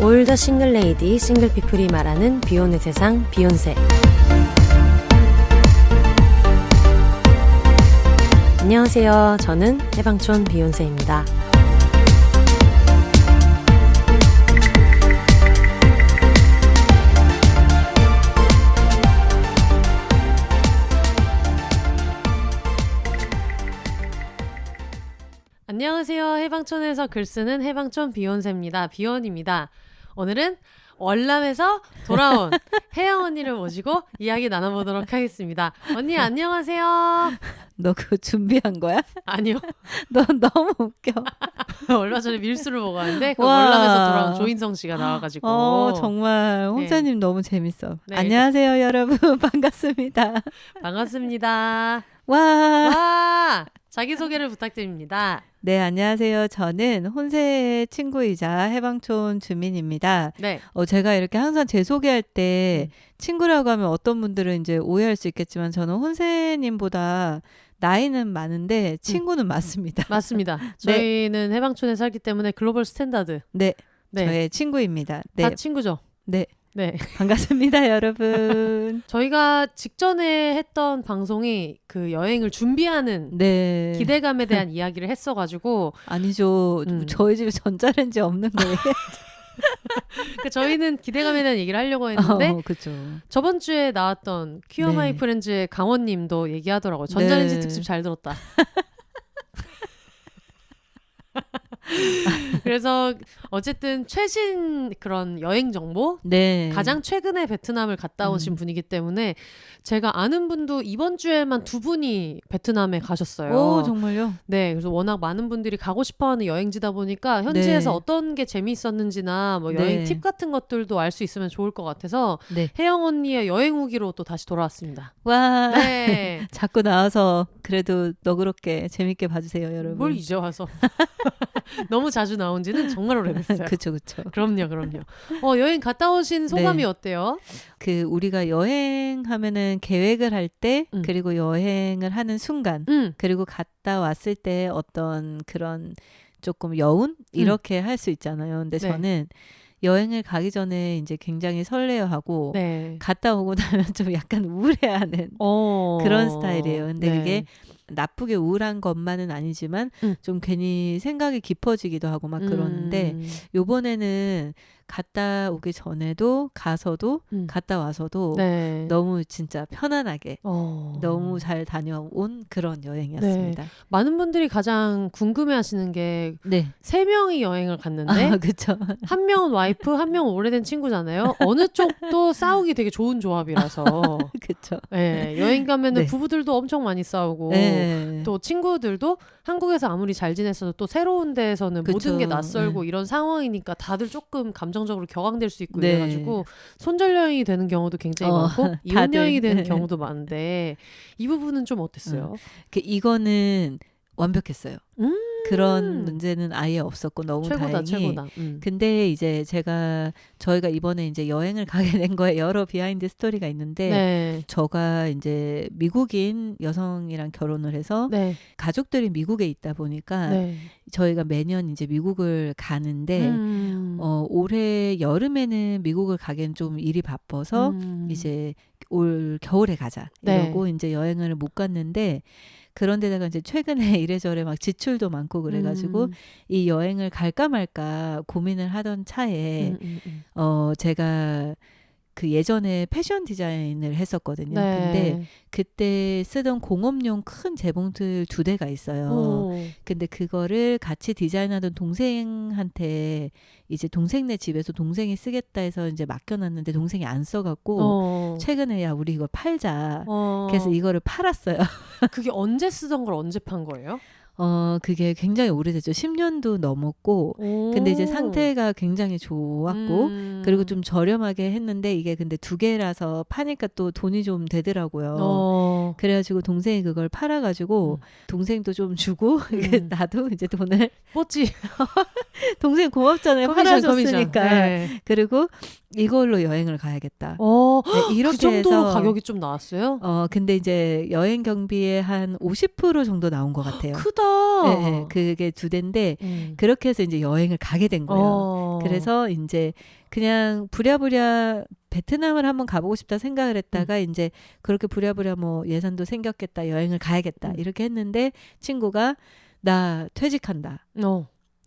올 더 싱글 레이디, 싱글 피플이 말하는 비혼의 세상, 비욘세. 안녕하세요. 저는 해방촌 비욘세입니다. 안녕하세요. 해방촌에서 글 쓰는 해방촌 비욘세입니다. 비욘입니다. 오늘은 월남에서 돌아온 혜영 언니를 모시고 이야기 나눠보도록 하겠습니다. 언니 안녕하세요. 너 그거 준비한 거야? 아니요. 너 너무 웃겨. 얼마 전에 밀수를 먹었는데 그 와. 월남에서 돌아온 조인성 씨가 나와가지고 정말 홍사님 너무 재밌어. 네. 안녕하세요 여러분. 반갑습니다. 반갑습니다. 와. 와, 자기소개를 부탁드립니다. 네, 안녕하세요. 저는 혼세 친구이자 해방촌 주민입니다. 네. 제가 이렇게 항상 제 소개할 때 친구라고 하면 어떤 분들은 이제 오해할 수 있겠지만 저는 혼세님보다 나이는 많은데 친구는 맞습니다. 맞습니다. 저희는 해방촌에 살기 때문에 글로벌 스탠다드. 네, 네. 저의 친구입니다. 네, 다 친구죠. 네, 네. 반갑습니다, 여러분. 저희가 직전에 했던 방송이 그 여행을 준비하는 네. 기대감에 대한 이야기를 했어가지고 아니죠. 저희 집에 전자레인지 없는 거예요. 저희는 기대감에 대한 얘기를 하려고 했는데 그렇죠. 저번 주에 나왔던 퀴어 마이 네. 프렌즈의 강원님도 얘기하더라고요. 전자레인지 네. 특집 잘 들었다. 그래서 어쨌든 최신 그런 여행 정보, 네. 가장 최근에 베트남을 갔다 오신 분이기 때문에 제가 아는 분도 이번 주에만 2분이 베트남에 가셨어요. 오, 정말요? 네, 그래서 워낙 많은 분들이 가고 싶어하는 여행지다 보니까 현지에서 네. 어떤 게 재미있었는지나 뭐 여행 네. 팁 같은 것들도 알 수 있으면 좋을 것 같아서 네. 혜영 언니의 여행 후기로 또 다시 돌아왔습니다. 와. 네. 자꾸 나와서 그래도 너그럽게 재밌게 봐주세요, 여러분. 뭘 이제 와서 너무 자주 나온 지는 정말 오래됐어요. 그쵸, 그쵸. 그럼요. 여행 갔다 오신 소감이 네. 어때요? 우리가 여행하면은 계획을 할 때, 그리고 여행을 하는 순간, 그리고 갔다 왔을 때 어떤 그런 조금 여운? 이렇게 할 수 있잖아요. 근데 네. 저는 여행을 가기 전에 이제 굉장히 설레어하고, 네. 갔다 오고 나면 좀 약간 우울해하는 그런 스타일이에요. 근데 네. 그게 나쁘게 우울한 것만은 아니지만 좀 괜히 생각이 깊어지기도 하고 막 그러는데 요번에는 갔다 오기 전에도 가서도 갔다 와서도 네. 너무 진짜 편안하게 너무 잘 다녀온 그런 여행이었습니다. 많은 분들이 가장 궁금해하시는 게 네. 3명이 여행을 갔는데 그렇죠. 한 명은 와이프, 한 명은 오래된 친구잖아요. 어느 쪽도 싸우기 되게 좋은 조합이라서 그렇죠. 네, 여행 가면은 네. 부부들도 엄청 많이 싸우고 네. 또 친구들도 한국에서 아무리 잘 지냈어도 또 새로운 데에서는 그쵸. 모든 게 낯설고 이런 상황이니까 다들 조금 감정적으로 격앙될 수 있고 네. 이래가지고 손절 여행이 되는 경우도 굉장히 많고 이혼 다들. 여행이 되는 경우도 많은데 이 부분은 좀 어땠어요? 이거는 완벽했어요. 그런 문제는 아예 없었고 너무 최고다, 다행히. 최고다. 근데 이제 저희가 이번에 이제 여행을 가게 된 거에 여러 비하인드 스토리가 있는데 네. 저가 이제 미국인 여성이랑 결혼을 해서 네. 가족들이 미국에 있다 보니까 네. 저희가 매년 이제 미국을 가는데 올해 여름에는 미국을 가기엔 좀 일이 바빠서 이제 올 겨울에 가자 이러고 이제 여행을 못 갔는데 그런데다가 이제 최근에 이래저래 막 지출도 많고 그래가지고 이 여행을 갈까 말까 고민을 하던 차에 제가 그 예전에 패션 디자인을 했었거든요. 네. 근데 그때 쓰던 공업용 큰 재봉틀 2대가 있어요. 근데 그거를 같이 디자인하던 동생한테 이제 동생네 집에서 동생이 쓰겠다 해서 이제 맡겨놨는데 동생이 안 써갖고 최근에 야 우리 이거 팔자. 그래서 이거를 팔았어요. 그게 언제 쓰던 걸 언제 판 거예요? 그게 굉장히 오래됐죠. 10년도 넘었고. 근데 이제 상태가 굉장히 좋았고. 그리고 좀 저렴하게 했는데 이게 근데 2개라서 파니까 또 돈이 좀 되더라고요. 그래가지고 동생이 그걸 팔아가지고 동생도 좀 주고 나도 이제 돈을 뽀찌. 동생 고맙잖아요. 팔아줬으니까. 네. 그리고 이걸로 여행을 가야겠다. 네, 이렇게 그 정도로 해서 가격이 좀 나왔어요? 근데 이제 여행 경비의 한 50% 정도 나온 것 같아요. 크다. 네, 그게 2대인데 그렇게 해서 이제 여행을 가게 된 거예요. 그래서 이제 그냥 부랴부랴 베트남을 한번 가보고 싶다 생각을 했다가 이제 그렇게 부랴부랴 뭐 예산도 생겼겠다, 여행을 가야겠다 이렇게 했는데 친구가 나 퇴직한다.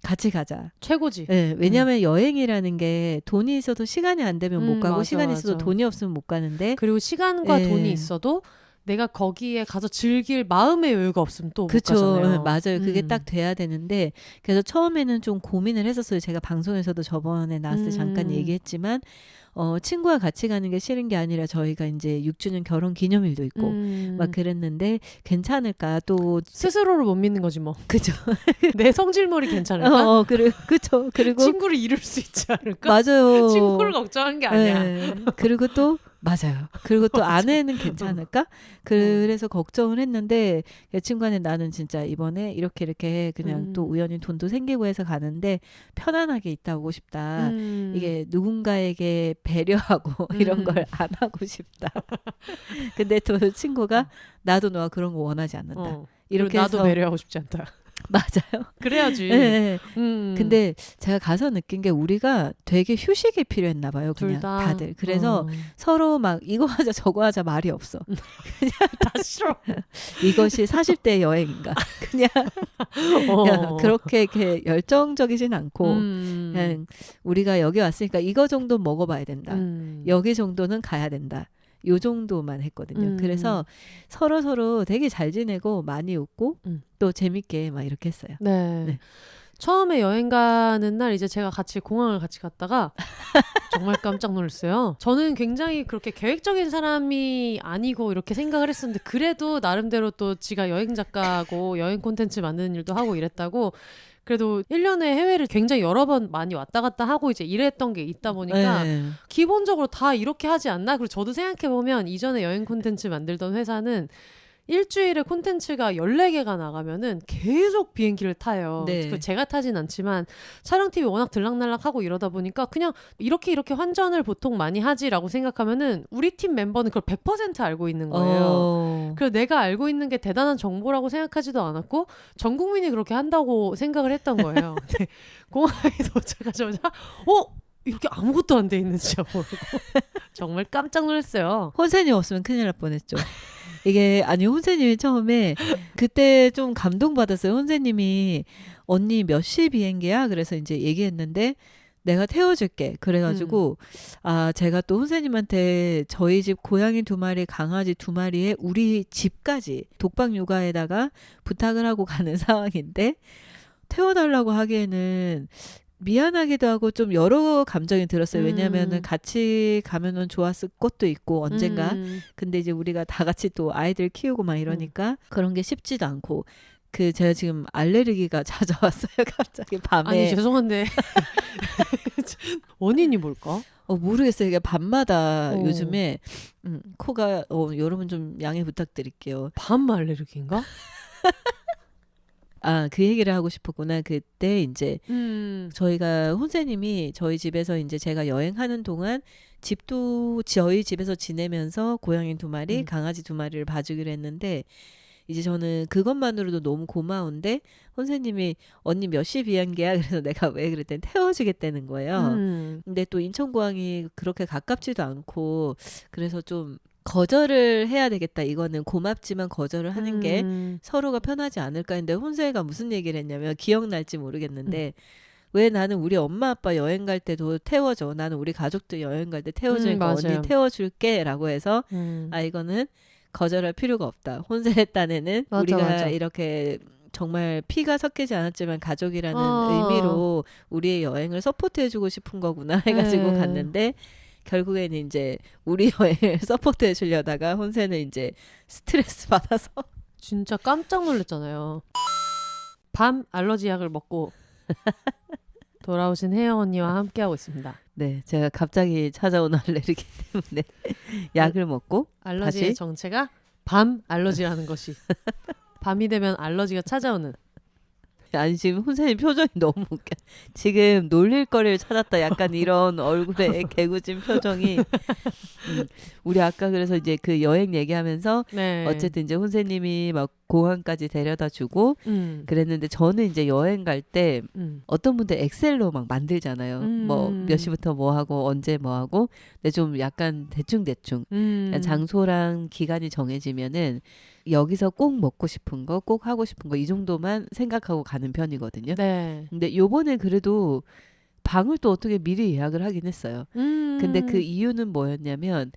같이 가자. 최고지. 네, 왜냐하면 여행이라는 게 돈이 있어도 시간이 안 되면 못 가고 맞아, 시간이 있어도 맞아. 돈이 없으면 못 가는데 그리고 시간과 돈이 있어도 내가 거기에 가서 즐길 마음의 여유가 없으면 또 못 가잖아요. 맞아요. 그게 딱 돼야 되는데 그래서 처음에는 좀 고민을 했었어요. 제가 방송에서도 저번에 나왔을 때 잠깐 얘기했지만 친구와 같이 가는 게 싫은 게 아니라 저희가 이제 6주년 결혼 기념일도 있고 막 그랬는데 괜찮을까 또 스스로를 못 믿는 거지 뭐. 그죠. 내 성질머리 괜찮을까? 그죠. 그리고 친구를 잃을 수 있지 않을까? 맞아요. 친구를 걱정한 게 아니야. 네. 그리고 또 맞아요. 그리고 또 아내는 괜찮을까? 그래서 걱정을 했는데 친구는 나는 진짜 이번에 이렇게 그냥 또 우연히 돈도 생기고 해서 가는데 편안하게 있다 오고 싶다. 이게 누군가에게 배려하고 이런 걸 안 하고 싶다. 근데 또 친구가 나도 너가 그런 거 원하지 않는다. 이렇게 나도 해서 배려하고 싶지 않다. 맞아요. 그래야지. 네. 근데 제가 가서 느낀 게 우리가 되게 휴식이 필요했나 봐요. 그냥 다들. 그래서 서로 막 이거 하자 저거 하자 말이 없어. 그냥 다 싫어. 이것이 40대 여행인가. 그냥 그렇게 이렇게 열정적이진 않고 그냥 우리가 여기 왔으니까 이거 정도 먹어봐야 된다. 여기 정도는 가야 된다. 요 정도만 했거든요. 그래서 서로 되게 잘 지내고 많이 웃고 또 재밌게 막 이렇게 했어요. 네. 처음에 여행 가는 날 이제 제가 같이 공항을 같이 갔다가 정말 깜짝 놀랐어요. 저는 굉장히 그렇게 계획적인 사람이 아니고 이렇게 생각을 했었는데 그래도 나름대로 또 지가 여행 작가고 여행 콘텐츠 만드는 일도 하고 이랬다고 그래도 1년에 해외를 굉장히 여러 번 많이 왔다 갔다 하고 이제 일했던 게 있다 보니까 기본적으로 다 이렇게 하지 않나? 그리고 저도 생각해보면 이전에 여행 콘텐츠 만들던 회사는 일주일에 콘텐츠가 14개가 나가면은 계속 비행기를 타요. 제가 타진 않지만 촬영팀이 워낙 들락날락하고 이러다 보니까 그냥 이렇게 환전을 보통 많이 하지라고 생각하면은 우리 팀 멤버는 그걸 100% 알고 있는 거예요. 그래서 내가 알고 있는 게 대단한 정보라고 생각하지도 않았고 전 국민이 그렇게 한다고 생각을 했던 거예요. 근데 공항에 도착하자마자 이렇게 아무것도 안 돼 있는지 모르고 정말 깜짝 놀랐어요. 혼센이 없으면 큰일 날 뻔했죠. 이게 혼세님이 처음에 그때 좀 감동받았어요. 혼세님이 언니 몇 시 비행기야? 그래서 이제 얘기했는데 내가 태워줄게. 그래가지고 제가 또 혼세님한테 저희 집 고양이 2마리, 강아지 2마리에 우리 집까지 독박 육아에다가 부탁을 하고 가는 상황인데 태워달라고 하기에는 미안하기도 하고 좀 여러 감정이 들었어요. 왜냐하면은 같이 가면은 좋았을 것도 있고 언젠가. 근데 이제 우리가 다 같이 또 아이들 키우고 막 이러니까 그런 게 쉽지도 않고. 제가 지금 알레르기가 찾아왔어요. 갑자기 밤에. 아니 죄송한데 원인이 뭘까? 모르겠어요. 이게 밤마다 요즘에 코가 여러분 좀 양해 부탁드릴게요. 밤 알레르기인가? 그 얘기를 하고 싶었구나. 그때 이제 저희가 혼세님이 저희 집에서 이제 제가 여행하는 동안 집도 저희 집에서 지내면서 고양이 2마리, 강아지 2마리를 봐주기로 했는데 이제 저는 그것만으로도 너무 고마운데 혼세님이 언니 몇 시 비행기야? 그래서 내가 왜 그랬더니 태워주겠다는 거예요. 근데 또 인천공항이 그렇게 가깝지도 않고 그래서 좀 거절을 해야 되겠다. 이거는 고맙지만 거절을 하는 게 서로가 편하지 않을까 했는데 혼세가 무슨 얘기를 했냐면 기억날지 모르겠는데 왜 나는 우리 엄마 아빠 여행 갈 때도 태워줘. 나는 우리 가족들 여행 갈 때 태워주니까 언니 태워줄게 라고 해서 이거는 거절할 필요가 없다. 혼세의 딴에는 우리가 이렇게 정말 피가 섞이지 않았지만 가족이라는 의미로 우리의 여행을 서포트해주고 싶은 거구나 해가지고 갔는데 결국에는 이제 우리 여행을 서포트해 주려다가 혼세는 이제 스트레스 받아서 진짜 깜짝 놀랐잖아요. 밤 알러지 약을 먹고 돌아오신 혜영 언니와 함께하고 있습니다. 네, 제가 갑자기 찾아온 알레르기 때문에 약을 먹고 알러지의 정체가 밤 알러지라는 것이 밤이 되면 알러지가 찾아오는 아니 지금 혼세님 표정이 너무 웃겨. 지금 놀릴 거리를 찾았다. 약간 이런 얼굴에 개구진 표정이. 우리 아까 그래서 이제 그 여행 얘기하면서 네. 어쨌든 이제 혼세님이 막 공항까지 데려다 주고 그랬는데 저는 이제 여행 갈 때 어떤 분들 엑셀로 막 만들잖아요. 뭐 몇 시부터 뭐 하고 언제 뭐 하고. 근데 좀 약간 대충 장소랑 기간이 정해지면은 여기서 꼭 먹고 싶은 거, 꼭 하고 싶은 거 이 정도만 생각하고 가는 편이거든요. 네. 근데 요번에 그래도 방을 또 어떻게 미리 예약을 하긴 했어요. 근데 그 이유는 뭐였냐면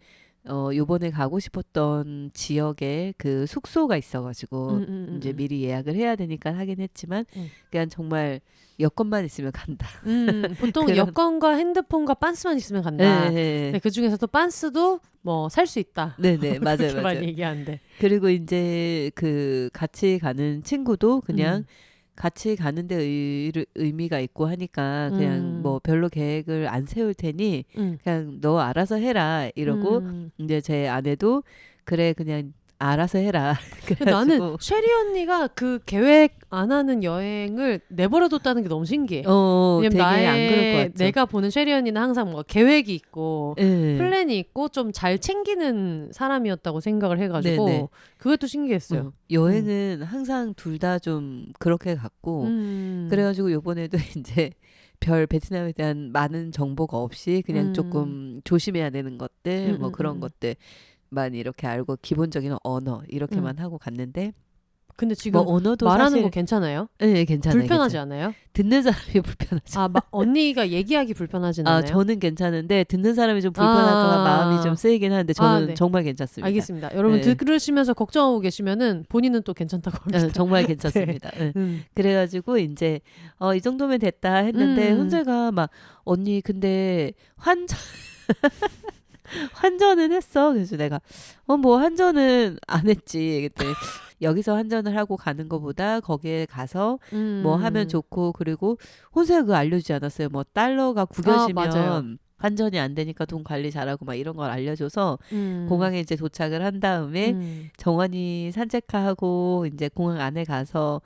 요번에 가고 싶었던 지역에 그 숙소가 있어가지고 이제 미리 예약을 해야 되니까 하긴 했지만 그냥 정말 여권만 있으면 간다. 보통 그런- 여권과 핸드폰과 빤스만 있으면 간다. 네, 네, 그 중에서도 빤스도 뭐 살 수 있다. 네네 맞아요 그렇게 맞아요. 많이 얘기하는데. 그리고 이제 그 같이 가는 친구도 그냥 같이 가는데 의미가 있고 하니까 그냥 뭐 별로 계획을 안 세울 테니 그냥 너 알아서 해라 이러고 이제 제 아내도 그래 그냥 알아서 해라. 나는 그래가지고 쉐리 언니가 그 계획 안 하는 여행을 내버려뒀다는 게 너무 신기해. 왜냐면 되게 안 그럴 것 같죠. 내가 보는 쉐리 언니는 항상 뭔가 계획이 있고 네. 플랜이 있고 좀 잘 챙기는 사람이었다고 생각을 해가지고 네네. 그것도 신기했어요. 여행은 항상 둘 다 좀 그렇게 갔고 그래가지고 요번에도 이제 별 베트남에 대한 많은 정보가 없이 그냥 조금 조심해야 되는 것들 뭐 그런 것들만 이렇게 알고 기본적인 언어 이렇게만 하고 갔는데 근데 지금 뭐 언어도 말하는 사실 거 괜찮아요? 네, 괜찮아요. 불편하지 괜찮아요. 않아요? 듣는 사람이 불편하죠. 언니가 얘기하기 불편하진 않아요? 저는 괜찮은데 듣는 사람이 좀 불편할까 봐 마음이 좀 쓰이긴 하는데 저는 네. 정말 괜찮습니다. 알겠습니다. 여러분 네. 들으시면서 걱정하고 계시면은 본인은 또 괜찮다고 합니다. 정말 괜찮습니다. 네. 그래가지고 이제 이 정도면 됐다 했는데 혼자가 막 언니 근데 환전은 했어. 그래서 내가 뭐 환전은 안 했지. 그때 여기서 환전을 하고 가는 것보다 거기에 가서 뭐 하면 좋고 그리고 혼세가 그거 알려주지 않았어요. 뭐 달러가 구겨지면 맞아요. 환전이 안 되니까 돈 관리 잘하고 막 이런 걸 알려줘서 공항에 이제 도착을 한 다음에 정원이 산책하고 이제 공항 안에 가서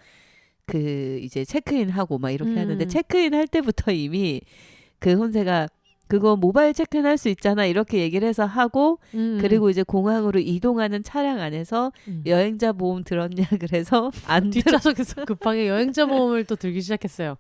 그 이제 체크인하고 막 이렇게 하는데 체크인 할 때부터 이미 그 혼세가 그거 모바일 체크인 할 수 있잖아 이렇게 얘기를 해서 하고 그리고 이제 공항으로 이동하는 차량 안에서 여행자 보험 들었냐 그래서 뒷좌석에서 급하게 여행자 보험을 또 들기 시작했어요.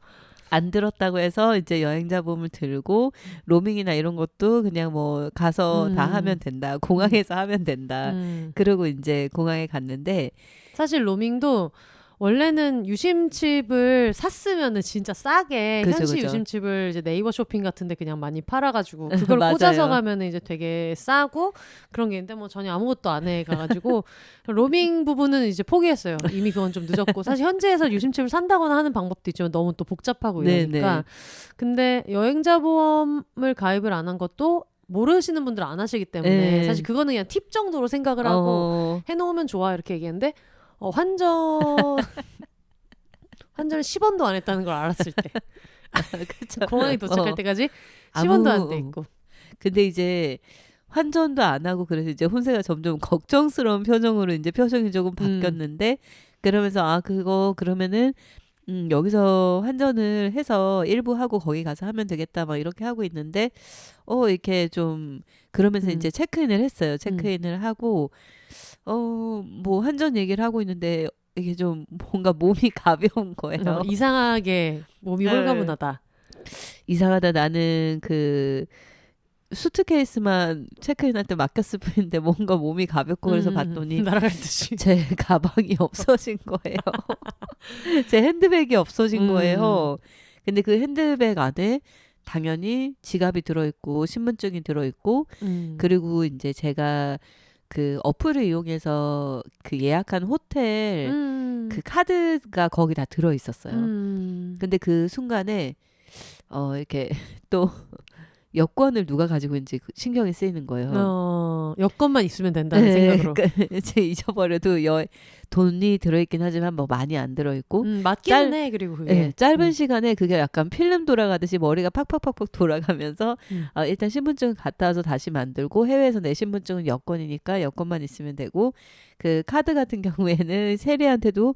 안 들었다고 해서 이제 여행자 보험을 들고 로밍이나 이런 것도 그냥 뭐 가서 다 하면 된다. 공항에서 하면 된다. 그리고 이제 공항에 갔는데 사실 로밍도 원래는 유심칩을 샀으면은 진짜 싸게 그죠, 현지 그죠. 유심칩을 이제 네이버 쇼핑 같은데 그냥 많이 팔아가지고 그걸 맞아요. 꽂아서 가면은 이제 되게 싸고 그런 게 있는데 뭐 전혀 아무것도 안 해가가지고 로밍 부분은 이제 포기했어요. 이미 그건 좀 늦었고 사실 현지에서 유심칩을 산다거나 하는 방법도 있지만 너무 또 복잡하고 이러니까 네네. 근데 여행자 보험을 가입을 안 한 것도 모르시는 분들 안 하시기 때문에 네. 사실 그거는 그냥 팁 정도로 생각을 하고 해놓으면 좋아 이렇게 얘기했는데 환전을 10원도 안 했다는 걸 알았을 때 그쵸. 공항에 도착할 때까지 10원도 안 돼 있고 근데 이제 환전도 안 하고 그래서 이제 혼세가 점점 걱정스러운 표정으로 이제 표정이 조금 바뀌었는데 그러면서 그거 그러면은 여기서 환전을 해서 일부 하고 거기 가서 하면 되겠다 막 이렇게 하고 있는데 이렇게 좀 그러면서 이제 체크인을 했어요. 체크인을 하고 뭐 환전 얘기를 하고 있는데 이게 좀 뭔가 몸이 가벼운 거예요. 이상하게 몸이 홀가분하다. 이상하다. 나는 그 수트케이스만 체크인할 때 맡겼을 뿐인데 뭔가 몸이 가볍고 그래서 봤더니 날아갈 듯이 제 가방이 없어진 거예요. 제 핸드백이 없어진 거예요. 근데 그 핸드백 안에 당연히 지갑이 들어있고 신분증이 들어있고 그리고 이제 제가 그 어플을 이용해서 그 예약한 호텔 그 카드가 거기 다 들어있었어요. 근데 그 순간에 이렇게 또 여권을 누가 가지고 있는지 신경이 쓰이는 거예요. 여권만 있으면 된다는 생각으로. 그러니까 제 잊어버려도 돈이 들어있긴 하지만 뭐 많이 안 들어있고 맞기는 해. 그리고 그게 짧은 시간에 그게 약간 필름 돌아가듯이 머리가 팍팍팍팍 돌아가면서 일단 신분증 갔다 와서 다시 만들고 해외에서 내 신분증은 여권이니까 여권만 있으면 되고 그 카드 같은 경우에는 세리한테도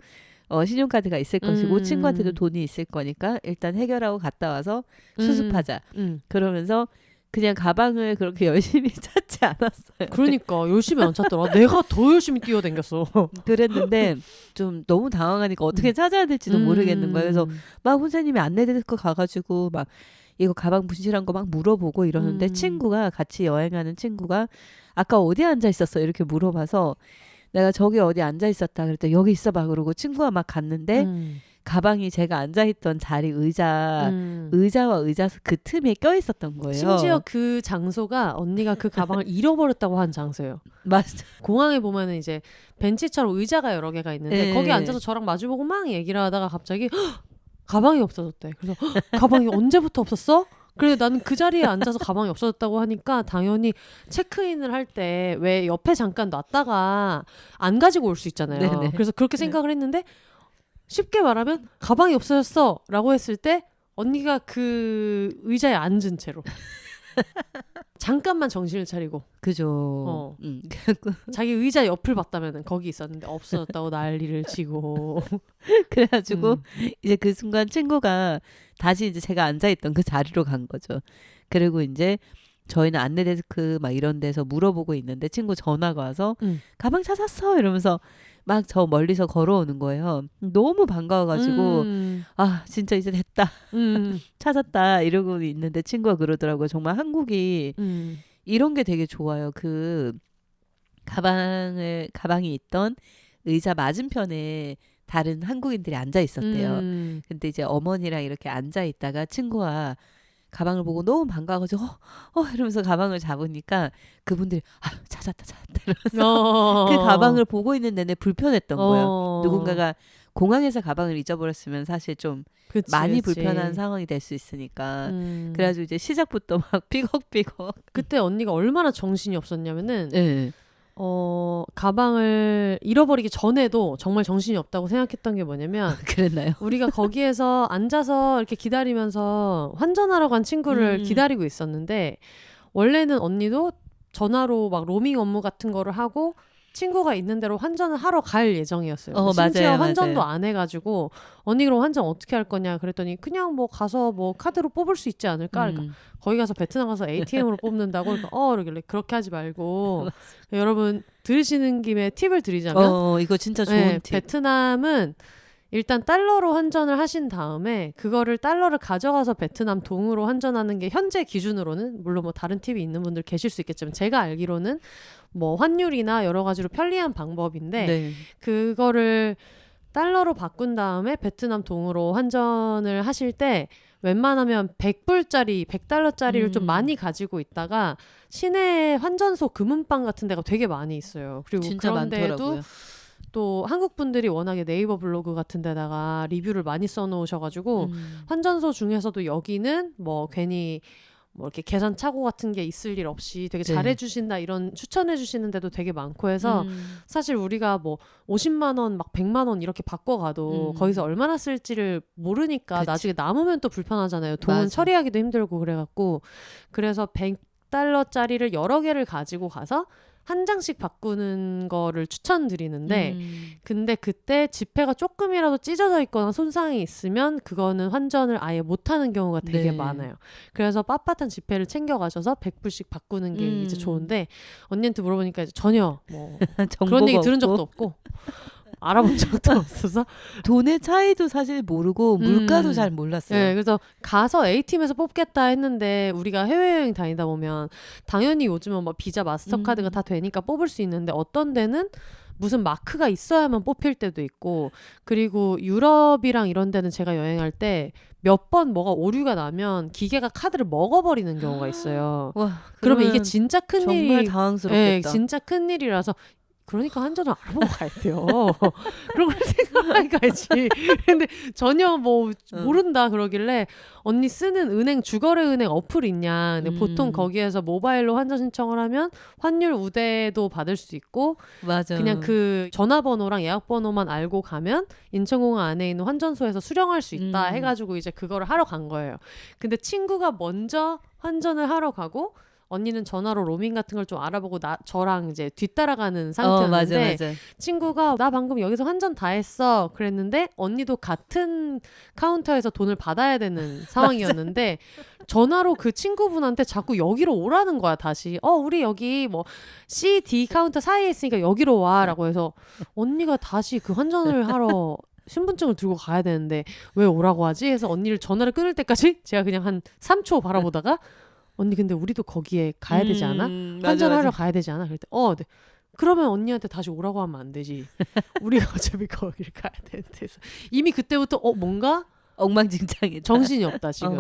신용카드가 있을 것이고 친구한테도 돈이 있을 거니까 일단 해결하고 갔다 와서 수습하자. 그러면서 그냥 가방을 그렇게 열심히 찾지 않았어요. 그러니까 열심히 안 찾더라. 내가 더 열심히 뛰어댕겼어. 그랬는데 좀 너무 당황하니까 어떻게 찾아야 될지도 모르겠는 거예요. 그래서 막 혼사님이 안내데스크 가가지고 막 이거 가방 분실한 거 막 물어보고 이러는데 친구가 같이 여행하는 친구가 아까 어디 앉아 있었어? 이렇게 물어봐서 내가 저기 어디 앉아 있었다 그랬더니 여기 있어봐 그러고 친구가 막 갔는데 가방이 제가 앉아있던 자리 의자와 의자 그 틈에 껴있었던 거예요. 심지어 그 장소가 언니가 그 가방을 잃어버렸다고 한 장소예요. 맞아. 공항에 보면은 이제 벤치처럼 의자가 여러 개가 있는데 네. 거기 앉아서 저랑 마주보고 막 얘기를 하다가 갑자기 헉! 가방이 없어졌대. 그래서 헉! 가방이 언제부터 없었어? 그래 나는 그 자리에 앉아서 가방이 없어졌다고 하니까 당연히 체크인을 할 때 왜 옆에 잠깐 놨다가 안 가지고 올 수 있잖아요. 네네. 그래서 그렇게 생각을 했는데 쉽게 말하면 가방이 없어졌어 라고 했을 때 언니가 그 의자에 앉은 채로 잠깐만 정신을 차리고 그죠. 자기 의자 옆을 봤다면 거기 있었는데 없어졌다고 난리를 치고 그래가지고 이제 그 순간 친구가 다시 이제 제가 앉아있던 그 자리로 간 거죠. 그리고 이제 저희는 안내데스크 막 이런 데서 물어보고 있는데 친구 전화가 와서 가방 찾았어 이러면서 막 저 멀리서 걸어오는 거예요. 너무 반가워가지고 아 진짜 이제 됐다 찾았다 이러고 있는데 친구가 그러더라고요. 정말 한국이 이런 게 되게 좋아요. 그 가방이 있던 의자 맞은편에 다른 한국인들이 앉아 있었대요. 근데 이제 어머니랑 이렇게 앉아 있다가 친구가 가방을 보고 너무 반가워가지고 이러면서 가방을 잡으니까 그분들이 찾았다 이러면서 그 가방을 보고 있는 내내 불편했던 거예요. 누군가가 공항에서 가방을 잊어버렸으면 사실 좀 많이 불편한 상황이 될 수 있으니까 그래가지고 이제 시작부터 막 삐걱삐걱 그때 언니가 얼마나 정신이 없었냐면은 네. 가방을 잃어버리기 전에도 정말 정신이 없다고 생각했던 게 뭐냐면 그랬나요? 우리가 거기에서 앉아서 이렇게 기다리면서 환전하러 간 친구를 기다리고 있었는데 원래는 언니도 전화로 막 로밍 업무 같은 거를 하고 친구가 있는 대로 환전을 하러 갈 예정이었어요. 심지어 맞아요, 환전도 맞아요. 안 해가지고 언니 그럼 환전 어떻게 할 거냐 그랬더니 그냥 뭐 가서 뭐 카드로 뽑을 수 있지 않을까? 그러니까 거기 가서 베트남 가서 ATM으로 뽑는다고 그러니까 그러길래 그렇게 하지 말고 여러분 들으시는 김에 팁을 드리자면 이거 진짜 좋은 팁. 베트남은 일단 달러로 환전을 하신 다음에 그거를 달러를 가져가서 베트남 동으로 환전하는 게 현재 기준으로는 물론 뭐 다른 팁이 있는 분들 계실 수 있겠지만 제가 알기로는 뭐 환율이나 여러 가지로 편리한 방법인데 네. 그거를 달러로 바꾼 다음에 베트남 동으로 환전을 하실 때 웬만하면 100불짜리 100달러짜리를 좀 많이 가지고 있다가 시내 환전소 금은방 같은 데가 되게 많이 있어요. 그리고 진짜 그런데도 많더라고요. 또 한국 분들이 워낙에 네이버 블로그 같은 데다가 리뷰를 많이 써놓으셔가지고 환전소 중에서도 여기는 뭐 괜히 뭐 이렇게 계산 착오 같은 게 있을 일 없이 되게 네. 잘해주신다 이런 추천해주시는 데도 되게 많고 해서 사실 우리가 뭐 50만 원 막 100만 원 이렇게 바꿔가도 거기서 얼마나 쓸지를 모르니까 그치. 나중에 남으면 또 불편하잖아요. 돈은 맞아. 처리하기도 힘들고 그래갖고 그래서 100달러짜리를 여러 개를 가지고 가서 한 장씩 바꾸는 거를 추천드리는데 근데 그때 지폐가 조금이라도 찢어져 있거나 손상이 있으면 그거는 환전을 아예 못하는 경우가 되게 네. 많아요. 그래서 빳빳한 지폐를 챙겨가셔서 100불씩 바꾸는 게 이제 좋은데 언니한테 물어보니까 이제 전혀 뭐 그런 얘기 들은 적도 없고 알아본 적도 없어서 돈의 차이도 사실 모르고 물가도 잘 몰랐어요. 네, 그래서 가서 A팀에서 뽑겠다 했는데 우리가 해외여행 다니다 보면 당연히 요즘은 뭐 비자 마스터카드가 다 되니까 뽑을 수 있는데 어떤 데는 무슨 마크가 있어야만 뽑힐 때도 있고 그리고 유럽이랑 이런 데는 제가 여행할 때 몇 번 뭐가 오류가 나면 기계가 카드를 먹어버리는 경우가 있어요. 와, 그러면 이게 진짜 큰일이 정말 당황스럽겠다. 네, 진짜 큰일이라서 그러니까 환전을 알아보고 가야 돼요. 그런 걸 생각하고 가야지. 근데 전혀 뭐 모른다 그러길래 언니 쓰는 은행 주거래 은행 어플 있냐. 근데 보통 거기에서 모바일로 환전 신청을 하면 환율 우대도 받을 수 있고 맞아. 그냥 그 전화번호랑 예약번호만 알고 가면 인천공항 안에 있는 환전소에서 수령할 수 있다 해가지고 이제 그거를 하러 간 거예요. 근데 친구가 먼저 환전을 하러 가고 언니는 전화로 로밍 같은 걸 좀 알아보고 저랑 이제 뒤따라가는 상태였는데 맞아. 친구가 나 방금 여기서 환전 다 했어 그랬는데 언니도 같은 카운터에서 돈을 받아야 되는 상황이었는데 전화로 그 친구분한테 자꾸 여기로 오라는 거야 다시. 우리 여기 뭐 C, D 카운터 사이에 있으니까 여기로 와라고 해서 언니가 다시 그 환전을 하러 신분증을 들고 가야 되는데 왜 오라고 하지? 해서 언니를 전화를 끊을 때까지 제가 그냥 한 3초 바라보다가 언니 근데 우리도 거기에 가야 되지 않아? 환전하러 가야 되지 않아? 그랬더니 네. 그러면 언니한테 다시 오라고 하면 안 되지. 우리가 어차피 거기를 가야 되는데 이미 그때부터 뭔가 엉망진창이다. 정신이 없다 지금.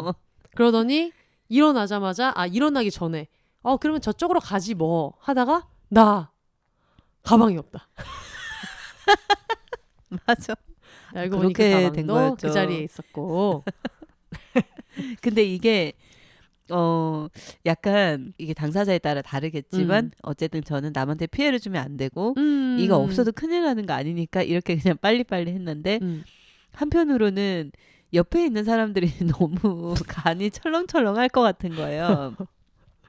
그러더니 일어나자마자 일어나기 전에 그러면 저쪽으로 가지 뭐 하다가 나 가방이 없다. 맞아. 알고 보니 그 그렇게 가방도 된 거였죠. 그 자리에 있었고. 근데 이게 약간 이게 당사자에 따라 다르겠지만 어쨌든 저는 남한테 피해를 주면 안 되고 이거 없어도 큰일 나는 거 아니니까 이렇게 그냥 빨리빨리 했는데 한편으로는 옆에 있는 사람들이 너무 간이 철렁철렁할 것 같은 거예요.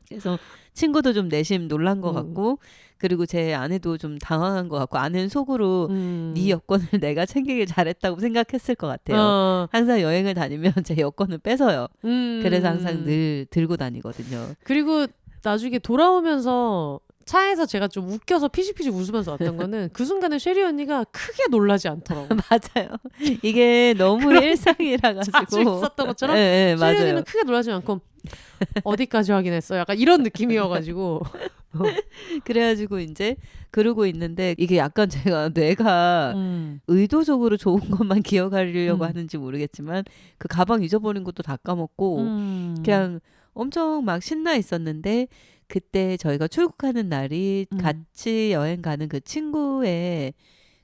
그래서 친구도 좀 내심 놀란 것 같고 그리고 제 아내도 좀 당황한 것 같고 아내는 속으로 네 여권을 내가 챙기길 잘했다고 생각했을 것 같아요. 항상 여행을 다니면 제 여권을 뺏어요. 그래서 항상 늘 들고 다니거든요. 그리고 나중에 돌아오면서 차에서 제가 좀 웃겨서 피식피식 웃으면서 왔던 거는 그 순간에 쉐리 언니가 크게 놀라지 않더라고요. 맞아요. 이게 너무 일상이라 가지고 자주 있었던 것처럼 네, 쉐리 언니는 크게 놀라지 않고 어디까지 확인했어? 약간 이런 느낌이어가지고 그래가지고 이제 그러고 있는데 이게 약간 제가 뇌가 의도적으로 좋은 것만 기억하려고 하는지 모르겠지만 그 가방 잊어버린 것도 다 까먹고 그냥 엄청 막 신나 있었는데 그때 저희가 출국하는 날이 같이 여행 가는 그 친구의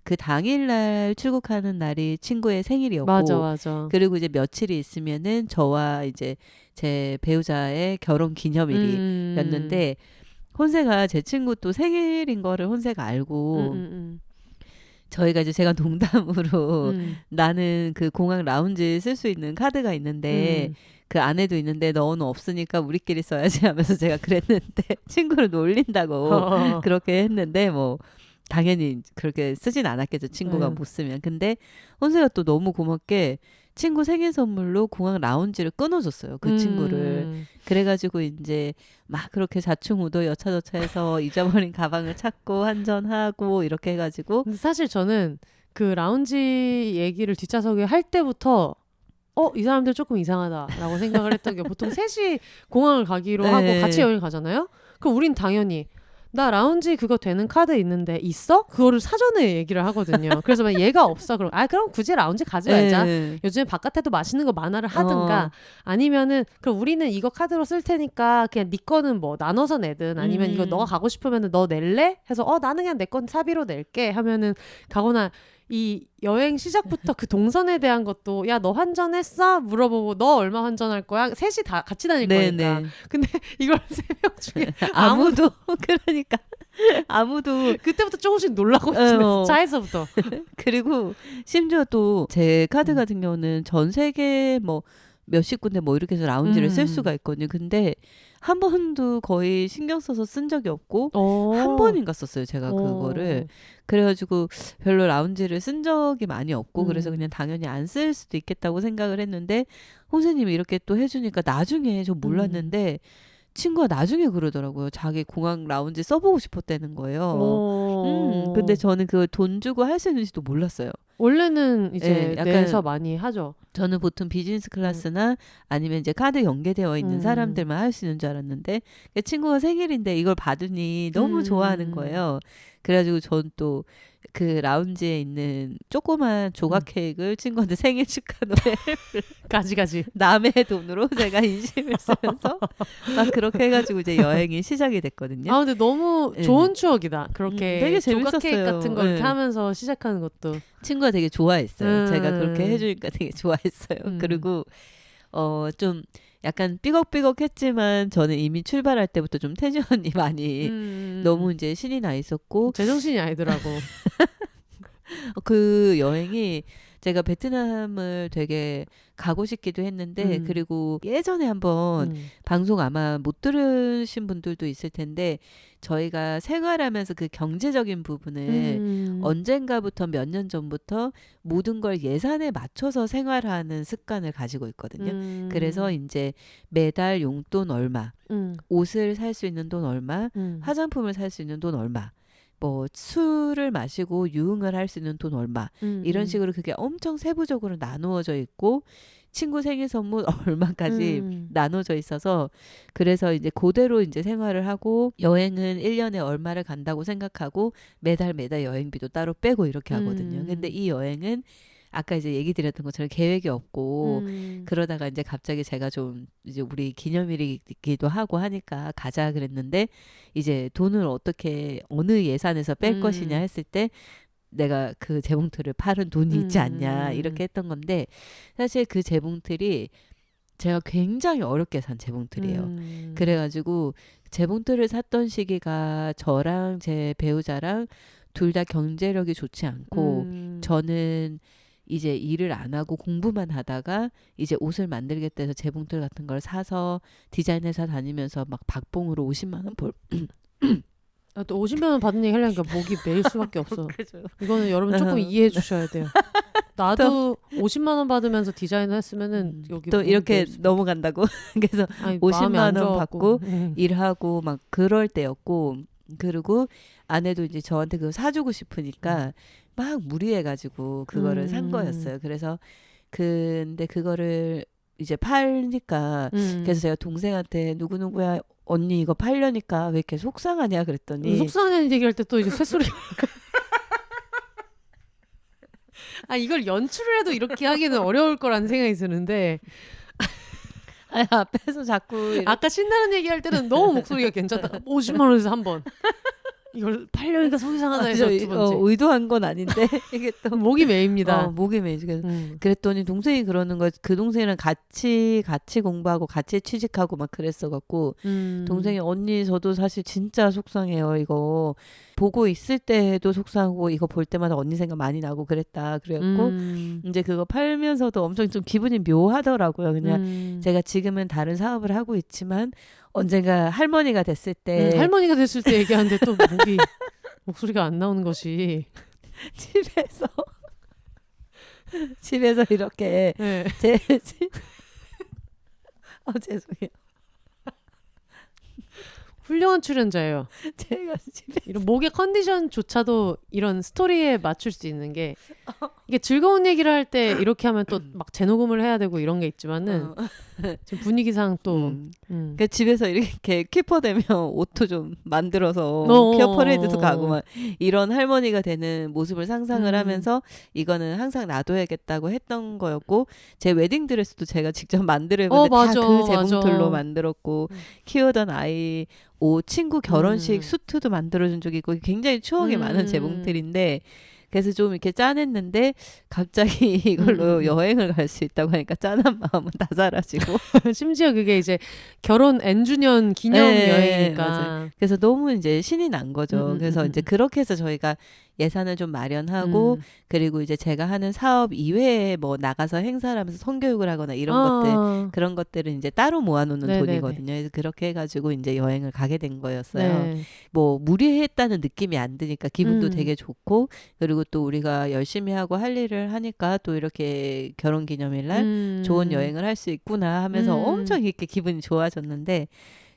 그 당일날 출국하는 날이 친구의 생일이었고 맞아. 그리고 이제 며칠이 있으면은 저와 이제 제 배우자의 결혼 기념일이었는데 혼세가 제 친구 또 생일인 거를 혼세가 알고 저희가 이제 제가 농담으로 나는 그 공항 라운지 쓸 수 있는 카드가 있는데 그 안에도 있는데 너는 없으니까 우리끼리 써야지 하면서 제가 그랬는데 친구를 놀린다고 그렇게 했는데 뭐 당연히 그렇게 쓰진 않았겠죠. 친구가 못 쓰면. 근데 혼세가 또 너무 고맙게 친구 생일 선물로 공항 라운지를 끊어줬어요. 그 친구를. 그래가지고 이제 막 그렇게 좌충우도 여차저차해서 잊어버린 가방을 찾고 한전하고 이렇게 해가지고. 근데 사실 저는 그 라운지 얘기를 뒷좌석에 할 때부터 이 사람들 조금 이상하다라고 생각을 했던 게 보통 셋이 공항을 가기로 하고 같이 여행 가잖아요. 그럼 우린 당연히 나 라운지 그거 되는 카드 있는데 있어? 그거를 사전에 얘기를 하거든요. 그래서 막 얘가 없어. 그럼 그럼 굳이 라운지 가지 말자. 요즘에 바깥에도 맛있는 거 많아를 하든가 아니면은 그럼 우리는 이거 카드로 쓸 테니까 그냥 네 거는 뭐 나눠서 내든 아니면 이거 너가 가고 싶으면은 너 낼래? 해서 나는 그냥 내 건 사비로 낼게 하면은 가거나 이 여행 시작부터 그 동선에 대한 것도 야 너 환전했어? 물어보고 너 얼마 환전할 거야? 셋이 다 같이 다닐 거니까. 근데 이걸 3명 중에 아무도 그러니까 아무도 그때부터 조금씩 놀라고 있어요. 차에서부터. 그리고 심지어 또 제 카드 같은 경우는 전 세계 뭐 몇십 군데 뭐 이렇게 해서 라운지를 쓸 수가 있거든요. 근데 한 번도 거의 신경 써서 쓴 적이 없고 한 번인가 썼어요. 제가 그거를. 그래가지고 별로 라운지를 쓴 적이 많이 없고 그래서 그냥 당연히 안 쓸 수도 있겠다고 생각을 했는데 홍세님이 이렇게 또 해주니까 나중에 저 몰랐는데 친구가 나중에 그러더라고요. 자기 공항 라운지 써보고 싶었다는 거예요. 근데 저는 그걸 돈 주고 할 수 있는지도 몰랐어요. 원래는 이제 약간 내서 많이 하죠. 저는 보통 비즈니스 클래스나 아니면 이제 카드 연계되어 있는 사람들만 할 수 있는 줄 알았는데 친구가 생일인데 이걸 받으니 너무 좋아하는 거예요. 그래가지고 전 또 그 라운지에 있는 조그만 조각 케이크를 친구한테 생일 축하 노래를 가지가지 남의 돈으로 제가 인심을 쓰면서 막 그렇게 해가지고 이제 여행이 시작이 됐거든요. 근데 너무 좋은 추억이다. 그렇게 되게 조각 재밌었어요. 케이크 같은 걸 이렇게 하면서 시작하는 것도. 친구가 되게 좋아했어요. 제가 그렇게 해주니까 되게 좋아했어요. 그리고 좀 약간 삐걱삐걱했지만 저는 이미 출발할 때부터 좀 텐션이 많이 너무 이제 신이 나 있었고 제정신이 아니더라고. 그 여행이 제가 베트남을 되게 가고 싶기도 했는데 그리고 예전에 한번 방송 아마 못 들으신 분들도 있을 텐데 저희가 생활하면서 그 경제적인 부분을 언젠가부터 몇 년 전부터 모든 걸 예산에 맞춰서 생활하는 습관을 가지고 있거든요. 그래서 이제 매달 용돈 얼마, 옷을 살 수 있는 돈 얼마, 화장품을 살 수 있는 돈 얼마, 뭐 술을 마시고 유흥을 할 수 있는 돈 얼마 이런 식으로 그게 엄청 세부적으로 나누어져 있고 친구 생일 선물 얼마까지 나눠져 있어서 그래서 이제 그대로 이제 생활을 하고 여행은 1년에 얼마를 간다고 생각하고 매달 여행비도 따로 빼고 이렇게 하거든요. 근데 이 여행은 아까 이제 얘기 드렸던 것처럼 계획이 없고 그러다가 이제 갑자기 제가 좀 이제 우리 기념일이기도 하고 하니까 가자 그랬는데 이제 돈을 어떻게 어느 예산에서 뺄 것이냐 했을 때 내가 그 재봉틀을 팔은 돈이 있지 않냐 이렇게 했던 건데 사실 그 재봉틀이 제가 굉장히 어렵게 산 재봉틀이에요. 그래가지고 재봉틀을 샀던 시기가 저랑 제 배우자랑 둘 다 경제력이 좋지 않고 저는 이제 일을 안 하고 공부만 하다가 이제 옷을 만들겠다 해서 재봉틀 같은 걸 사서 디자인 회사 다니면서 막 박봉으로 50만 원 벌. 또 50만 원 받은 얘기 하려니까 목이 메일 수밖에 없어. 이거는 여러분 조금 이해해 주셔야 돼요. 나도 50만 원 받으면서 디자인 했으면은 여기 또 이렇게 넘어간다고. 그래서 아니, 50만 원 받고 일하고 막 그럴 때였고 그리고 아내도 이제 저한테 그거 사주고 싶으니까 막 무리해가지고 그거를 산 거였어요. 그래서 근데 그거를 이제 팔니까 그래서 제가 동생한테 누구누구야 언니 이거 팔려니까 왜 이렇게 속상하냐 그랬더니 속상하냐는 얘기할 때 또 이제 쇳소리 아 이걸 연출을 해도 이렇게 하기는 어려울 거라는 생각이 드는데 아니, 앞에서 자꾸 아까 신나는 얘기할 때는 너무 목소리가 괜찮다. 50만 원에서 한 번 이걸 팔려니까 속이 상하다 해서 두 번째 의도한 건 아닌데 이게 또 목이 메입니다. 목이 메이지. 그랬더니 동생이 그러는 거 그 동생이랑 같이 공부하고 같이 취직하고 막 그랬어갖고 동생이 언니 저도 사실 진짜 속상해요. 이거 보고 있을 때도 속상하고 이거 볼 때마다 언니 생각 많이 나고 그랬다. 그래갖고 이제 그거 팔면서도 엄청 좀 기분이 묘하더라고요. 그냥 제가 지금은 다른 사업을 하고 있지만 언젠가 할머니가 됐을 때 할머니가 됐을 때 얘기하는데 또 목소리가 안 나오는 것이 집에서 이렇게 네. 죄송해요. 훌륭한 출연자예요. 제가 집에 이런 목의 컨디션조차도 이런 스토리에 맞출 수 있는 게 이게 즐거운 얘기를 할 때 이렇게 하면 또 막 재녹음을 해야 되고 이런 게 있지만은 지금 분위기상 또 그러니까 집에서 이렇게 키퍼 되면 옷도 좀 만들어서 키어 퍼레이드도 가고 막 이런 할머니가 되는 모습을 상상을 하면서 이거는 항상 놔둬야겠다고 했던 거였고 제 웨딩 드레스도 제가 직접 만들어봤는데 다 그 재봉틀로 만들었고 키우던 아이 옷 친구 결혼식 수트도 만들어준 적이 있고 굉장히 추억이 많은 재봉틀인데 그래서 좀 이렇게 짠했는데 갑자기 이걸로 여행을 갈 수 있다고 하니까 짠한 마음은 다 사라지고 심지어 그게 이제 결혼 N주년 기념 여행이니까 맞아요. 그래서 너무 이제 신이 난 거죠. 그래서 이제 그렇게 해서 저희가 예산을 좀 마련하고 그리고 이제 제가 하는 사업 이외에 뭐 나가서 행사를 하면서 성교육을 하거나 이런 것들 그런 것들은 이제 따로 모아놓는 돈이거든요. 그래서 그렇게 해가지고 이제 여행을 가게 된 거였어요. 네. 뭐 무리했다는 느낌이 안 드니까 기분도 되게 좋고 그리고 또 우리가 열심히 하고 할 일을 하니까 또 이렇게 결혼기념일날 좋은 여행을 할 수 있구나 하면서 엄청 이렇게 기분이 좋아졌는데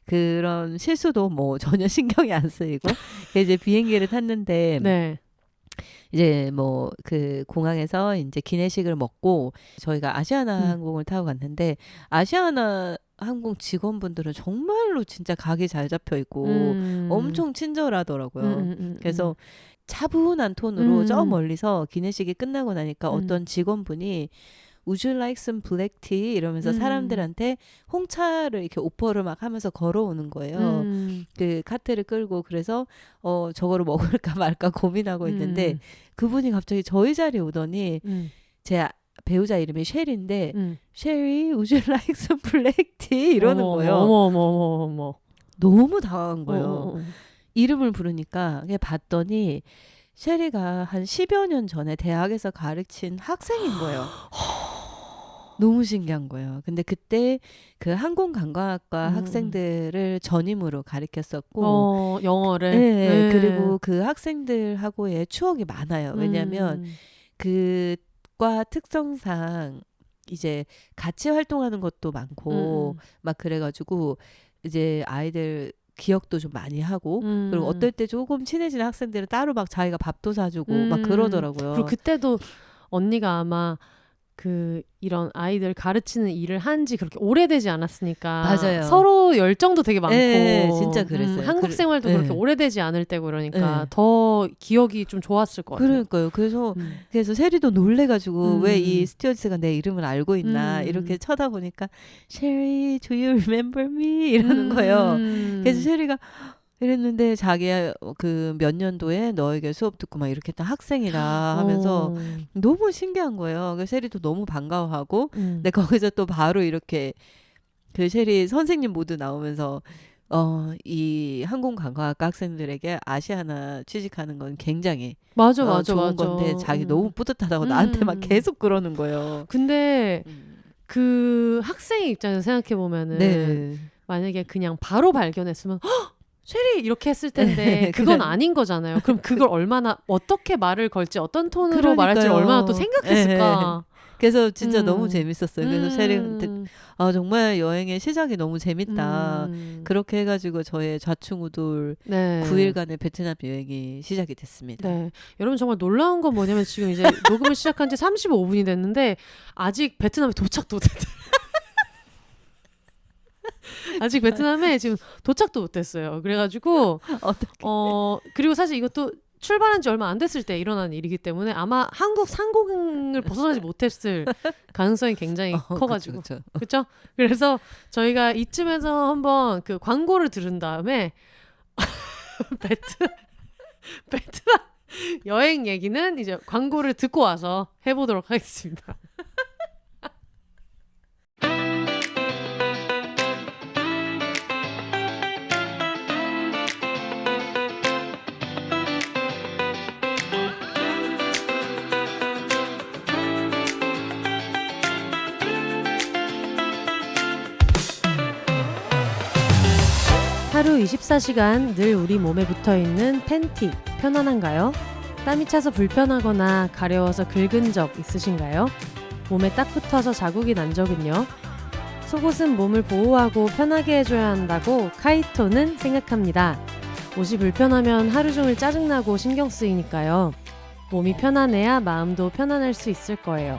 그런 실수도 뭐 전혀 신경이 안 쓰이고 이제 비행기를 탔는데 네. 이제 뭐 그 공항에서 이제 기내식을 먹고 저희가 아시아나 항공을 타고 갔는데 아시아나 항공 직원분들은 정말로 진짜 각이 잘 잡혀 있고 엄청 친절하더라고요. 그래서 차분한 톤으로 저 멀리서 기내식이 끝나고 나니까 어떤 직원분이 Would you like some black tea? 이러면서 사람들한테 홍차를 이렇게 오퍼를 막 하면서 걸어오는 거예요. 그 카트를 끌고 그래서 저거를 먹을까 말까 고민하고 있는데 그분이 갑자기 저희 자리에 오더니 제 배우자 이름이 쉘인데 쉘이 Would you like some black tea? 이러는 거예요. 어머. 너무 당황한 거예요. 이름을 부르니까 그냥 봤더니 셰리가 한 10여 년 전에 대학에서 가르친 학생인 거예요. 너무 신기한 거예요. 근데 그때 그 항공관광학과 학생들을 전임으로 가르쳤었고 영어를. 네, 그리고 그 학생들하고의 추억이 많아요. 왜냐하면 그 과 특성상 이제 같이 활동하는 것도 많고 막 그래가지고 이제 아이들 기억도 좀 많이 하고 그리고 어떨 때 조금 친해지는 학생들은 따로 막 자기가 밥도 사주고 막 그러더라고요. 그리고 그때도 언니가 아마 그 이런 아이들 가르치는 일을 한지 그렇게 오래되지 않았으니까 맞아요. 서로 열정도 되게 많고 네, 진짜 그랬어요. 한국 생활도 그렇게 오래되지 않을 때고 이러니까 더 기억이 좀 좋았을 것 같아요. 그러니까요. 그래서 셰리도 놀래가지고 왜 이 스튜어디스가 내 이름을 알고 있나 이렇게 쳐다보니까 셰리, do you remember me? 이러는 거예요. 그래서 셰리가 이랬는데 자기가 그 몇 년도에 너에게 수업 듣고 막 이렇게 했던 학생이라 하면서 너무 신기한 거예요. 그래서 셰리도 너무 반가워하고 근데 거기서 또 바로 이렇게 그 셰리 선생님 모두 나오면서 이 항공관광학과 학생들에게 아시아나 취직하는 건 굉장히 좋은 건데 자기 너무 뿌듯하다고 나한테 막 계속 그러는 거예요. 근데 그 학생의 입장에서 생각해 보면은 네. 만약에 그냥 바로 발견했으면 셰리 이렇게 했을 텐데 그건 아닌 거잖아요. 그럼 그걸 얼마나 어떻게 말을 걸지 어떤 톤으로 말할지 얼마나 또 생각했을까. 그래서 진짜 너무 재밌었어요. 그래서 셰리한테 정말 여행의 시작이 너무 재밌다. 그렇게 해가지고 저의 좌충우돌 9일간의 베트남 여행이 시작이 됐습니다. 네. 여러분 정말 놀라운 건 뭐냐면 지금 이제 녹음을 시작한 지 35분이 됐는데 아직 베트남에 도착도 못했어요. 아직 베트남에 지금 도착도 못했어요. 그래가지고 그리고 사실 이것도 출발한 지 얼마 안 됐을 때 일어난 일이기 때문에 아마 한국 상공을 벗어나지 못했을 가능성이 굉장히 커가지고 그렇죠? 그래서 저희가 이쯤에서 한번 그 광고를 들은 다음에 베트남 여행 얘기는 이제 광고를 듣고 와서 해보도록 하겠습니다. 하루 24시간 늘 우리 몸에 붙어있는 팬티 편안한가요? 땀이 차서 불편하거나 가려워서 긁은 적 있으신가요? 몸에 딱 붙어서 자국이 난 적은요? 속옷은 몸을 보호하고 편하게 해줘야 한다고 카이토는 생각합니다. 옷이 불편하면 하루 종일 짜증나고 신경 쓰이니까요. 몸이 편안해야 마음도 편안할 수 있을 거예요.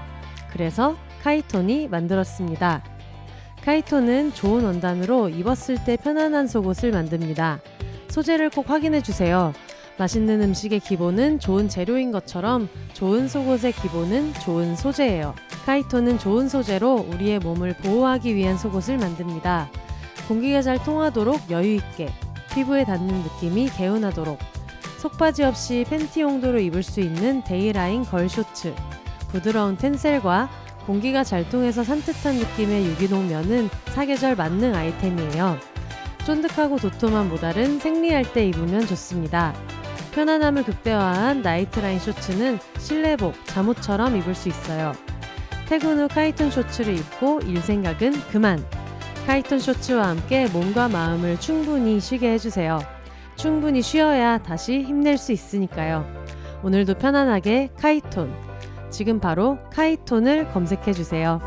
그래서 카이톤이 만들었습니다. 카이토는 좋은 원단으로 입었을 때 편안한 속옷을 만듭니다. 소재를 꼭 확인해 주세요. 맛있는 음식의 기본은 좋은 재료인 것처럼 좋은 속옷의 기본은 좋은 소재예요. 카이토는 좋은 소재로 우리의 몸을 보호하기 위한 속옷을 만듭니다. 공기가 잘 통하도록 여유 있게, 피부에 닿는 느낌이 개운하도록, 속바지 없이 팬티 용도로 입을 수 있는 데이라인 걸 쇼츠, 부드러운 텐셀과 공기가 잘 통해서 산뜻한 느낌의 유기농 면은 사계절 만능 아이템이에요. 쫀득하고 도톰한 모달은 생리할 때 입으면 좋습니다. 편안함을 극대화한 나이트라인 쇼츠는 실내복, 잠옷처럼 입을 수 있어요. 퇴근 후 카이톤 쇼츠를 입고 일 생각은 그만! 카이톤 쇼츠와 함께 몸과 마음을 충분히 쉬게 해주세요. 충분히 쉬어야 다시 힘낼 수 있으니까요. 오늘도 편안하게 카이톤! 지금 바로 카이톤을 검색해주세요.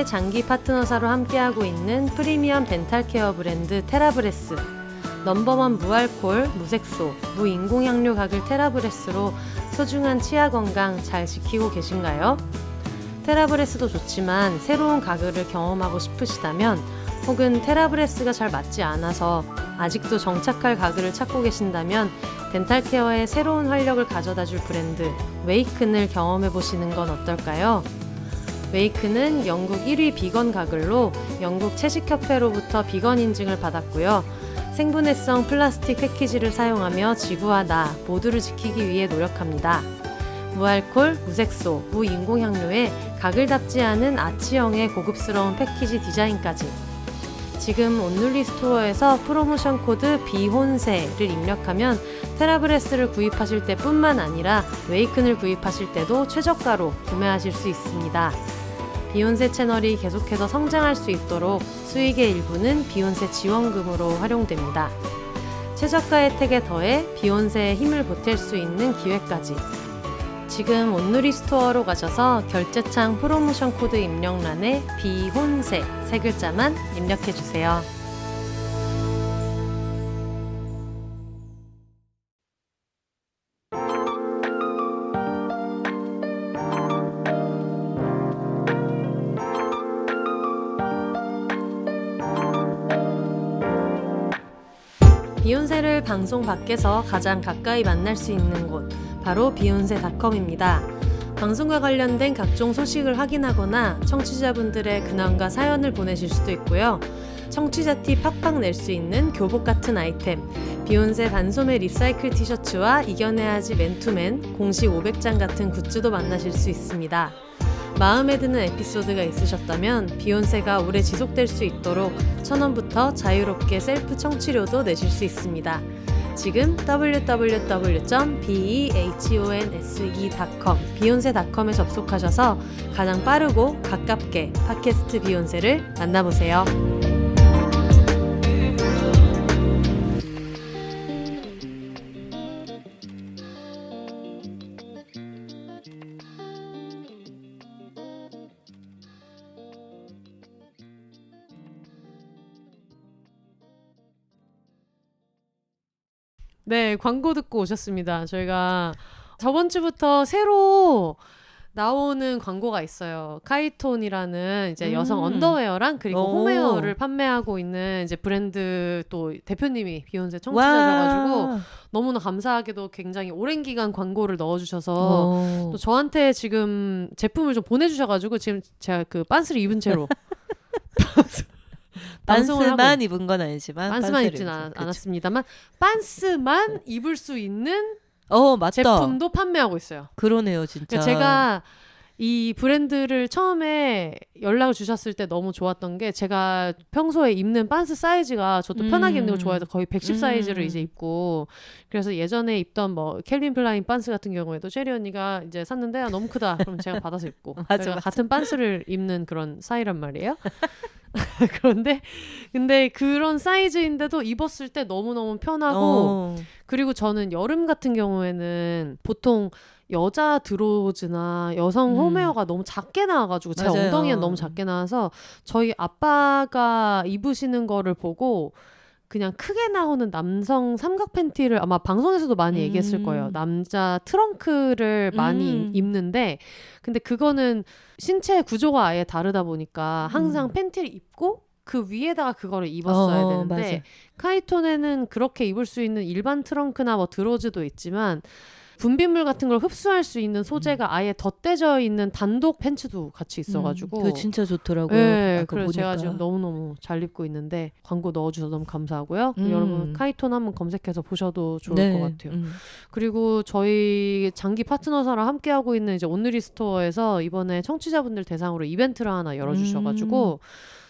장기 파트너사로 함께하고 있는 프리미엄 덴탈 케어 브랜드 테라브레스. 넘버원 무알콜, 무색소, 무인공향료 가글 테라브레스로 소중한 치아 건강 잘 지키고 계신가요? 테라브레스도 좋지만 새로운 가글을 경험하고 싶으시다면 혹은 테라브레스가 잘 맞지 않아서 아직도 정착할 가글을 찾고 계신다면 덴탈 케어에 새로운 활력을 가져다줄 브랜드 웨이큰을 경험해보시는 건 어떨까요? 웨이큰은 영국 1위 비건 가글로 영국 채식협회로부터 비건 인증을 받았고요. 생분해성 플라스틱 패키지를 사용하며 지구와 나 모두를 지키기 위해 노력합니다. 무알콜, 무색소, 무인공향료에 가글답지 않은 아치형의 고급스러운 패키지 디자인까지. 지금 온눌리 스토어에서 프로모션 코드 비혼세를 입력하면 테라브레스를 구입하실 때뿐만 아니라 웨이큰을 구입하실 때도 최저가로 구매하실 수 있습니다. 비욘세 채널이 계속해서 성장할 수 있도록 수익의 일부는 비욘세 지원금으로 활용됩니다. 최저가 혜택에 더해 비욘세의 힘을 보탤 수 있는 기회까지. 지금 온누리 스토어로 가셔서 결제창 프로모션 코드 입력란에 비혼세 세 글자만 입력해주세요. 비욘세를 방송 밖에서 가장 가까이 만날 수 있는 곳, 바로 비욘세닷컴입니다. 방송과 관련된 각종 소식을 확인하거나 청취자분들의 근황과 사연을 보내실 수도 있고요. 청취자 티 팍팍 낼 수 있는 교복 같은 아이템, 비욘세 반소매 리사이클 티셔츠와 이겨내야지 맨투맨, 공식 500장 같은 굿즈도 만나실 수 있습니다. 마음에 드는 에피소드가 있으셨다면 비욘세가 오래 지속될 수 있도록 1,000원부터 자유롭게 셀프 청취료도 내실 수 있습니다. 지금 www.behonse.com 비욘세닷컴에 접속하셔서 가장 빠르고 가깝게 팟캐스트 비욘세를 만나보세요. 네, 광고 듣고 오셨습니다. 저희가 저번 주부터 새로 나오는 광고가 있어요. 카이톤이라는 이제 여성 언더웨어랑 그리고 홈웨어를 판매하고 있는 이제 브랜드 또 대표님이 비욘세 청취자셔가지고 너무나 감사하게도 굉장히 오랜 기간 광고를 넣어주셔서 또 저한테 지금 제품을 좀 보내주셔가지고 지금 제가 그 빤스를 입은 채로 빤스만 입은 건 아니지만 빤스만 입진 않았습니다만 빤스만 입을 수 있는 맞다. 제품도 판매하고 있어요. 그러네요, 진짜. 그러니까 제가 이 브랜드를 처음에 연락을 주셨을 때 너무 좋았던 게 제가 평소에 입는 빤스 사이즈가 저도 편하게 입는 걸 좋아해서 거의 110 사이즈를 이제 입고 그래서 예전에 입던 뭐 캘빈 플라인 빤스 같은 경우에도 쉐리 언니가 이제 샀는데 너무 크다. 그럼 제가 받아서 입고 맞아. 같은 빤스를 입는 그런 사이란 말이에요. 근데 그런 사이즈인데도 입었을 때 너무너무 편하고 그리고 저는 여름 같은 경우에는 보통 여자 드로즈나 여성 홈웨어가 너무 작게 나와가지고 제 맞아요. 엉덩이가 너무 작게 나와서 저희 아빠가 입으시는 거를 보고 그냥 크게 나오는 남성 삼각 팬티를 아마 방송에서도 많이 얘기했을 거예요. 남자 트렁크를 많이 입는데 근데 그거는 신체 구조가 아예 다르다 보니까 항상 팬티를 입고 그 위에다가 그거를 입었어야 되는데 맞아. 카이톤에는 그렇게 입을 수 있는 일반 트렁크나 뭐 드로즈도 있지만 분비물 같은 걸 흡수할 수 있는 소재가 아예 덧대져 있는 단독 팬츠도 같이 있어가지고 그거 진짜 좋더라고요. 네, 그래서 보니까. 제가 지금 너무너무 잘 입고 있는데 광고 넣어주셔서 너무 감사하고요. 여러분 카이톤 한번 검색해서 보셔도 좋을 것 같아요. 그리고 저희 장기 파트너사랑 함께하고 있는 이제 온누리 스토어에서 이번에 청취자분들 대상으로 이벤트를 하나 열어주셔가지고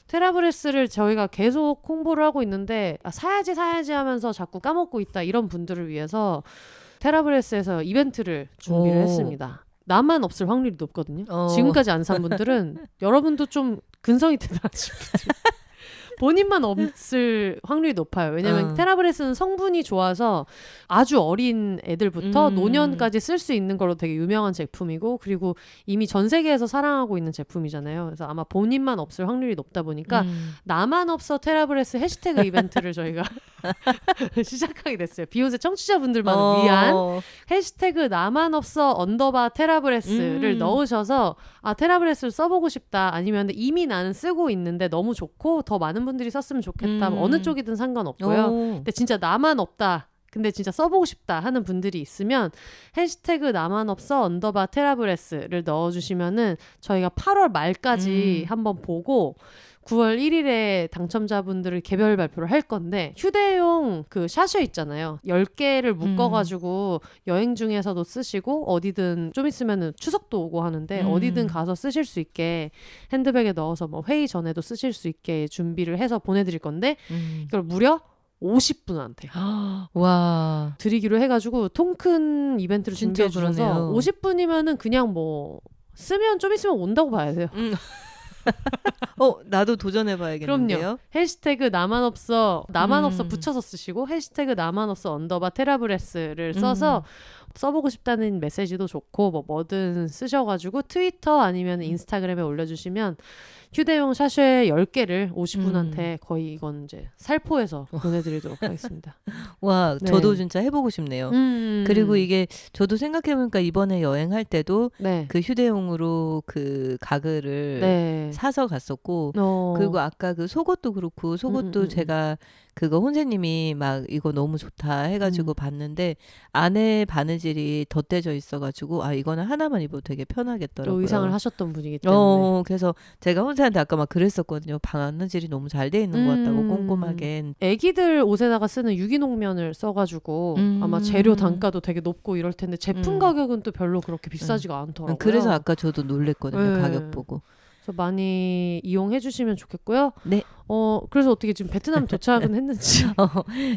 테라브레스를 저희가 계속 홍보를 하고 있는데 사야지 하면서 자꾸 까먹고 있다 이런 분들을 위해서 테라브레스에서 이벤트를 준비를 했습니다. 나만 없을 확률이 높거든요. 지금까지 안 산 분들은 여러분도 좀 근성이 대단하신 분들 본인만 없을 확률이 높아요. 왜냐면 테라브레스는 성분이 좋아서 아주 어린 애들부터 노년까지 쓸 수 있는 걸로 되게 유명한 제품이고 그리고 이미 전 세계에서 사랑하고 있는 제품이잖아요. 그래서 아마 본인만 없을 확률이 높다 보니까 나만 없어 테라브레스 해시태그 이벤트를 저희가 시작하게 됐어요. 비욘세 청취자분들만 위한 해시태그 나만 없어 언더바 테라브레스를 넣으셔서 아 테라브레스를 써보고 싶다 아니면 이미 나는 쓰고 있는데 너무 좋고 더 많은 많은 분들이 썼으면 좋겠다. 뭐 어느 쪽이든 상관없고요. 오. 근데 진짜 나만 없다. 근데 진짜 써보고 싶다 하는 분들이 있으면 해시태그 나만 없어 _테라브레스를 넣어주시면은 저희가 8월 말까지 한번 보고 9월 1일에 당첨자분들을 개별 발표를 할 건데 휴대용 그 샤쉐 있잖아요. 10개를 묶어가지고 여행 중에서도 쓰시고 어디든 좀 있으면은 추석도 오고 하는데 어디든 가서 쓰실 수 있게 핸드백에 넣어서 뭐 회의 전에도 쓰실 수 있게 준비를 해서 보내드릴 건데 이걸 무려 50분한테 와. 드리기로 해가지고 통 큰 이벤트를 진짜 준비해 주셔서 그러네요. 50분이면은 그냥 뭐 쓰면 좀 있으면 온다고 봐야 돼요. 나도 도전해봐야겠는데요. 그럼요. 해시태그 나만 없어 붙여서 쓰시고 해시태그 나만 없어 _테라브레스를 써서 써보고 싶다는 메시지도 좋고 뭐든 쓰셔가지고 트위터 아니면 인스타그램에 올려주시면 휴대용 샤쉐 10개를 50분한테 거의 이건 이제 살포해서 보내드리도록 하겠습니다. 와, 네. 저도 진짜 해보고 싶네요. 그리고 이게 저도 생각해보니까 이번에 여행할 때도 네. 그 휴대용으로 그 가글을 네. 사서 갔었고 그리고 아까 그 속옷도 그렇고 속옷도 제가 그거 혼세님이 막 이거 너무 좋다 해가지고 봤는데 안에 바느질이 덧대져 있어가지고 아 이거는 하나만 입어도 되게 편하겠더라고요. 또 의상을 하셨던 분이기 때문에. 그래서 제가 혼세한테 아까 막 그랬었거든요. 바느질이 너무 잘 돼 있는 것 같다고 꼼꼼하게. 애기들 옷에다가 쓰는 유기농면을 써가지고 아마 재료 단가도 되게 높고 이럴 텐데 제품 가격은 또 별로 그렇게 비싸지가 않더라고요. 그래서 아까 저도 놀랬거든요. 네. 가격 보고. 그래서 많이 이용해 주시면 좋겠고요. 네. 그래서 어떻게 지금 베트남 도착은 했는지.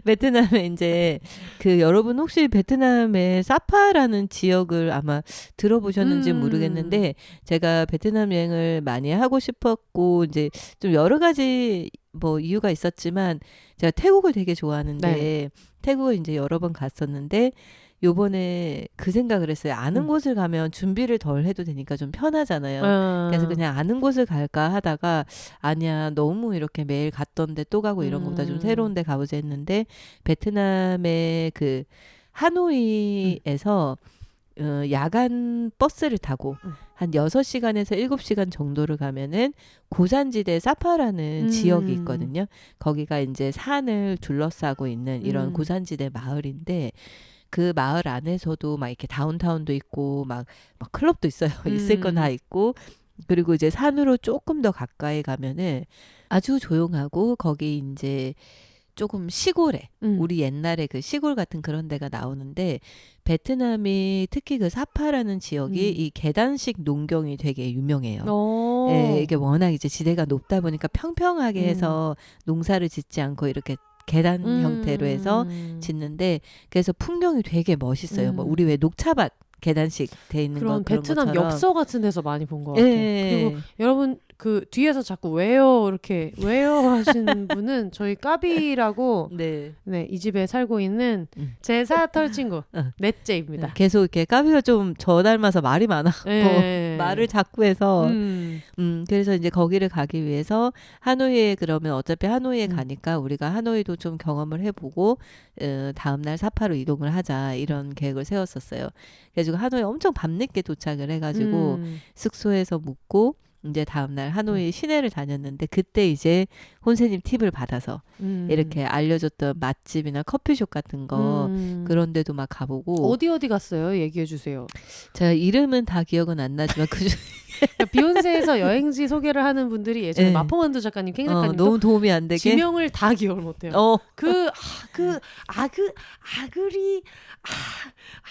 베트남에 이제 그 여러분 혹시 베트남의 사파라는 지역을 아마 들어보셨는지 모르겠는데 제가 베트남 여행을 많이 하고 싶었고 이제 좀 여러 가지 뭐 이유가 있었지만 제가 태국을 되게 좋아하는데 태국을 이제 여러 번 갔었는데 요번에 그 생각을 했어요. 아는 곳을 가면 준비를 덜 해도 되니까 좀 편하잖아요. 그래서 그냥 아는 곳을 갈까 하다가 아니야 너무 이렇게 매일 갔던데 또 가고 이런 것보다 좀 새로운 데 가보자 했는데 베트남의 그 하노이에서 야간 버스를 타고 한 6시간에서 7시간 정도를 가면은 고산지대 사파라는 지역이 있거든요. 거기가 이제 산을 둘러싸고 있는 이런 고산지대 마을인데 그 마을 안에서도 막 이렇게 다운타운도 있고 막 클럽도 있어요. 있을 건 다 있고 그리고 이제 산으로 조금 더 가까이 가면은 아주 조용하고 거기 이제 조금 시골에 우리 옛날에 그 시골 같은 그런 데가 나오는데 베트남이 특히 그 사파라는 지역이 이 계단식 농경이 되게 유명해요. 예, 이게 워낙 이제 지대가 높다 보니까 평평하게 해서 농사를 짓지 않고 이렇게 계단 형태로 해서 짓는데 그래서 풍경이 되게 멋있어요. 뭐 우리 왜 녹차밭 계단식 돼 있는 그런 그런 베트남 것처럼. 엽서 같은 데서 많이 본 것 같아요. 그리고 여러분 그 뒤에서 자꾸 왜요 이렇게 왜요 하시는 분은 저희 까비라고 네. 이 집에 살고 있는 제 사털 친구 넷째입니다. 계속 이렇게 까비가 좀 저 닮아서 말이 많아. 말을 자꾸 해서 그래서 이제 거기를 가기 위해서 하노이에 그러면 어차피 하노이에 가니까 우리가 하노이도 좀 경험을 해보고 다음날 사파로 이동을 하자 이런 계획을 세웠었어요. 그래서 하노이 엄청 밤늦게 도착을 해가지고 숙소에서 묵고 이제 다음날 하노이 시내를 다녔는데 그때 이제 혼세님 팁을 받아서 이렇게 알려줬던 맛집이나 커피숍 같은 거 그런 데도 막 가보고 어디 갔어요? 얘기해 주세요. 제가 이름은 다 기억은 안 나지만 그러니까 비욘세에서 여행지 소개를 하는 분들이 예전에 마포만두 작가님, 캥 작가님 너무 도움이 안 되게 지명을 다 기억을 못해요.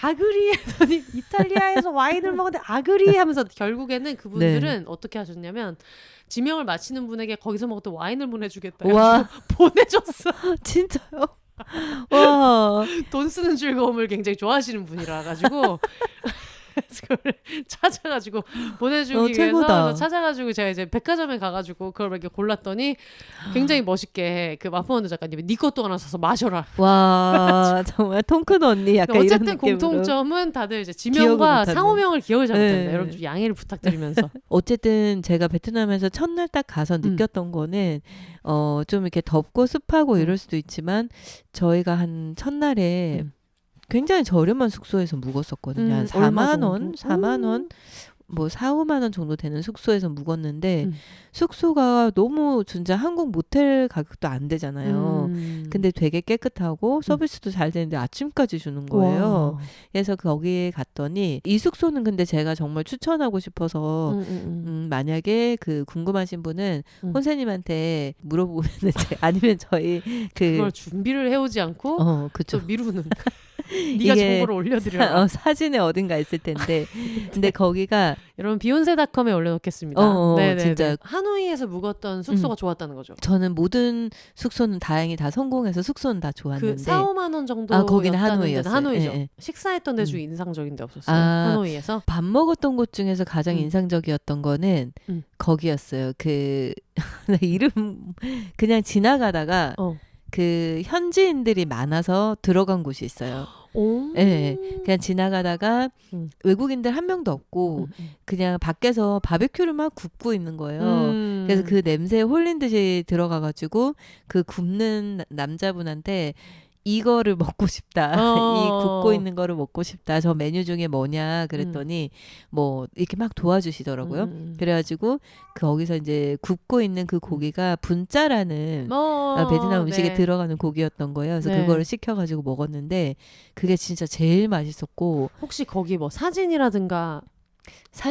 아그리 했더니 이탈리아에서 와인을 먹는데 아그리 하면서 결국에는 그분들은 어떻게 하셨냐면 지명을 마치는 분에게 거기서 먹었던 와인을 보내주겠다. 와. 보내줬어. 진짜요? 와. 돈 쓰는 즐거움을 굉장히 좋아하시는 분이라 가지고 그걸 찾아가지고 보내주기 위해서 찾아가지고 제가 이제 백화점에 가가지고 그걸 이렇게 골랐더니 굉장히 멋있게 그 마포만두 작가님이 네 것도 하나 사서 마셔라. 와 정말 통큰 언니 약간 어쨌든 이런 느낌으로. 공통점은 다들 이제 지명과 상호명을 기억을 잘 못합니다. 여러분 좀 양해를 부탁드리면서. 어쨌든 제가 베트남에서 첫날 딱 가서 느꼈던 거는 좀 이렇게 덥고 습하고 이럴 수도 있지만 저희가 한 첫날에 굉장히 저렴한 숙소에서 묵었었거든요. 한 4만 원? 4만 원? 뭐 4, 5만 원 정도 되는 숙소에서 묵었는데 숙소가 너무 진짜 한국 모텔 가격도 안 되잖아요. 근데 되게 깨끗하고 서비스도 잘 되는데 아침까지 주는 거예요. 와. 그래서 거기에 갔더니 이 숙소는 근데 제가 정말 추천하고 싶어서 만약에 그 궁금하신 분은 혼세님한테 물어보면 아니면 저희 그걸 준비를 해오지 않고 그쵸. 또 미루는 네가 정보를 올려드려라. 사진에 어딘가 있을 텐데 근데 거기가 여러분 비욘세닷컴에 올려놓겠습니다. 네네네. 진짜 하노이에서 묵었던 숙소가 좋았다는 거죠. 저는 모든 숙소는 다행히 다 성공해서 숙소는 다 좋았는데 그 4, 5만 원 정도 거기는 하노이였어요. 하노이죠. 예. 식사했던 데 중에 인상적인 데 없었어요? 하노이에서? 밥 먹었던 곳 중에서 가장 인상적이었던 거는 거기였어요. 그 이름 그냥 지나가다가 그 현지인들이 많아서 들어간 곳이 있어요. 네, 그냥 지나가다가 외국인들 한 명도 없고 그냥 밖에서 바베큐를 막 굽고 있는 거예요. 그래서 그 냄새에 홀린 듯이 들어가가지고 그 굽는 남자분한테 이거를 먹고 싶다. 이 굽고 있는 거를 먹고 싶다. 저 메뉴 중에 뭐냐 그랬더니 뭐 이렇게 막 도와주시더라고요. 그래가지고 거기서 이제 굽고 있는 그 고기가 분짜라는 베트남 음식에 들어가는 고기였던 거예요. 그래서 그거를 시켜가지고 먹었는데 그게 진짜 제일 맛있었고 혹시 거기 뭐 사진이라든가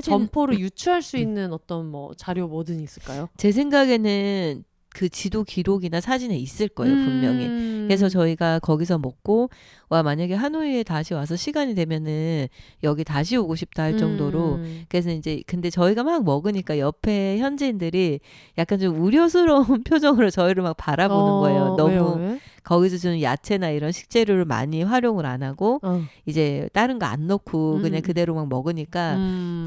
점포를 유추할 수 있는 어떤 뭐 자료 뭐든 있을까요? 제 생각에는 그 지도 기록이나 사진에 있을 거예요, 분명히. 그래서 저희가 거기서 먹고 와 만약에 하노이에 다시 와서 시간이 되면은 여기 다시 오고 싶다 할 정도로 그래서 이제 근데 저희가 막 먹으니까 옆에 현지인들이 약간 좀 우려스러운 표정으로 저희를 막 바라보는 거예요. 너무 왜요? 거기서 주는 야채나 이런 식재료를 많이 활용을 안 하고 이제 다른 거 안 넣고 그냥 그대로 막 먹으니까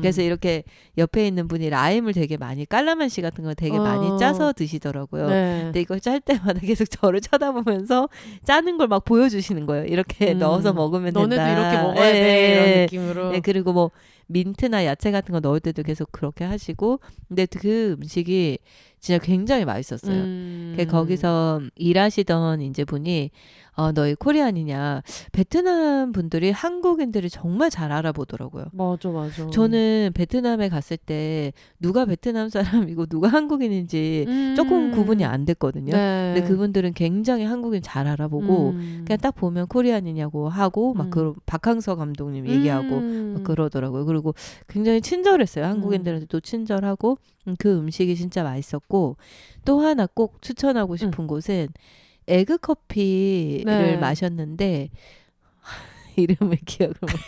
그래서 이렇게 옆에 있는 분이 라임을 되게 많이 깔라만시 같은 거 되게 많이 짜서 드시더라고요. 근데 이걸 짤 때마다 계속 저를 쳐다보면서 짜는 걸 막 보여주시는 거예요. 이렇게 넣어서 먹으면 된다. 너네도 이렇게 먹어야 돼. 이런 느낌으로. 네, 그리고 뭐 민트나 야채 같은 거 넣을 때도 계속 그렇게 하시고 근데 그 음식이 진짜 굉장히 맛있었어요. 거기서 일하시던 이제 분이 너희 코리안이냐 베트남 분들이 한국인들을 정말 잘 알아보더라고요. 맞아. 저는 베트남에 갔을 때 누가 베트남 사람이고 누가 한국인인지 조금 구분이 안 됐거든요. 근데 그분들은 굉장히 한국인 잘 알아보고 그냥 딱 보면 코리안이냐고 하고 막 그 박항서 감독님 얘기하고 막 그러더라고요. 그리고 굉장히 친절했어요. 한국인들한테 또 친절하고 그 음식이 진짜 맛있었고 또 하나 꼭 추천하고 싶은 곳은 에그 커피를 마셨는데 이름을 기억을 못해서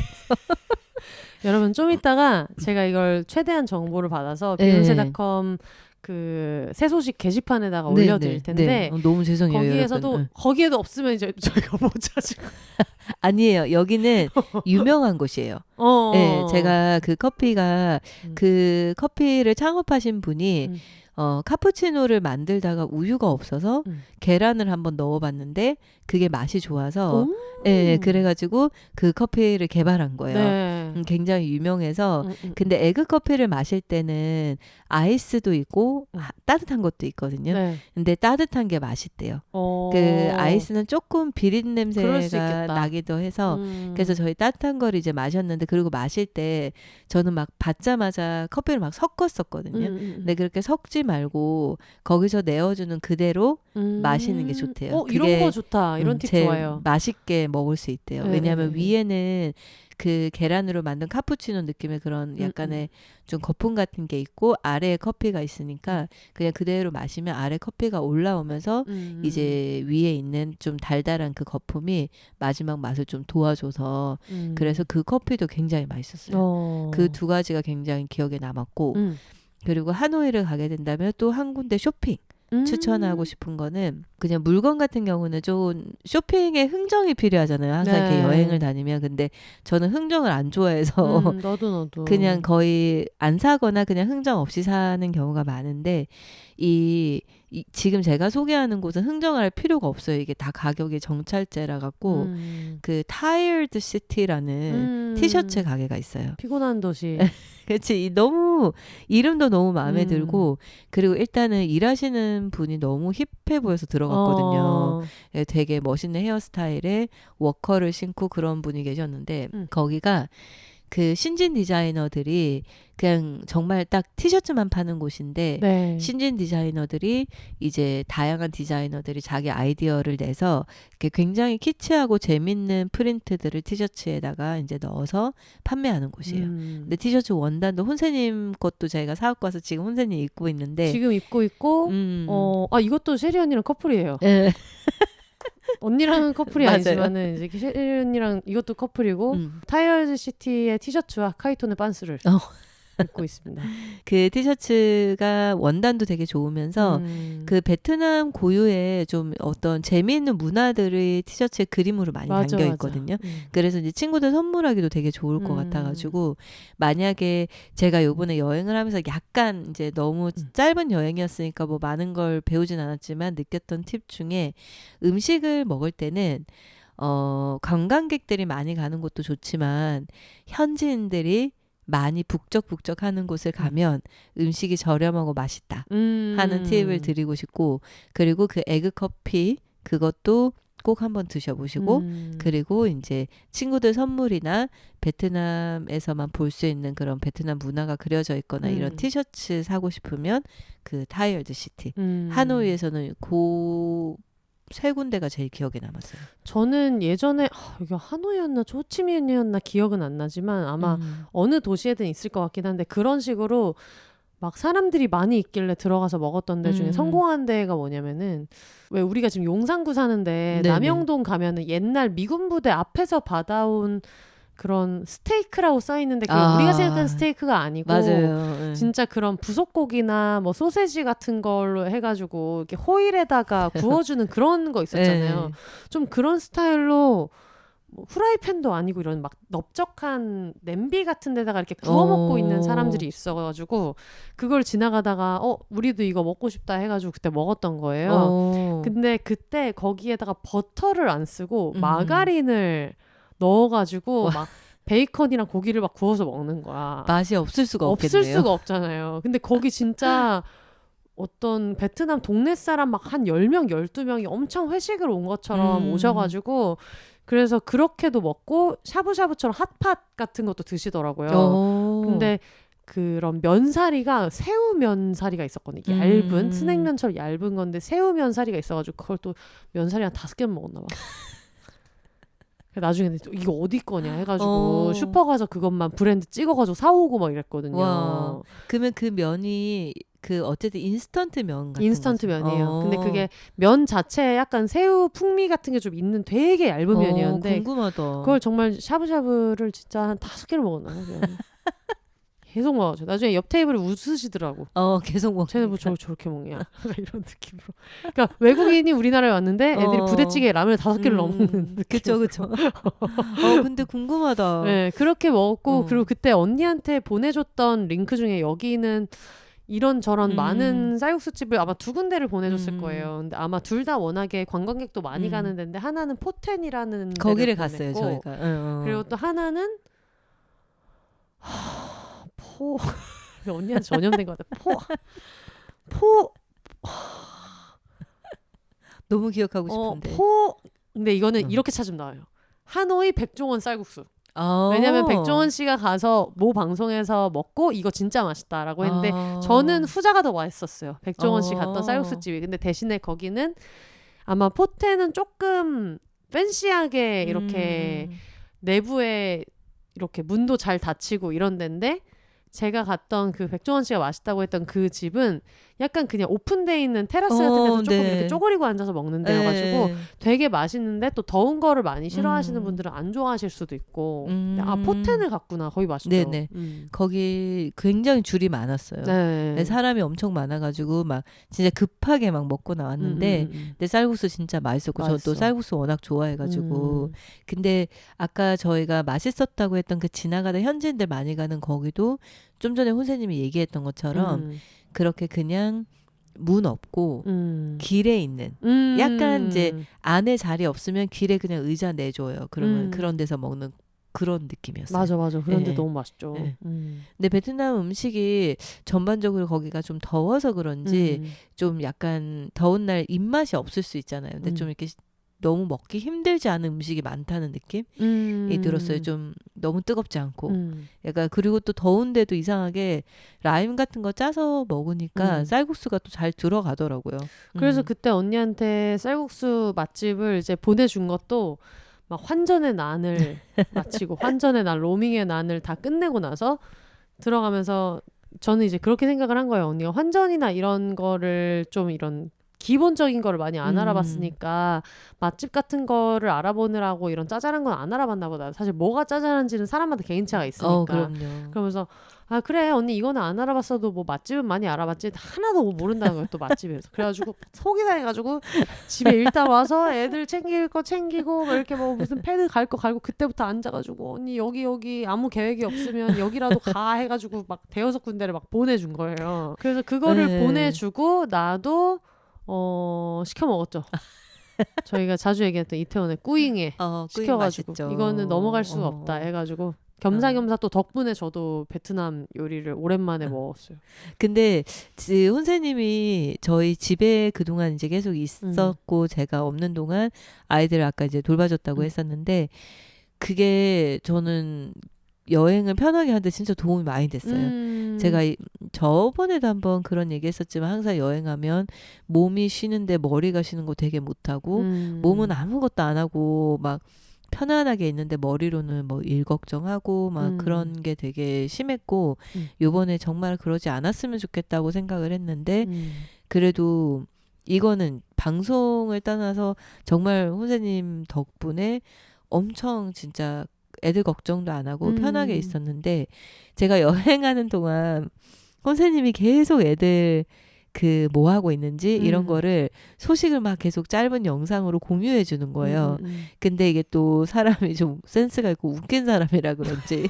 여러분 좀 이따가 제가 이걸 최대한 정보를 받아서 비욘세닷컴 그 새 소식 게시판에다가 올려드릴 텐데 너무 죄송해요. 거기에서도 거기에도 없으면 이제 저희가 못 찾을 아니에요. 여기는 유명한 곳이에요. 네, 제가 그 커피가 그 커피를 창업하신 분이 카푸치노를 만들다가 우유가 없어서 계란을 한번 넣어봤는데 그게 맛이 좋아서 그래가지고 그 커피를 개발한 거예요. 굉장히 유명해서 근데 에그 커피를 마실 때는 아이스도 있고 따뜻한 것도 있거든요. 근데 따뜻한 게 맛있대요. 그 아이스는 조금 비린 냄새가 나기도 해서 그래서 저희 따뜻한 거를 이제 마셨는데 그리고 마실 때 저는 막 받자마자 커피를 막 섞었었거든요. 근데 그렇게 섞지 말고 거기서 내어주는 그대로 마시는 게 좋대요. 이런 거 좋다. 이런 팁 좋아요. 맛있게 먹을 수 있대요. 왜냐하면 위에는 그 계란으로 만든 카푸치노 느낌의 그런 약간의 좀 거품 같은 게 있고 아래에 커피가 있으니까 그냥 그대로 마시면 아래 커피가 올라오면서 이제 위에 있는 좀 달달한 그 거품이 마지막 맛을 좀 도와줘서 그래서 그 커피도 굉장히 맛있었어요. 그 두 가지가 굉장히 기억에 남았고 그리고 하노이를 가게 된다면 또 한 군데 쇼핑 추천하고 싶은 거는 그냥 물건 같은 경우는 좀 쇼핑에 흥정이 필요하잖아요. 항상 이렇게 여행을 다니면. 근데 저는 흥정을 안 좋아해서 너도 그냥 거의 안 사거나 그냥 흥정 없이 사는 경우가 많은데 지금 제가 소개하는 곳은 흥정할 필요가 없어요. 이게 다 가격이 정찰제라 갖고 그 Tired City라는 티셔츠 가게가 있어요. 피곤한 도시. 그렇지. 너무 이름도 너무 마음에 들고 그리고 일단은 일하시는 분이 너무 힙해 보여서 들어갔거든요. 되게 멋있는 헤어스타일에 워커를 신고 그런 분이 계셨는데 거기가 그 신진 디자이너들이 그냥 정말 딱 티셔츠만 파는 곳인데 네. 신진 디자이너들이 이제 다양한 디자이너들이 자기 아이디어를 내서 이렇게 굉장히 키치하고 재밌는 프린트들을 티셔츠에다가 이제 넣어서 판매하는 곳이에요. 근데 티셔츠 원단도 혼세님 것도 저희가 사갖고 와서 지금 혼세님 입고 있는데 지금 입고 있고 이것도 셰리 언니랑 커플이에요. 예. 언니랑은 커플이 맞아요. 아니지만은 이제 셰리 언니랑 이것도 커플이고 타이어즈 시티의 티셔츠와 카이토의 빤스를 입고 있습니다. 그 티셔츠가 원단도 되게 좋으면서 그 베트남 고유의 좀 어떤 재미있는 문화들이 티셔츠에 그림으로 많이 담겨 있거든요. 그래서 이제 친구들 선물하기도 되게 좋을 것 같아가지고 만약에 제가 요번에 여행을 하면서 약간 이제 너무 짧은 여행이었으니까 뭐 많은 걸 배우진 않았지만 느꼈던 팁 중에 음식을 먹을 때는 관광객들이 많이 가는 곳도 좋지만 현지인들이 많이 북적북적하는 곳을 가면 음식이 저렴하고 맛있다 하는 팁을 드리고 싶고 그리고 그 에그 커피 그것도 꼭 한번 드셔보시고 그리고 이제 친구들 선물이나 베트남에서만 볼 수 있는 그런 베트남 문화가 그려져 있거나 이런 티셔츠 사고 싶으면 그 타이어드 시티 하노이에서는 세 군데가 제일 기억에 남았어요. 저는 예전에 이게 하노이였나 호치민이었나 기억은 안 나지만 아마 어느 도시에든 있을 것 같긴 한데 그런 식으로 막 사람들이 많이 있길래 들어가서 먹었던 데 중에 성공한 데가 뭐냐면은 왜 우리가 지금 용산구 사는데 네네. 남영동 가면은 옛날 미군 부대 앞에서 받아온 그런 스테이크라고 써있는데 그건 우리가 생각하는 스테이크가 아니고 맞아요. 진짜 그런 부속고기나 뭐 소세지 같은 걸로 해가지고 이렇게 호일에다가 구워주는 그런 거 있었잖아요. 좀 그런 스타일로 뭐 후라이팬도 아니고 이런 막 넓적한 냄비 같은 데다가 이렇게 구워 먹고 있는 사람들이 있어가지고 그걸 지나가다가 우리도 이거 먹고 싶다 해가지고 그때 먹었던 거예요. 근데 그때 거기에다가 버터를 안 쓰고 마가린을 넣어가지고 막 베이컨이랑 고기를 막 구워서 먹는 거야. 맛이 없을 수가 없겠네요. 없을 수가 없잖아요. 근데 거기 진짜 어떤 베트남 동네 사람 막 한 10명, 12명이 엄청 회식을 온 것처럼 오셔가지고 그래서 그렇게도 먹고 샤브샤브처럼 핫팟 같은 것도 드시더라고요. 근데 그런 면사리가 새우 면사리가 있었거든요. 얇은 스낵면처럼 얇은 건데 새우 면사리가 있어가지고 그걸 또 면사리 한 5개만 먹었나 봐. 나중에 이거 어디 거냐 해가지고 슈퍼 가서 그것만 브랜드 찍어가지고 사오고 막 이랬거든요. 와. 그러면 그 면이 그 어쨌든 인스턴트 면 같은 인스턴트 거죠? 면이에요. 근데 그게 면 자체에 약간 새우 풍미 같은 게 좀 있는 되게 얇은 면이었는데 궁금하다. 그걸 정말 샤브샤브를 진짜 한 5개를 먹었나 봐요. 계속 먹었죠. 나중에 옆 테이블에 웃으시더라고. 계속 먹. 쟤네 뭐 저렇게 먹냐? 이런 느낌으로. 그러니까 외국인이 우리나라에 왔는데 애들이 부대찌개에 라면을 5개를 넣어 먹는 느낌. 그쵸. 근데 궁금하다. 네, 그렇게 먹고 그리고 그때 언니한테 보내줬던 링크 중에 여기는 이런저런 많은 쌀국수집을 아마 2군데를 보내줬을 거예요. 근데 아마 둘 다 워낙에 관광객도 많이 가는 데인데 하나는 포텐이라는 거기를 데를 갔어요 보냈고, 저희가. 그리고 또 하나는 언니한테 전염된 것 같아. 너무 기억하고 싶은데. 근데 이거는 이렇게 찾으면 나와요. 하노이 백종원 쌀국수. 왜냐면 백종원 씨가 가서 모 방송에서 먹고 이거 진짜 맛있다라고 했는데 저는 후자가 더 맛있었어요. 백종원 씨 갔던 쌀국수집이. 근데 대신에 거기는 아마 포테는 조금 팬시하게 이렇게 내부에 이렇게 문도 잘 닫히고 이런 데인데 제가 갔던 그 백종원 씨가 맛있다고 했던 그 집은 약간 그냥 오픈돼 있는 테라스 같은 데서 조금 이렇게 쪼그리고 앉아서 먹는 데여가지고 되게 맛있는데 또 더운 거를 많이 싫어하시는 분들은 안 좋아하실 수도 있고 포텐을 갔구나. 거기 맛있죠. 네네. 거기 굉장히 줄이 많았어요. 네. 사람이 엄청 많아가지고 막 진짜 급하게 막 먹고 나왔는데 근데 쌀국수 진짜 맛있었고 저 또 쌀국수 워낙 좋아해가지고 근데 아까 저희가 맛있었다고 했던 그 지나가다 현지인들 많이 가는 거기도 좀 전에 혼세님이 얘기했던 것처럼 그렇게 그냥 문 없고 길에 있는 약간 이제 안에 자리 없으면 길에 그냥 의자 내줘요. 그러면 그런 데서 먹는 그런 느낌이었어요. 맞아. 그런데 너무 맛있죠. 근데 베트남 음식이 전반적으로 거기가 좀 더워서 그런지 좀 약간 더운 날 입맛이 없을 수 있잖아요. 근데 좀 이렇게 너무 먹기 힘들지 않은 음식이 많다는 느낌이 들었어요. 좀 너무 뜨겁지 않고. 약간 그리고 또 더운데도 이상하게 라임 같은 거 짜서 먹으니까 쌀국수가 또 잘 들어가더라고요. 그래서 그때 언니한테 쌀국수 맛집을 이제 보내준 것도 막 환전의 난을 마치고 환전의 난, 로밍의 난을 다 끝내고 나서 들어가면서 저는 이제 그렇게 생각을 한 거예요. 언니가 환전이나 이런 거를 좀 이런 기본적인 거를 많이 안 알아봤으니까 맛집 같은 거를 알아보느라고 이런 짜잘한 건 안 알아봤나 보다. 사실 뭐가 짜잘한지는 사람마다 개인차가 있으니까. 그럼요. 그러면서 아 그래 언니 이거는 안 알아봤어도 뭐 맛집은 많이 알아봤지 하나도 뭐 모른다는 거예요. 또 맛집에서. 그래가지고 속이 상해가지고 집에 일단 와서 애들 챙길 거 챙기고 뭐 이렇게 뭐 무슨 패드 갈 거 갈고 그때부터 앉아가지고 언니 여기 아무 계획이 없으면 여기라도 가 해가지고 막 대여섯 군데를 막 보내준 거예요. 그래서 그거를 보내주고 나도 시켜 먹었죠. 저희가 자주 얘기했던 이태원의 꾸잉에 시켜가지고 맛있죠. 이거는 넘어갈 수가 없다 해가지고 겸사겸사 또 덕분에 저도 베트남 요리를 오랜만에 먹었어요. 근데 혼세님이 저희 집에 그동안 이제 계속 있었고 제가 없는 동안 아이들 아까 이제 돌봐줬다고 했었는데 그게 저는 여행을 편하게 하는데 진짜 도움이 많이 됐어요. 제가 저번에도 한번 그런 얘기 했었지만 항상 여행하면 몸이 쉬는데 머리가 쉬는 거 되게 못하고 몸은 아무것도 안 하고 막 편안하게 있는데 머리로는 뭐 일 걱정하고 막 그런 게 되게 심했고 요번에 정말 그러지 않았으면 좋겠다고 생각을 했는데 그래도 이거는 방송을 떠나서 정말 혼세님 덕분에 엄청 진짜 애들 걱정도 안 하고 편하게 있었는데 제가 여행하는 동안 혼세님이 계속 애들 그 뭐 하고 있는지 이런 거를 소식을 막 계속 짧은 영상으로 공유해 주는 거예요. 근데 이게 또 사람이 좀 센스가 있고 웃긴 사람이라 그런지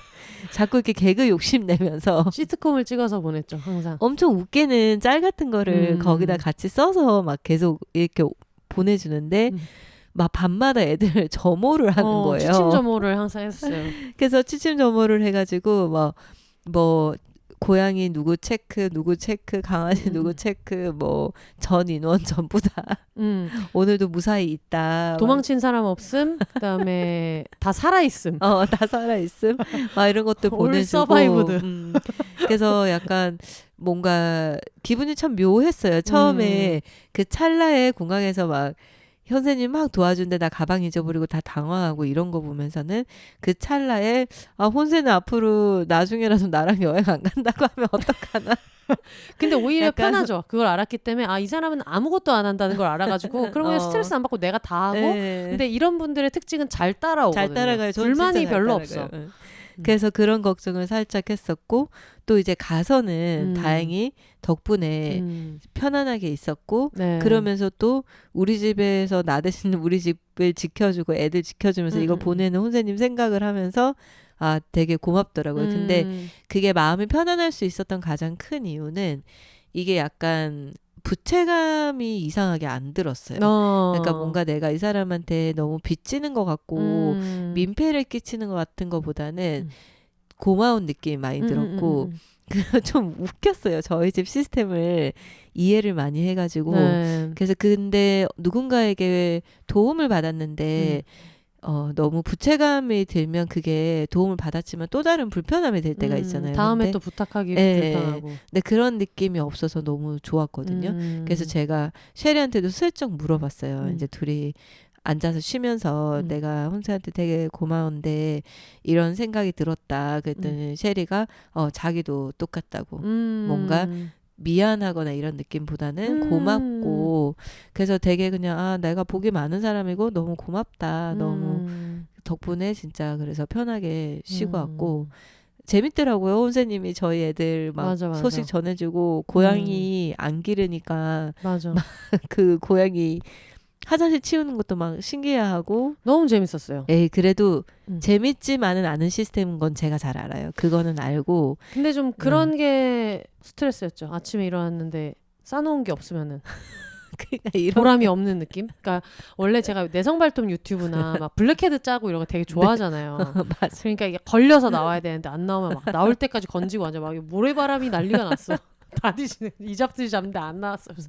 자꾸 이렇게 개그 욕심 내면서 시트콤을 찍어서 보냈죠. 항상. 엄청 웃기는 짤 같은 거를 거기다 같이 써서 막 계속 이렇게 보내주는데 막 밤마다 애들 점호를 하는 거예요. 취침 점호를 항상 했어요. 그래서 취침 점호를 해가지고 뭐 고양이 누구 체크, 강아지 누구 체크, 뭐 전 인원 전부 다 오늘도 무사히 있다. 도망친 사람 없음. 그다음에 다 살아 있음. 다 살아 있음. 막 이런 것들 보내주고. 서바이브드. 그래서 약간 뭔가 기분이 참 묘했어요. 처음에 그 찰나에 공항에서 막 현세님 막 도와준데 나 가방 잊어버리고 다 당황하고 이런 거 보면서는 그 찰나에 혼세는 앞으로 나중에라도 나랑 여행 안 간다고 하면 어떡하나. 근데 오히려 편하죠. 그걸 알았기 때문에 이 사람은 아무것도 안 한다는 걸 알아가지고 그러면 스트레스 안 받고 내가 다 하고 근데 이런 분들의 특징은 잘 따라오거든요. 잘 따라가요. 불만이 별로 없어. 그래서 그런 걱정을 살짝 했었고 또 이제 가서는 다행히 덕분에 편안하게 있었고 그러면서 또 우리 집에서 나 대신 우리 집을 지켜주고 애들 지켜주면서 이걸 보내는 혼세님 생각을 하면서 되게 고맙더라고요. 근데 그게 마음이 편안할 수 있었던 가장 큰 이유는 이게 약간 부채감이 이상하게 안 들었어요. 그러니까 뭔가 내가 이 사람한테 너무 빚지는 것 같고 민폐를 끼치는 것 같은 것보다는 고마운 느낌이 많이 들었고 좀 웃겼어요. 저희 집 시스템을 이해를 많이 해가지고 그래서 근데 누군가에게 도움을 받았는데 너무 부채감이 들면 그게 도움을 받았지만 또 다른 불편함이 될 때가 있잖아요. 다음에 또 부탁하기 불편하고. 근데 그런 느낌이 없어서 너무 좋았거든요. 그래서 제가 셰리한테도 슬쩍 물어봤어요. 이제 둘이 앉아서 쉬면서 내가 혼자한테 되게 고마운데 이런 생각이 들었다. 그랬더니 셰리가 자기도 똑같다고. 뭔가 미안하거나 이런 느낌보다는 고맙고 그래서 되게 그냥 내가 복이 많은 사람이고 너무 고맙다. 너무 덕분에 진짜 그래서 편하게 쉬고 왔고 재밌더라고요. 혼세님이 저희 애들 막 맞아. 소식 전해주고 고양이 안 기르니까 맞아. 그 고양이 화장실 치우는 것도 막 신기해하고 너무 재밌었어요. 그래도 재밌지만은 않은 시스템인 건 제가 잘 알아요. 그거는 알고. 근데 좀 그런 게 스트레스였죠. 아침에 일어났는데 싸놓은 게 없으면은 그러니까 보람이 없는 느낌? 그러니까 원래 제가 내성발톱 유튜브나 막 블랙헤드 짜고 이런 거 되게 좋아하잖아요. 맞아. 그러니까 이게 걸려서 나와야 되는데 안 나오면 막 나올 때까지 건지고 완전 막 모래바람이 난리가 났어. 다디시는 이잡듯이 잡는데 안 나왔어. 그래서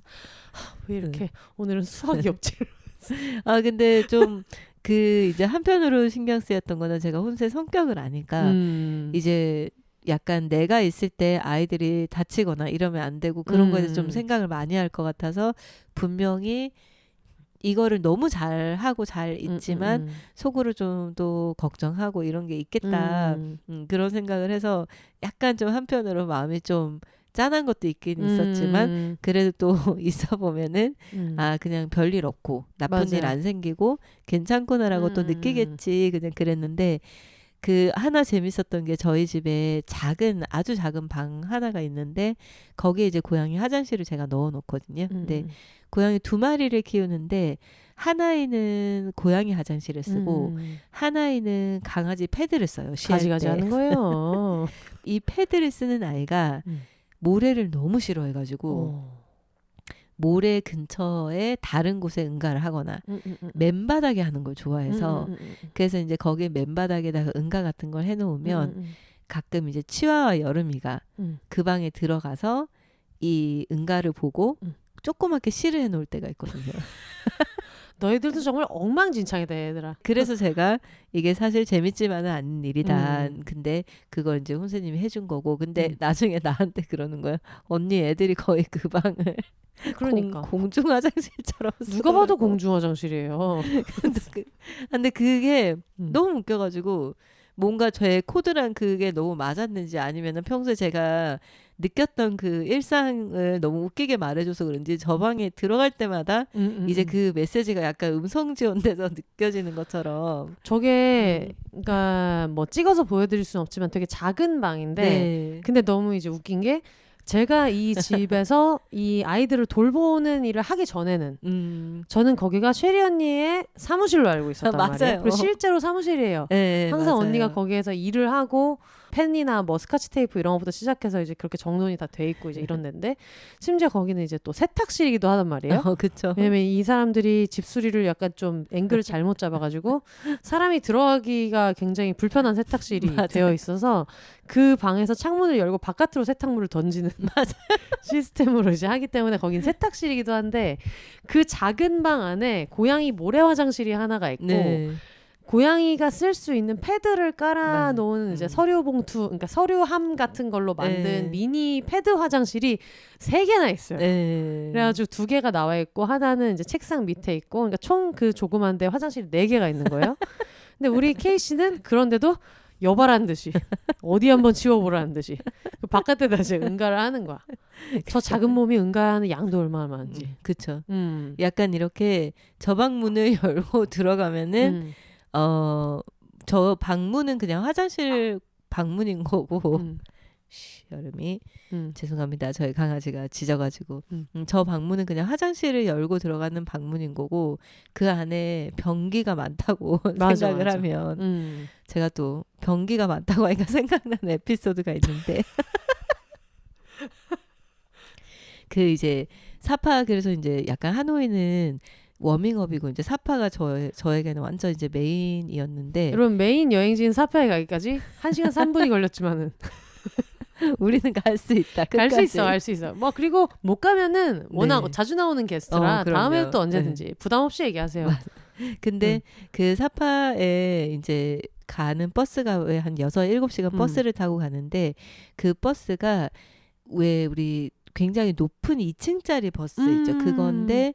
왜 이렇게 오늘은 수학이 없지? 아 근데 좀 그 이제 한편으로 신경 쓰였던 거는 제가 혼세 성격을 아니까 이제 약간 내가 있을 때 아이들이 다치거나 이러면 안 되고 그런 거에 대해서 좀 생각을 많이 할 것 같아서 분명히 이거를 너무 잘 하고 잘 있지만 속으로 좀 또 걱정하고 이런 게 있겠다. 그런 생각을 해서 약간 좀 한편으로 마음이 좀 짠한 것도 있긴 있었지만 그래도 또 있어 보면은 아 그냥 별일 없고 나쁜 일 맞아요. 안 생기고 괜찮구나라고 또 느끼겠지 그냥 그랬는데 그 하나 재밌었던 게 저희 집에 작은 아주 작은 방 하나가 있는데 거기에 이제 고양이 화장실을 제가 넣어 놓거든요. 근데 고양이 2마리를 키우는데 하나이는 고양이 화장실을 쓰고 하나이는 강아지 패드를 써요. 쉬할 가지가지 때. 하는 거예요. 이 패드를 쓰는 아이가 모래를 너무 싫어해가지고 어. 모래 근처에 다른 곳에 응가를 하거나 맨바닥에 하는 걸 좋아해서 그래서 이제 거기 맨바닥에다가 응가 같은 걸 해놓으면 가끔 이제 치와와 여름이가 그 방에 들어가서 이 응가를 보고 조그맣게 실을 해놓을 때가 있거든요. 너희들도 정말 엉망진창이다 얘들아. 그래서 제가 이게 사실 재밌지만은 않은 일이다. 근데 그걸 이제 혼세님이 해준 거고 근데 나중에 나한테 그러는 거예요. 언니 애들이 거의 그 방을 그러니까 공중 화장실처럼 누가 봐도 쓰더라고. 공중 화장실이에요. 근데 그게 너무 웃겨가지고 뭔가 제 코드랑 그게 너무 맞았는지 아니면은 평소에 제가 느꼈던 그 일상을 너무 웃기게 말해줘서 그런지 저 방에 들어갈 때마다 이제 그 메시지가 약간 음성 지원돼서 느껴지는 것처럼 저게 그러니까 뭐 찍어서 보여드릴 수는 없지만 되게 작은 방인데 네. 근데 너무 이제 웃긴 게 제가 이 집에서 이 아이들을 돌보는 일을 하기 전에는 저는 거기가 쉐리 언니의 사무실로 알고 있었단 맞아요. 말이에요. 그리고 실제로 사무실이에요. 네, 항상 맞아요. 언니가 거기에서 일을 하고 펜이나 뭐 스카치 테이프 이런 것부터 시작해서 이제 그렇게 정돈이 다 돼 있고 이제 이런 데인데 심지어 거기는 이제 또 세탁실이기도 하단 말이에요. 그렇죠. 왜냐면 이 사람들이 집수리를 약간 좀 앵글을 잘못 잡아가지고 사람이 들어가기가 굉장히 불편한 세탁실이 맞아요. 되어 있어서 그 방에서 창문을 열고 바깥으로 세탁물을 던지는 시스템으로 이제 하기 때문에 거긴 세탁실이기도 한데 그 작은 방 안에 고양이 모래 화장실이 하나가 있고 네. 고양이가 쓸 수 있는 패드를 깔아 놓은 이제 서류 봉투, 그러니까 서류함 같은 걸로 만든 네. 미니 패드 화장실이 3개나 있어요. 네. 그래가지고 2개가 나와 있고 하나는 이제 책상 밑에 있고, 그러니까 총 그 조그만데 화장실이 4개가 있는 거예요. 근데 우리 케이 씨는 그런데도 여발한 듯이 어디 한번 치워보라는 듯이 그 바깥에다 이제 응가를 하는 거야. 저 작은 몸이 응가하는 양도 얼마나 많은지. 그쵸. 약간 이렇게 저 방문을 열고 들어가면은 저 방문은 그냥 화장실 방문인 거고 여름이 죄송합니다. 저희 강아지가 짖어가지고 저 방문은 그냥 화장실을 열고 들어가는 방문인 거고 그 안에 변기가 많다고 생각을 하면 제가 또 변기가 많다고 하니까 생각나는 에피소드가 있는데 그 이제 사파 그래서 이제 약간 하노이는 워밍업이고 이제 사파가 저에게는 완전 이제 메인이었는데 여러분 메인 여행지인 사파에 가기까지 1시간 3분이 걸렸지만은 우리는 갈 수 있다. 갈 수 있어, 갈 수 있어. 뭐 그리고 못 가면은 워낙 네. 자주 나오는 게스트라 그럼요. 다음에 또 언제든지 부담 없이 얘기하세요. 근데 그 사파에 이제 가는 버스가 왜 한 6-7시간 버스를 타고 가는데 그 버스가 왜 우리 굉장히 높은 2층짜리 버스 있죠. 그건데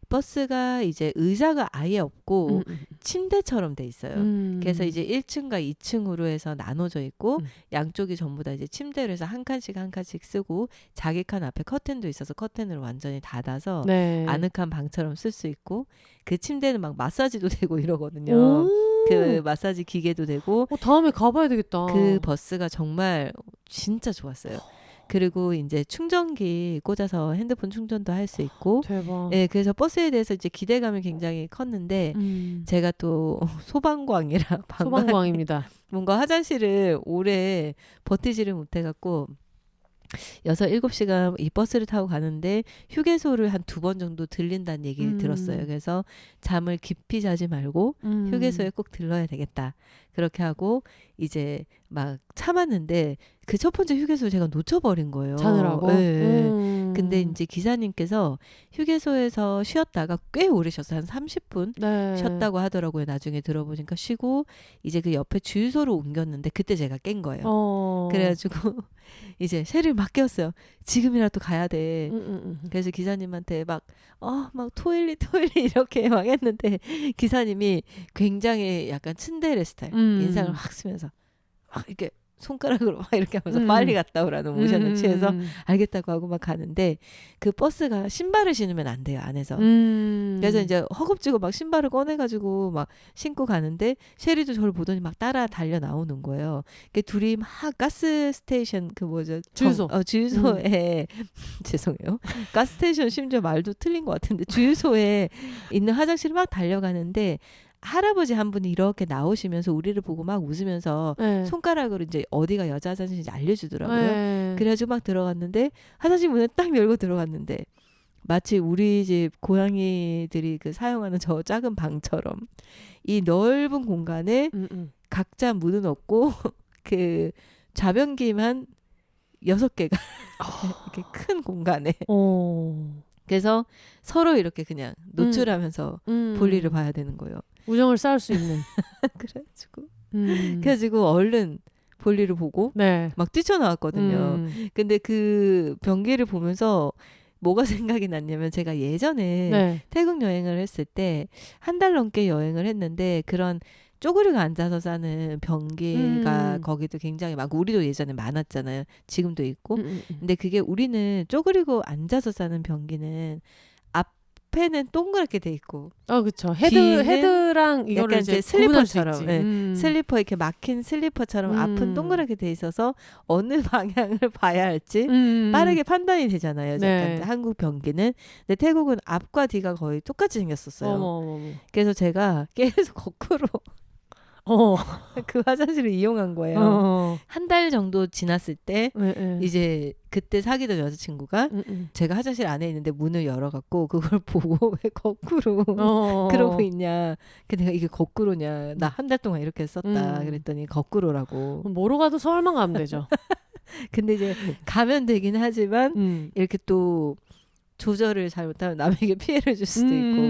버스가 이제 의자가 아예 없고 침대처럼 돼 있어요. 그래서 이제 1층과 2층으로 해서 나눠져 있고 양쪽이 전부 다 이제 침대를 해서 한 칸씩 한 칸씩 쓰고 자기 칸 앞에 커튼도 있어서 커튼을 완전히 닫아서 네. 아늑한 방처럼 쓸 수 있고 그 침대는 막 마사지도 되고 이러거든요. 그 마사지 기계도 되고 다음에 가봐야 되겠다. 그 버스가 정말 진짜 좋았어요. 그리고 이제 충전기 꽂아서 핸드폰 충전도 할 수 있고 대박. 예, 그래서 버스에 대해서 이제 기대감이 굉장히 컸는데 제가 또 소방광이라 소방광입니다. 뭔가 화장실을 오래 버티지를 못해갖고 6-7시간 이 버스를 타고 가는데 휴게소를 한 2번 정도 들린다는 얘기를 들었어요. 그래서 잠을 깊이 자지 말고 휴게소에 꼭 들러야 되겠다. 그렇게 하고 이제 막 참았는데 그 첫 번째 휴게소를 제가 놓쳐버린 거예요. 자느라고? 네. 근데 이제 기사님께서 휴게소에서 쉬었다가 꽤 오래 쉬었어요. 한 30분 네. 쉬었다고 하더라고요. 나중에 들어보니까 쉬고 이제 그 옆에 주유소로 옮겼는데 그때 제가 깬 거예요. 그래가지고 이제 쉐를 막 깨웠어요. 지금이라도 가야 돼. 그래서 기사님한테 막 토일리 이렇게 막 했는데 기사님이 굉장히 약간 츤데레 스타일 인상을 확 쓰면서 막 이렇게 손가락으로 막 이렇게 하면서 빨리 갔다 오라는 모션을 취해서 알겠다고 하고 막 가는데 그 버스가 신발을 신으면 안 돼요, 안에서. 그래서 이제 허겁지겁 막 신발을 꺼내가지고 막 신고 가는데 셰리도 저를 보더니 막 따라 달려 나오는 거예요. 그 둘이 막 가스 스테이션 그 뭐죠? 주유소에 죄송해요. 가스 스테이션 심지어 말도 틀린 것 같은데 주유소에 있는 화장실을 막 달려가는데 할아버지 한 분이 이렇게 나오시면서 우리를 보고 막 웃으면서 네. 손가락으로 이제 어디가 여자 화장실인지 알려주더라고요. 네. 그래가지고 막 들어갔는데 화장실 문을 딱 열고 들어갔는데 마치 우리 집 고양이들이 그 사용하는 저 작은 방처럼 이 넓은 공간에 각자 문은 없고 그 좌변기만 6개가 이렇게 큰 공간에 그래서 서로 이렇게 그냥 노출하면서 볼일을 봐야 되는 거예요. 우정을 쌓을 수 있는. 그래가지고 얼른 볼일을 보고 네. 막 뛰쳐나왔거든요. 근데 그 변기를 보면서 뭐가 생각이 났냐면 제가 예전에 네. 태국 여행을 했을 때 한 달 넘게 여행을 했는데 그런 쪼그리고 앉아서 사는 변기가 거기도 굉장히 많고 우리도 예전에 많았잖아요. 지금도 있고. 근데 그게 우리는 쪼그리고 앉아서 사는 변기는 앞에는 동그랗게 돼 있고 그렇죠. 헤드랑 이거를 약간 이제 슬리퍼처럼 슬리퍼 이렇게 막힌 슬리퍼처럼 앞은 동그랗게 돼 있어서 어느 방향을 봐야 할지 빠르게 판단이 되잖아요. 약간 네. 한국 변기는. 근데 태국은 앞과 뒤가 거의 똑같이 생겼었어요. 어머. 그래서 제가 계속 거꾸로 그 화장실을 이용한 거예요. 한 달 정도 지났을 때 이제 그때 사귀던 여자친구가 제가 화장실 안에 있는데 문을 열어갖고 그걸 보고 왜 거꾸로 그러고 있냐. 근데 내가 이게 거꾸로냐. 나 한 달 동안 이렇게 썼다. 그랬더니 거꾸로라고. 뭐로 가도 서울만 가면 되죠. 근데 이제 가면 되긴 하지만 이렇게 또 조절을 잘못하면 남에게 피해를 줄 수도 있고.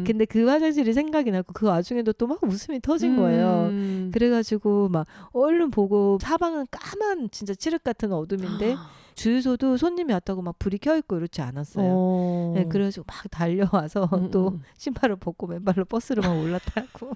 근데 그 화장실이 생각이 나고 그 와중에도 또 막 웃음이 터진 거예요. 그래가지고 막 얼른 보고 사방은 까만 진짜 칠흑 같은 어둠인데 주유소도 손님이 왔다고 막 불이 켜있고 이렇지 않았어요. 네, 그래가지고 막 달려와서 또 신발을 벗고 맨발로 버스를 막 올라타고.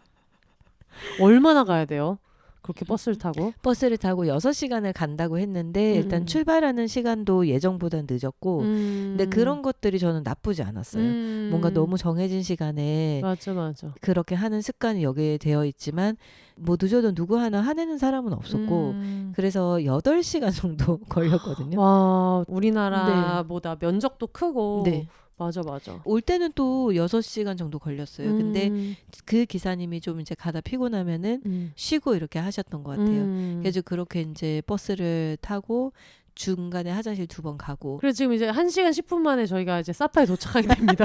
얼마나 가야 돼요? 그렇게 버스를 타고? 버스를 타고 6시간을 간다고 했는데 일단 출발하는 시간도 예정보다 늦었고 근데 그런 것들이 저는 나쁘지 않았어요. 뭔가 너무 정해진 시간에 맞아. 그렇게 하는 습관이 여기에 되어 있지만 뭐 늦어도 누구 하나 화내는 사람은 없었고 그래서 8시간 정도 걸렸거든요. 와, 우리나라보다 면적도 크고 네. 맞아. 올 때는 또 6시간 정도 걸렸어요. 근데 그 기사님이 좀 이제 가다 피곤하면은 쉬고 이렇게 하셨던 것 같아요. 그래서 그렇게 이제 버스를 타고 중간에 화장실 2번 가고. 그래서 지금 이제 1시간 10분 만에 저희가 이제 사파에 도착하게 됩니다.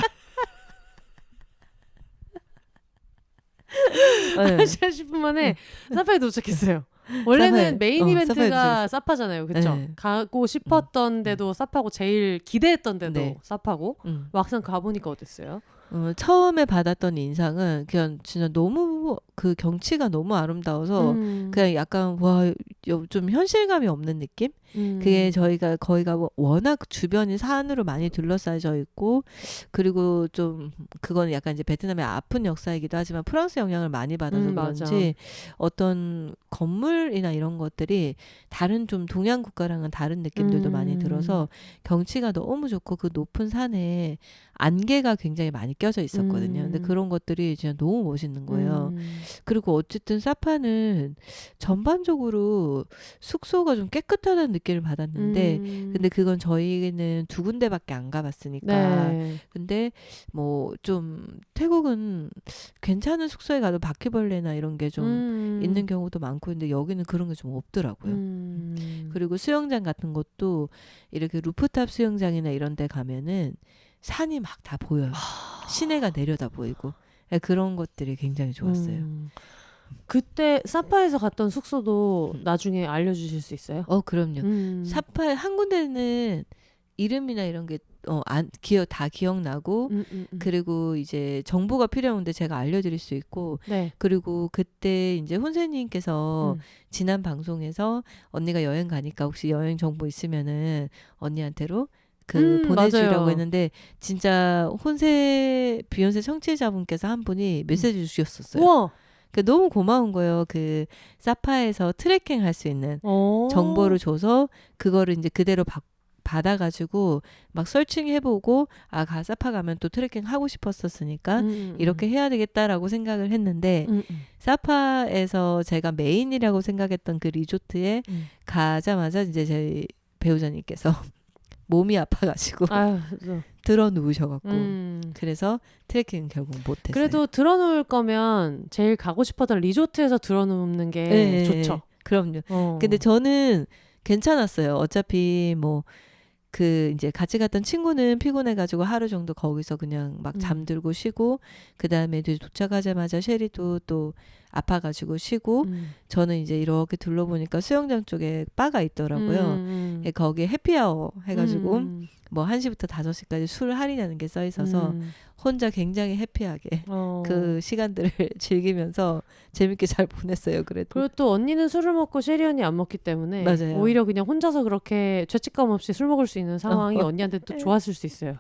1시간 10분 만에 사파에 도착했어요. 원래는 메인 이벤트가 사파잖아요. 그렇죠? 네. 가고 싶었던 데도 사파고 제일 기대했던 데도 네. 사파고 막상 가보니까 어땠어요? 처음에 받았던 인상은 그냥 진짜 너무 그 경치가 너무 아름다워서 그냥 약간 와 좀 현실감이 없는 느낌? 그게 거기가 워낙 주변이 산으로 많이 둘러싸여 있고 그리고 좀 그건 약간 이제 베트남의 아픈 역사이기도 하지만 프랑스 영향을 많이 받아서 그런지 맞아. 어떤 건물이나 이런 것들이 다른 좀 동양 국가랑은 다른 느낌들도 많이 들어서 경치가 너무 좋고 그 높은 산에 안개가 굉장히 많이 껴져 있었거든요. 근데 그런 것들이 진짜 너무 멋있는 거예요. 그리고 어쨌든 사파는 전반적으로 숙소가 좀 깨끗하다는 느낌을 받았는데 근데 그건 저희는 2군데밖에 안 가봤으니까 근데 뭐 좀 태국은 괜찮은 숙소에 가도 바퀴벌레나 이런 게 좀 있는 경우도 많고 근데 여기는 그런 게 좀 없더라고요. 그리고 수영장 같은 것도 이렇게 루프탑 수영장이나 이런 데 가면은 산이 막 다 보여요. 시내가 내려다 보이고 그런 것들이 굉장히 좋았어요. 그때 사파에서 갔던 숙소도 나중에 알려주실 수 있어요? 그럼요. 사파 한 군데는 이름이나 이런 게 다 기억나고 그리고 이제 정보가 필요한데 제가 알려드릴 수 있고 네. 그리고 그때 이제 혼세님께서 지난 방송에서 언니가 여행 가니까 혹시 여행 정보 있으면은 언니한테로 보내주라고 맞아요. 했는데 진짜 비욘세 청취자분께서 한 분이 메시지 주셨었어요. 우와. 너무 고마운 거예요. 그 사파에서 트래킹 할 수 있는 정보를 줘서 그거를 이제 그대로 받아가지고 막 설칭해보고 사파 가면 또 트래킹 하고 싶었었으니까 이렇게 해야 되겠다라고 생각을 했는데 사파에서 제가 메인이라고 생각했던 그 리조트에 가자마자 이제 저희 배우자님께서 몸이 아파가지고 들어 누우셔갖고 그래서 트래킹 결국 못했어요. 그래도 들어 누울 거면 제일 가고 싶었던 리조트에서 들어 누우는 게 네, 좋죠. 그럼요. 근데 저는 괜찮았어요. 어차피 뭐 이제 같이 갔던 친구는 피곤해가지고 하루 정도 거기서 그냥 막 잠들고 쉬고 그 다음에 도착하자마자 셰리도 또 아파가지고 쉬고 저는 이제 이렇게 둘러보니까 수영장 쪽에 바가 있더라고요. 거기에 해피아워 해가지고 뭐 1시부터 5시까지 술 할인하는 게 써 있어서 혼자 굉장히 해피하게 그 시간들을 즐기면서 재밌게 잘 보냈어요. 그리고 또 언니는 술을 먹고 셰리 언니 안 먹기 때문에 맞아요. 오히려 그냥 혼자서 그렇게 죄책감 없이 술 먹을 수 있는 상황이 언니한테 또 좋았을 수 있어요.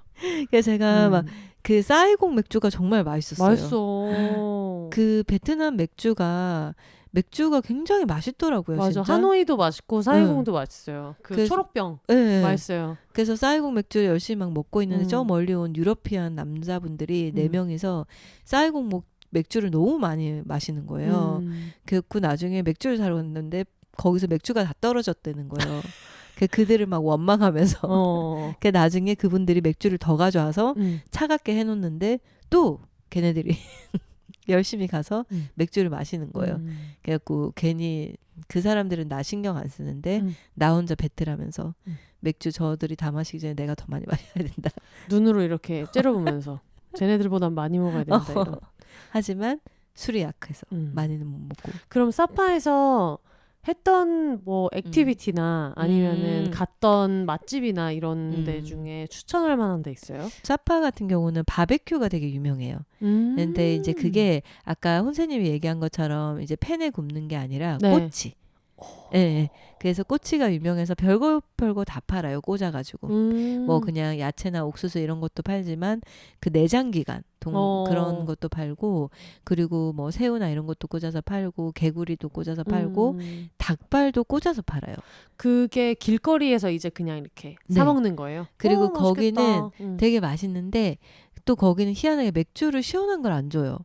그래서 제가 막 그 사이공 맥주가 정말 맛있었어요. 맛있어. 그 베트남 맥주가 굉장히 맛있더라고요. 맞아. 진짜. 하노이도 맛있고 사이공도 맛있어요. 초록병 맛있어요. 그래서 사이공 맥주를 열심히 막 먹고 있는데 저 멀리 온 유러피안 남자분들이 4명이서 사이공 맥주를 너무 많이 마시는 거예요. 그래서 나중에 맥주를 사러 갔는데 거기서 맥주가 다 떨어졌다는 거예요. 그들을 막 원망하면서 나중에 그분들이 맥주를 더 가져와서 차갑게 해놓는데 또 걔네들이 열심히 가서 맥주를 마시는 거예요. 그래갖고 괜히 그 사람들은 나 신경 안 쓰는데 나 혼자 배틀하면서 맥주 저들이 다 마시기 전에 내가 더 많이 마셔야 된다. 눈으로 이렇게 째려보면서 쟤네들보단 많이 먹어야 된다. 이런. 하지만 술이 약해서 많이는 못 먹고. 그럼 사파에서 했던 뭐 액티비티나 아니면은 갔던 맛집이나 이런 데 중에 추천할 만한 데 있어요? 사파 같은 경우는 바베큐가 되게 유명해요. 근데 이제 그게 아까 혼세님이 얘기한 것처럼 이제 팬에 굽는 게 아니라 꼬치. 네. 그래서 꼬치가 유명해서 별거 다 팔아요. 꽂아가지고. 뭐 그냥 야채나 옥수수 이런 것도 팔지만 그 내장기관 그런 것도 팔고 그리고 뭐 새우나 이런 것도 꽂아서 팔고 개구리도 꽂아서 팔고 닭발도 꽂아서 팔아요. 그게 길거리에서 이제 그냥 이렇게 사 먹는 거예요? 그리고 거기는 되게 맛있는데 또 거기는 희한하게 맥주를 시원한 걸 안 줘요.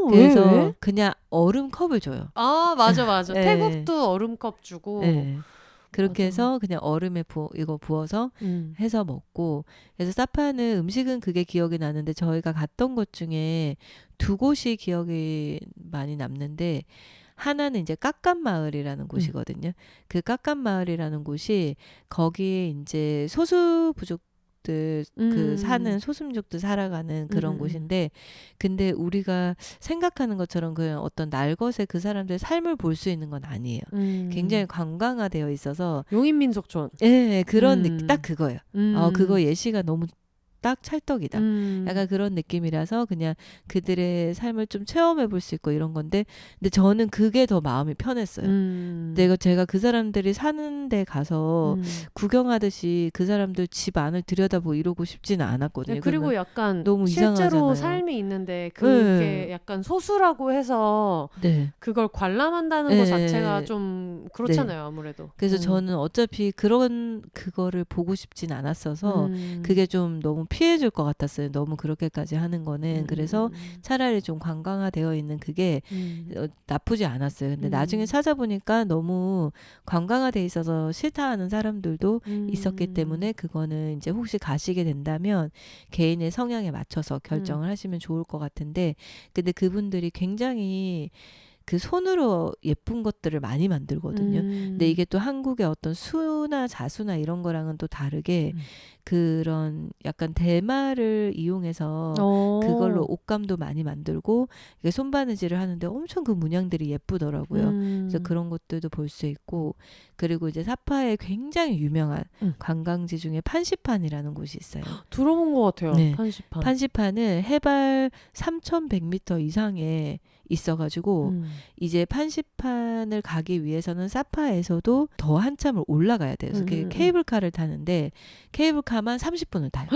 그래서 왜? 그냥 얼음컵을 줘요. 맞아. 태국도 얼음컵 주고. 그렇게 맞아. 해서 그냥 얼음에 이거 부어서 해서 먹고. 그래서 사파는 음식은 그게 기억이 나는데 저희가 갔던 곳 중에 2곳이 기억이 많이 남는데 하나는 이제 깎감마을이라는 곳이거든요. 그 깎감마을이라는 곳이 거기에 이제 소수부족 그 사는 소수민족들 살아가는 그런 곳인데 근데 우리가 생각하는 것처럼 그냥 어떤 날것의 그 사람들의 삶을 볼 수 있는 건 아니에요. 굉장히 관광화되어 있어서 용인민속촌. 그런 느낌 딱 그거예요. 그거 예시가 너무 딱 찰떡이다. 약간 그런 느낌이라서 그냥 그들의 삶을 좀 체험해 볼 수 있고 이런 건데 근데 저는 그게 더 마음이 편했어요. 제가 그 사람들이 사는 데 가서 구경하듯이 그 사람들 집 안을 들여다보고 이러고 싶지는 않았거든요. 그리고 약간 너무 실제로 이상하잖아요. 삶이 있는데 그게 약간 소수라고 해서 그걸 관람한다는 것 자체가 좀 그렇잖아요. 아무래도. 그래서 저는 어차피 그거를 보고 싶진 않았어서 그게 좀 너무 피해줄 것 같았어요. 너무 그렇게까지 하는 거는. 그래서 차라리 좀 관광화되어 있는 그게 나쁘지 않았어요. 근데 나중에 찾아보니까 너무 관광화돼 있어서 싫다 하는 사람들도 있었기 때문에 그거는 이제 혹시 가시게 된다면 개인의 성향에 맞춰서 결정을 하시면 좋을 것 같은데 근데 그분들이 굉장히 그 손으로 예쁜 것들을 많이 만들거든요. 근데 이게 또 한국의 어떤 수나 자수나 이런 거랑은 또 다르게 그런 약간 대마를 이용해서 그걸로 옷감도 많이 만들고 이게 손바느질을 하는데 엄청 그 문양들이 예쁘더라고요. 그래서 그런 것들도 볼 수 있고, 그리고 이제 사파에 굉장히 유명한 관광지 중에 판시판이라는 곳이 있어요. 들어본 것 같아요. 네. 판시판. 판시판은 해발 3,100m 이상에 있어가지고 이제 판시판을 가기 위해서는 사파에서도 더 한참을 올라가야 돼요. 그래서 케이블카를 타는데 케이블카만 30분을 타요.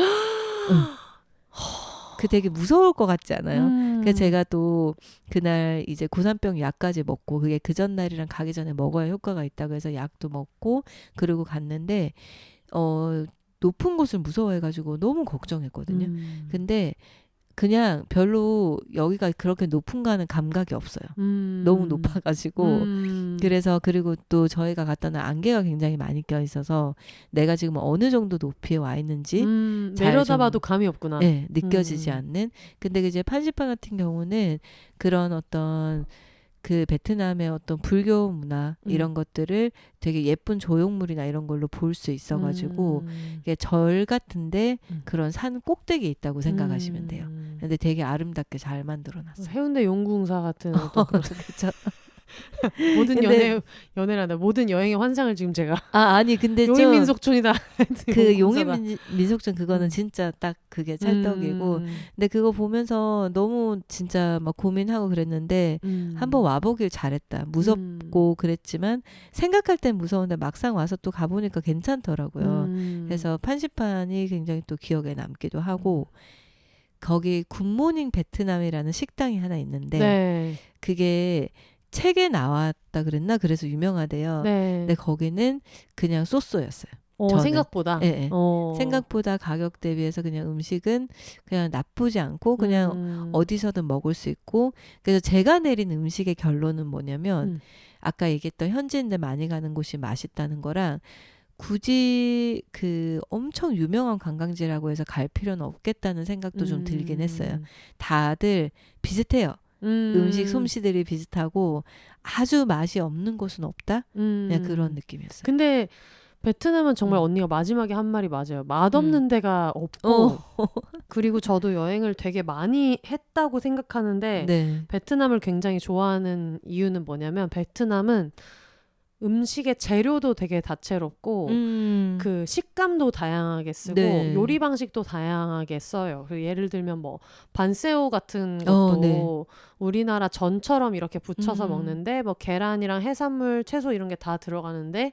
그 되게 무서울 것 같지 않아요? 그래서 제가 또 그날 이제 고산병 약까지 먹고, 그게 그 전날이랑 가기 전에 먹어야 효과가 있다고 해서 약도 먹고 그러고 갔는데 높은 곳을 무서워해가지고 너무 걱정했거든요. 근데 그냥 별로 여기가 그렇게 높은가는 감각이 없어요. 너무 높아가지고. 그래서 그리고 또 저희가 갔다 날 안개가 굉장히 많이 껴 있어서 내가 지금 어느 정도 높이에 와 있는지 내려다봐도 감이 없구나. 네, 느껴지지 않는. 근데 이제 판시판 같은 경우는 그런 어떤 그 베트남의 어떤 불교 문화 이런 것들을 되게 예쁜 조형물이나 이런 걸로 볼 수 있어가지고 이게 절 같은데 그런 산 꼭대기에 있다고 생각하시면 돼요. 근데 되게 아름답게 잘 만들어놨어요. 해운대 용궁사 같은 어떤 그런 그렇죠. 모든 연애란다. 모든 여행의 환상을 지금 제가 아니 근데 용인민속촌이다. 그 용인민속촌 그거는 진짜 딱 그게 찰떡이고, 근데 그거 보면서 너무 진짜 막 고민하고 그랬는데 한번 와보길 잘했다. 무섭고 그랬지만 생각할 땐 무서운데 막상 와서 또 가보니까 괜찮더라고요. 그래서 판시판이 굉장히 또 기억에 남기도 하고, 거기 굿모닝 베트남이라는 식당이 하나 있는데 네. 그게 책에 나왔다 그랬나? 그래서 유명하대요. 네. 근데 거기는 그냥 쏘쏘였어요. 생각보다. 네. 생각보다 가격 대비해서 그냥 음식은 그냥 나쁘지 않고 그냥 어디서든 먹을 수 있고. 그래서 제가 내린 음식의 결론은 뭐냐면 아까 얘기했던 현지인들 많이 가는 곳이 맛있다는 거랑 굳이 그 엄청 유명한 관광지라고 해서 갈 필요는 없겠다는 생각도 좀 들긴 했어요. 다들 비슷해요. 음식 솜씨들이 비슷하고 아주 맛이 없는 곳은 없다? 그냥 그런 느낌이었어요. 근데 베트남은 정말 언니가 마지막에 한 말이 맞아요. 맛없는 데가 없고 그리고 저도 여행을 되게 많이 했다고 생각하는데 네. 베트남을 굉장히 좋아하는 이유는 뭐냐면 베트남은 음식의 재료도 되게 다채롭고 그 식감도 다양하게 쓰고 네. 요리 방식도 다양하게 써요. 그 예를 들면 뭐 반새우 같은 것도 네. 우리나라 전처럼 이렇게 부쳐서 먹는데 뭐 계란이랑 해산물, 채소 이런 게 다 들어가는데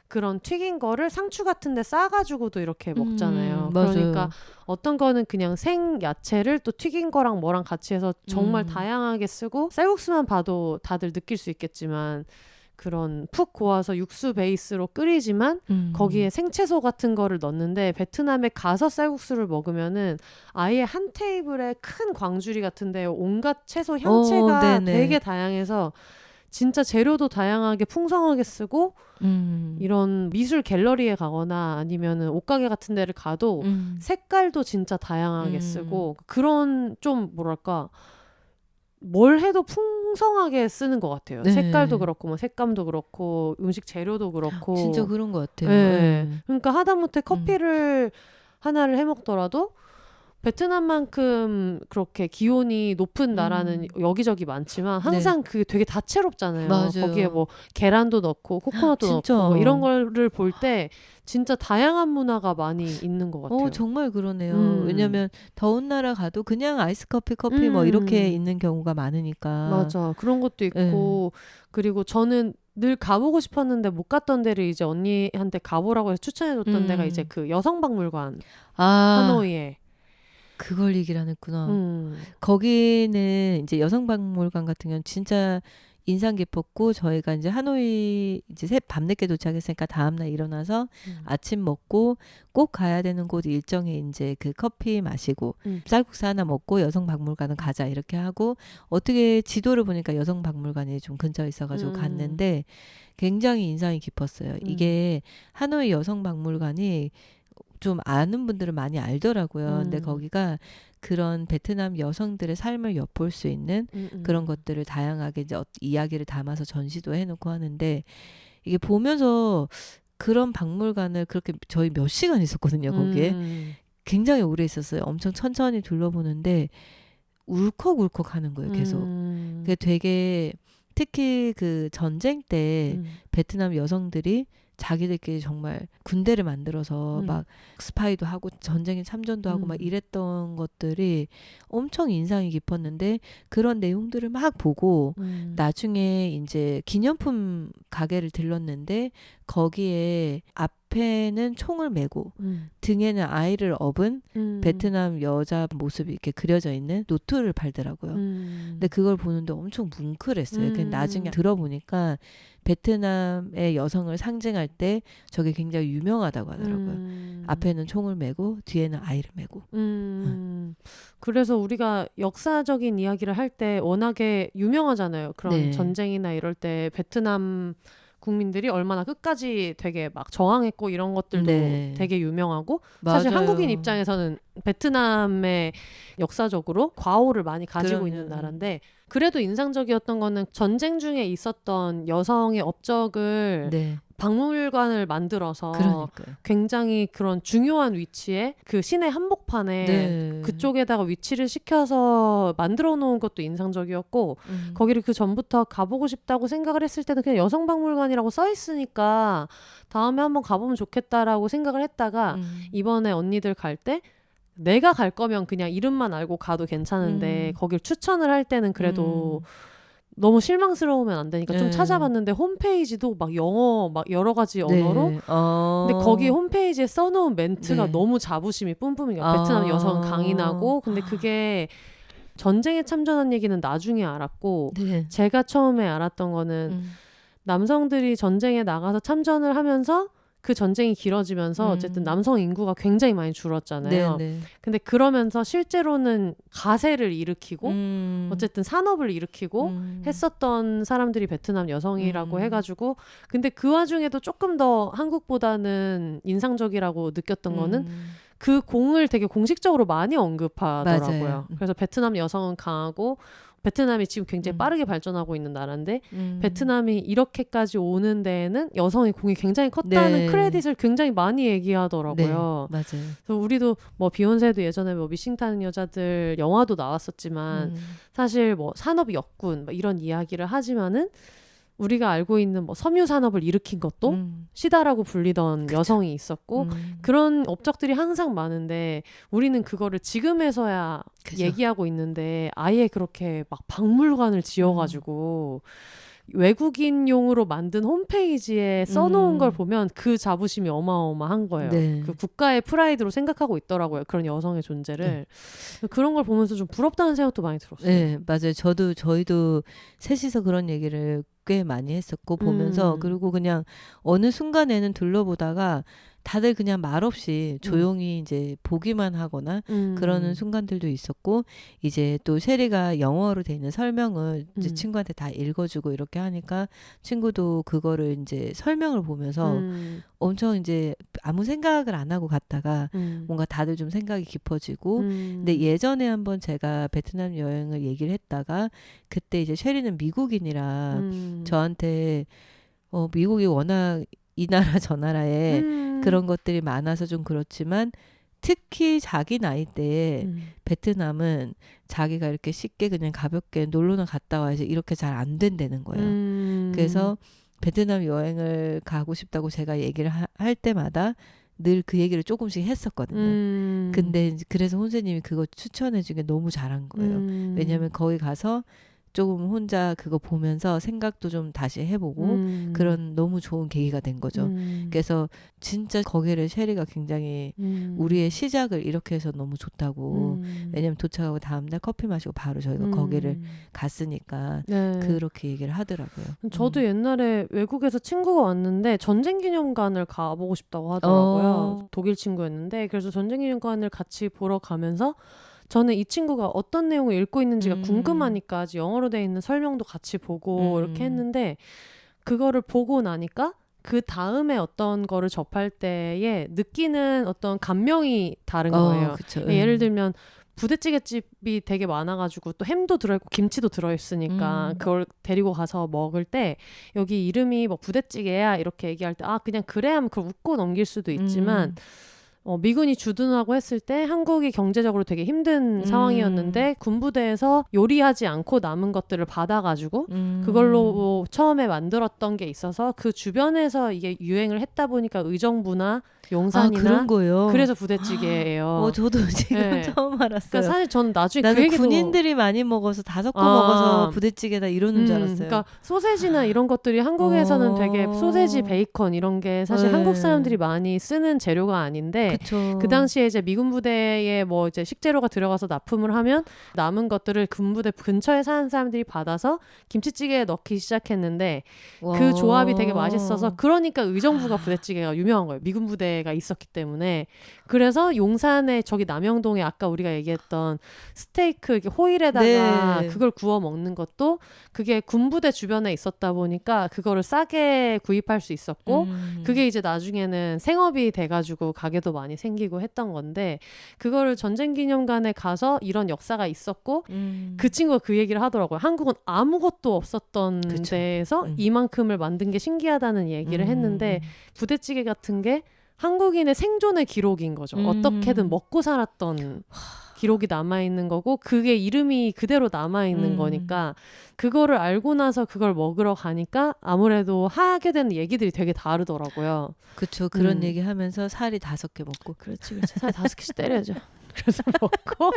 그런 튀긴 거를 상추 같은 데 싸가지고도 이렇게 먹잖아요. 그러니까 어떤 거는 그냥 생 야채를 또 튀긴 거랑 뭐랑 같이 해서 정말 다양하게 쓰고, 쌀국수만 봐도 다들 느낄 수 있겠지만 그런 푹 고아서 육수 베이스로 끓이지만 거기에 생채소 같은 거를 넣는데, 베트남에 가서 쌀국수를 먹으면은 아예 한 테이블에 큰 광주리 같은데 온갖 채소 형체가 되게 다양해서 진짜 재료도 다양하게 풍성하게 쓰고 이런 미술 갤러리에 가거나 아니면은 옷가게 같은 데를 가도 색깔도 진짜 다양하게 쓰고 그런 좀 뭐랄까 뭘 해도 풍성하게 쓰는 것 같아요. 네. 색깔도 그렇고 뭐 색감도 그렇고 음식 재료도 그렇고 진짜 그런 것 같아요. 네. 그러니까 하다못해 커피를 하나를 해먹더라도 베트남만큼 그렇게 기온이 높은 나라는 여기저기 많지만 항상 그게 되게 다채롭잖아요. 맞아요. 거기에 뭐 계란도 넣고 코코넛도 넣고 뭐 이런 거를 볼 때 진짜 다양한 문화가 많이 있는 것 같아요. 정말 그러네요. 왜냐면 더운 나라 가도 그냥 아이스 커피 뭐 이렇게 있는 경우가 많으니까. 맞아. 그런 것도 있고 그리고 저는 늘 가보고 싶었는데 못 갔던 데를 이제 언니한테 가보라고 해서 추천해줬던 데가 이제 그 여성박물관 하노이에. 그걸 얘기를 안 했구나. 거기는 이제 여성박물관 같은 경우는 진짜 인상 깊었고, 저희가 이제 하노이 이제 밤늦게 도착했으니까 다음날 일어나서 아침 먹고 꼭 가야 되는 곳 일정에 이제 그 커피 마시고 쌀국수 하나 먹고 여성박물관은 가자 이렇게 하고, 어떻게 지도를 보니까 여성박물관이 좀 근처에 있어가지고 갔는데 굉장히 인상이 깊었어요. 이게 하노이 여성박물관이 좀 아는 분들은 많이 알더라고요. 근데 거기가 그런 베트남 여성들의 삶을 엿볼 수 있는 그런 것들을 다양하게 이제 이야기를 담아서 전시도 해놓고 하는데 이게 보면서 그런 박물관을 그렇게 저희 몇 시간 있었거든요. 거기에 굉장히 오래 있었어요. 엄청 천천히 둘러보는데 울컥울컥 하는 거예요. 계속. 그게 되게 특히 그 전쟁 때 베트남 여성들이 자기들끼리 정말 군대를 만들어서 막 스파이도 하고 전쟁에 참전도 하고 막 이랬던 것들이 엄청 인상이 깊었는데 그런 내용들을 막 보고 나중에 이제 기념품 가게를 들렀는데 거기에 앞에는 총을 메고 등에는 아이를 업은 베트남 여자 모습이 이렇게 그려져 있는 노트를 팔더라고요. 근데 그걸 보는데 엄청 뭉클했어요. 나중에 들어보니까 베트남의 여성을 상징할 때 저게 굉장히 유명하다고 하더라고요. 앞에는 총을 메고 뒤에는 아이를 메고. 그래서 우리가 역사적인 이야기를 할 때 워낙에 유명하잖아요. 그런 네. 전쟁이나 이럴 때 베트남 국민들이 얼마나 끝까지 되게 막 저항했고 이런 것들도 네. 되게 유명하고 사실 맞아요. 한국인 입장에서는 베트남의 역사적으로 과오를 많이 가지고 그럼요. 있는 나라인데 그래도 인상적이었던 거는 전쟁 중에 있었던 여성의 업적을 네. 박물관을 만들어서 그러니까요. 굉장히 그런 중요한 위치에 그 시내 한복판에 네. 그쪽에다가 위치를 시켜서 만들어 놓은 것도 인상적이었고 거기를 그 전부터 가보고 싶다고 생각을 했을 때는 그냥 여성박물관이라고 써 있으니까 다음에 한번 가보면 좋겠다라고 생각을 했다가 이번에 언니들 갈 때 내가 갈 거면 그냥 이름만 알고 가도 괜찮은데 거길 추천을 할 때는 그래도 너무 실망스러우면 안 되니까 좀 네. 찾아봤는데 홈페이지도 막 영어 막 여러 가지 네. 언어로 근데 거기 홈페이지에 써놓은 멘트가 네. 너무 자부심이 뿜뿜인 거야. 베트남 여성은 강인하고 근데 그게 전쟁에 참전한 얘기는 나중에 알았고 네. 제가 처음에 알았던 거는 남성들이 전쟁에 나가서 참전을 하면서 그 전쟁이 길어지면서 어쨌든 남성 인구가 굉장히 많이 줄었잖아요. 네. 근데 그러면서 실제로는 가세를 일으키고 어쨌든 산업을 일으키고 했었던 사람들이 베트남 여성이라고 해가지고 근데 그 와중에도 조금 더 한국보다는 인상적이라고 느꼈던 거는 그 공을 되게 공식적으로 많이 언급하더라고요. 맞아요. 그래서 베트남 여성은 강하고 베트남이 지금 굉장히 빠르게 발전하고 있는 나라인데 베트남이 이렇게까지 오는 데에는 여성의 공이 굉장히 컸다는 네. 크레딧을 굉장히 많이 얘기하더라고요. 네. 맞아요. 그래서 우리도 뭐 비욘세도 예전에 뭐 미싱 타는 여자들 영화도 나왔었지만 사실 뭐 산업 역군 뭐 이런 이야기를 하지만은 우리가 알고 있는 뭐 섬유 산업을 일으킨 것도 시다라고 불리던 그쵸. 여성이 있었고 그런 업적들이 항상 많은데 우리는 그거를 지금에서야 그죠. 얘기하고 있는데 아예 그렇게 막 박물관을 지어가지고 외국인용으로 만든 홈페이지에 써놓은 걸 보면 그 자부심이 어마어마한 거예요. 네. 그 국가의 프라이드로 생각하고 있더라고요. 그런 여성의 존재를. 그런 걸 보면서 좀 부럽다는 생각도 많이 들었어요. 네, 맞아요. 저희도 셋이서 그런 얘기를 꽤 많이 했었고 보면서 그리고 그냥 어느 순간에는 둘러보다가 다들 그냥 말없이 조용히 이제 보기만 하거나 그러는 순간들도 있었고 이제 또 셰리가 영어로 돼 있는 설명을 이제 친구한테 다 읽어주고 이렇게 하니까 친구도 그거를 이제 설명을 보면서 엄청 이제 아무 생각을 안 하고 갔다가 뭔가 다들 좀 생각이 깊어지고 근데 예전에 한번 제가 베트남 여행을 얘기를 했다가 그때 이제 셰리는 미국인이라 저한테 미국이 워낙 이 나라 저 나라에 그런 것들이 많아서 좀 그렇지만 특히 자기 나이 때에 베트남은 자기가 이렇게 쉽게 그냥 가볍게 놀러나 갔다 와야지 이렇게 잘 안 된다는 거예요. 그래서 베트남 여행을 가고 싶다고 제가 얘기를 할 때마다 늘 그 얘기를 조금씩 했었거든요. 근데 그래서 혼세님이 그거 추천해 준 게 너무 잘한 거예요. 왜냐면 거기 가서 조금 혼자 그거 보면서 생각도 좀 다시 해보고 그런 너무 좋은 계기가 된 거죠. 그래서 진짜 거기를 셰리가 굉장히 우리의 시작을 이렇게 해서 너무 좋다고 왜냐면 도착하고 다음날 커피 마시고 바로 저희가 거기를 갔으니까 네. 그렇게 얘기를 하더라고요. 저도 옛날에 외국에서 친구가 왔는데 전쟁기념관을 가보고 싶다고 하더라고요. 독일 친구였는데 그래서 전쟁기념관을 같이 보러 가면서 저는 이 친구가 어떤 내용을 읽고 있는지가 궁금하니까 영어로 돼 있는 설명도 같이 보고 이렇게 했는데 그거를 보고 나니까 그 다음에 어떤 거를 접할 때에 느끼는 어떤 감명이 다른 거예요. 그쵸. 예를 들면 부대찌개집이 되게 많아가지고 또 햄도 들어있고 김치도 들어있으니까 그걸 데리고 가서 먹을 때 여기 이름이 뭐 부대찌개야 이렇게 얘기할 때 아 그냥 그래 하면 그걸 웃고 넘길 수도 있지만 미군이 주둔하고 했을 때 한국이 경제적으로 되게 힘든 상황이었는데 군부대에서 요리하지 않고 남은 것들을 받아가지고 그걸로 뭐 처음에 만들었던 게 있어서 그 주변에서 이게 유행을 했다 보니까 의정부나 용산이나 그런 거요. 그래서 부대찌개예요. 저도 지금 네. 처음 알았어요. 그러니까 사실 저는 나중에 나는 그 얘기도 군인들이 많이 먹어서 5거 먹어서 부대찌개다 이러는 줄 알았어요. 그러니까 소세지나 이런 것들이 한국에서는 되게 소세지, 베이컨 이런 게 사실 한국 사람들이 많이 쓰는 재료가 아닌데 그쵸. 그 당시에 이제 미군 부대에 뭐 이제 식재료가 들어가서 납품을 하면 남은 것들을 군부대 근처에 사는 사람들이 받아서 김치찌개에 넣기 시작했는데 그 조합이 되게 맛있어서 그러니까 의정부가 부대찌개가 유명한 거예요. 미군 부대가 있었기 때문에. 그래서 용산에 저기 남영동에 아까 우리가 얘기했던 스테이크 이렇게 호일에다가 네. 그걸 구워 먹는 것도 그게 군부대 주변에 있었다 보니까 그거를 싸게 구입할 수 있었고 그게 이제 나중에는 생업이 돼가지고 가게도 많이 생기고 했던 건데 그거를 전쟁기념관에 가서 이런 역사가 있었고 그 친구가 그 얘기를 하더라고요. 한국은 아무것도 없었던 그쵸. 데에서 이만큼을 만든 게 신기하다는 얘기를 했는데 부대찌개 같은 게 한국인의 생존의 기록인 거죠. 어떻게든 먹고 살았던 기록이 남아있는 거고 그게 이름이 그대로 남아있는 거니까 그거를 알고 나서 그걸 먹으러 가니까 아무래도 하게 되는 얘기들이 되게 다르더라고요. 그쵸. 그런 얘기 하면서 살이 5개 먹고. 그렇지. 살 5개씩 때려야죠. 그래서 먹고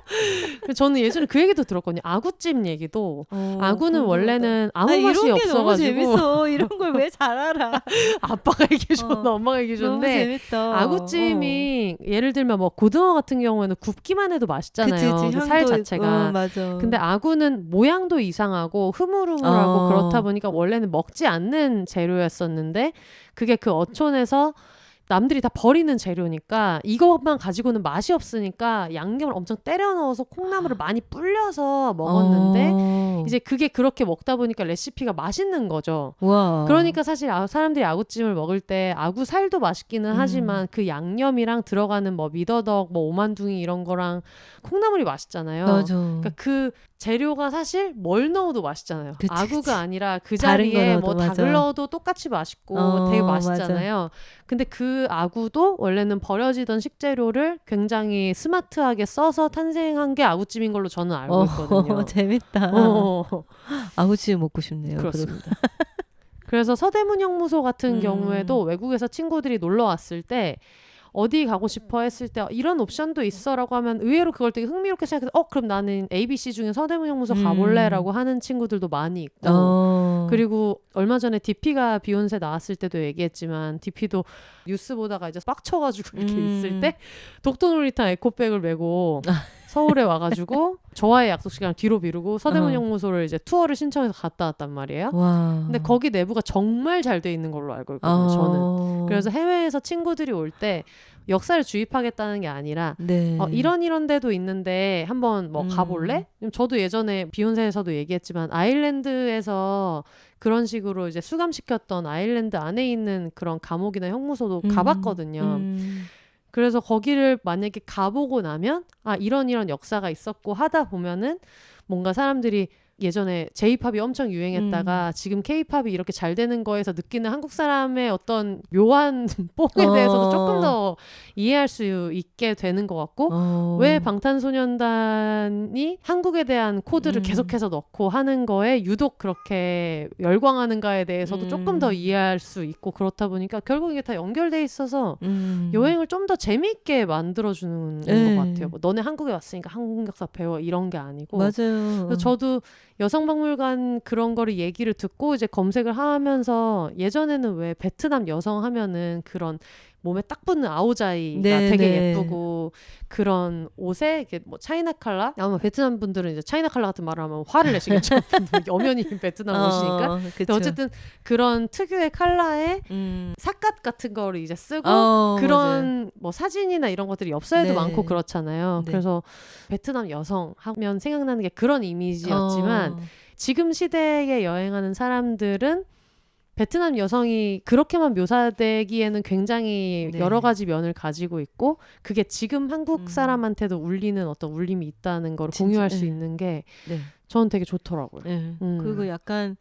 저는 예전에 그 얘기도 들었거든요. 아구찜 얘기도 아구는 원래는 아무 맛이 이런 게 너무 없어가지고 재밌어. 이런 걸 왜 잘 알아. 아빠가 얘기해줬나 엄마가 얘기해줬는데 너무 재밌다. 아구찜이 예를 들면 뭐 고등어 같은 경우에는 굽기만 해도 맛있잖아요. 그치, 그 살 향도 자체가. 있고, 맞아. 근데 아구는 모양도 이상하고 흐물흐물하고 그렇다 보니까 원래는 먹지 않는 재료였었는데 그게 그 어촌에서 남들이 다 버리는 재료니까 이것만 가지고는 맛이 없으니까 양념을 엄청 때려 넣어서 콩나물을 많이 불려서 먹었는데 이제 그게 그렇게 먹다 보니까 레시피가 맛있는 거죠. 와. 그러니까 사실 사람들이 아구찜을 먹을 때 아구 살도 맛있기는 하지만 그 양념이랑 들어가는 뭐 미더덕, 뭐 오만둥이 이런 거랑 콩나물이 맛있잖아요. 맞아. 그러니까 그 재료가 사실 뭘 넣어도 맛있잖아요. 그치, 아구가 그치. 아니라 그 다른 거 자리에 넣어도 뭐 맞아. 닭을 넣어도 똑같이 맛있고 되게 맛있잖아요. 근데 그 아구도 원래는 버려지던 식재료를 굉장히 스마트하게 써서 탄생한 게 아구찜인 걸로 저는 알고 있거든요. 재밌다. 아구찜 먹고 싶네요. 그렇습니다. 그래서 서대문 형무소 같은 경우에도 외국에서 친구들이 놀러 왔을 때 어디 가고 싶어 했을 때 이런 옵션도 있어라고 하면 의외로 그걸 되게 흥미롭게 생각해서 그럼 나는 ABC 중에 서대문 형무소 가볼래라고 하는 친구들도 많이 있고 그리고 얼마 전에 DP가 비욘세 나왔을 때도 얘기했지만 DP도 뉴스 보다가 이제 빡쳐가지고 이렇게 있을 때 독도놀이터 에코백을 메고 서울에 와가지고 저와의 약속 시간을 뒤로 미루고 서대문 형무소를 이제 투어를 신청해서 갔다 왔단 말이에요. 와. 근데 거기 내부가 정말 잘 돼 있는 걸로 알고 있거든요. 저는. 그래서 해외에서 친구들이 올 때 역사를 주입하겠다는 게 아니라 네. 이런 데도 있는데 한번 뭐 가볼래? 저도 예전에 비욘세에서도 얘기했지만 아일랜드에서 그런 식으로 이제 수감시켰던 아일랜드 안에 있는 그런 감옥이나 형무소도 가봤거든요. 그래서 거기를 만약에 가보고 나면 이런 역사가 있었고 하다 보면은 뭔가 사람들이 예전에 J-팝이 엄청 유행했다가 지금 K-팝이 이렇게 잘 되는 거에서 느끼는 한국 사람의 어떤 묘한 뽕에 대해서도 조금 더 이해할 수 있게 되는 것 같고 왜 방탄소년단이 한국에 대한 코드를 계속해서 넣고 하는 거에 유독 그렇게 열광하는가에 대해서도 조금 더 이해할 수 있고 그렇다 보니까 결국 이게 다 연결돼 있어서 여행을 좀 더 재미있게 만들어주는 것 같아요. 뭐 너네 한국에 왔으니까 한국 역사 배워 이런 게 아니고 맞아요. 그래서 저도 여성박물관 그런 거를 얘기를 듣고 이제 검색을 하면서 예전에는 왜 베트남 여성 하면은 그런 몸에 딱 붙는 아오자이가 되게 예쁘고 그런 옷에 이게 뭐 차이나 칼라 아마 베트남 분들은 이제 차이나 칼라 같은 말을 하면 화를 내시겠죠. 엄연히 베트남 옷이니까. 근데 어쨌든 그런 특유의 칼라에 삿갓 같은 거를 이제 쓰고 그런 맞아요. 뭐 사진이나 이런 것들이 엽서에도 많고 그렇잖아요. 그래서 베트남 여성 하면 생각나는 게 그런 이미지였지만 지금 시대에 여행하는 사람들은 베트남 여성이 그렇게만 묘사되기에는 굉장히 네. 여러 가지 면을 가지고 있고 그게 지금 한국 음. 사람한테도 울리는 어떤 울림이 있다는 걸 진짜, 공유할 수 네. 있는 게 네. 저는 되게 좋더라고요. 네. 음. 그리고 약간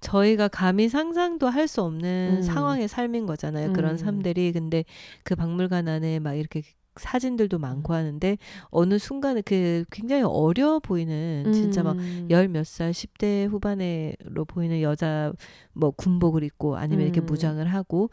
저희가 감히 상상도 할 수 없는 상황의 삶인 거잖아요. 그런 삶들이. 근데 그 박물관 안에 막 이렇게 사진들도 많고 하는데 어느 순간에 그 굉장히 어려 보이는 진짜 막 열 몇 살 10대 후반으로 보이는 여자 뭐 군복을 입고 아니면 이렇게 무장을 하고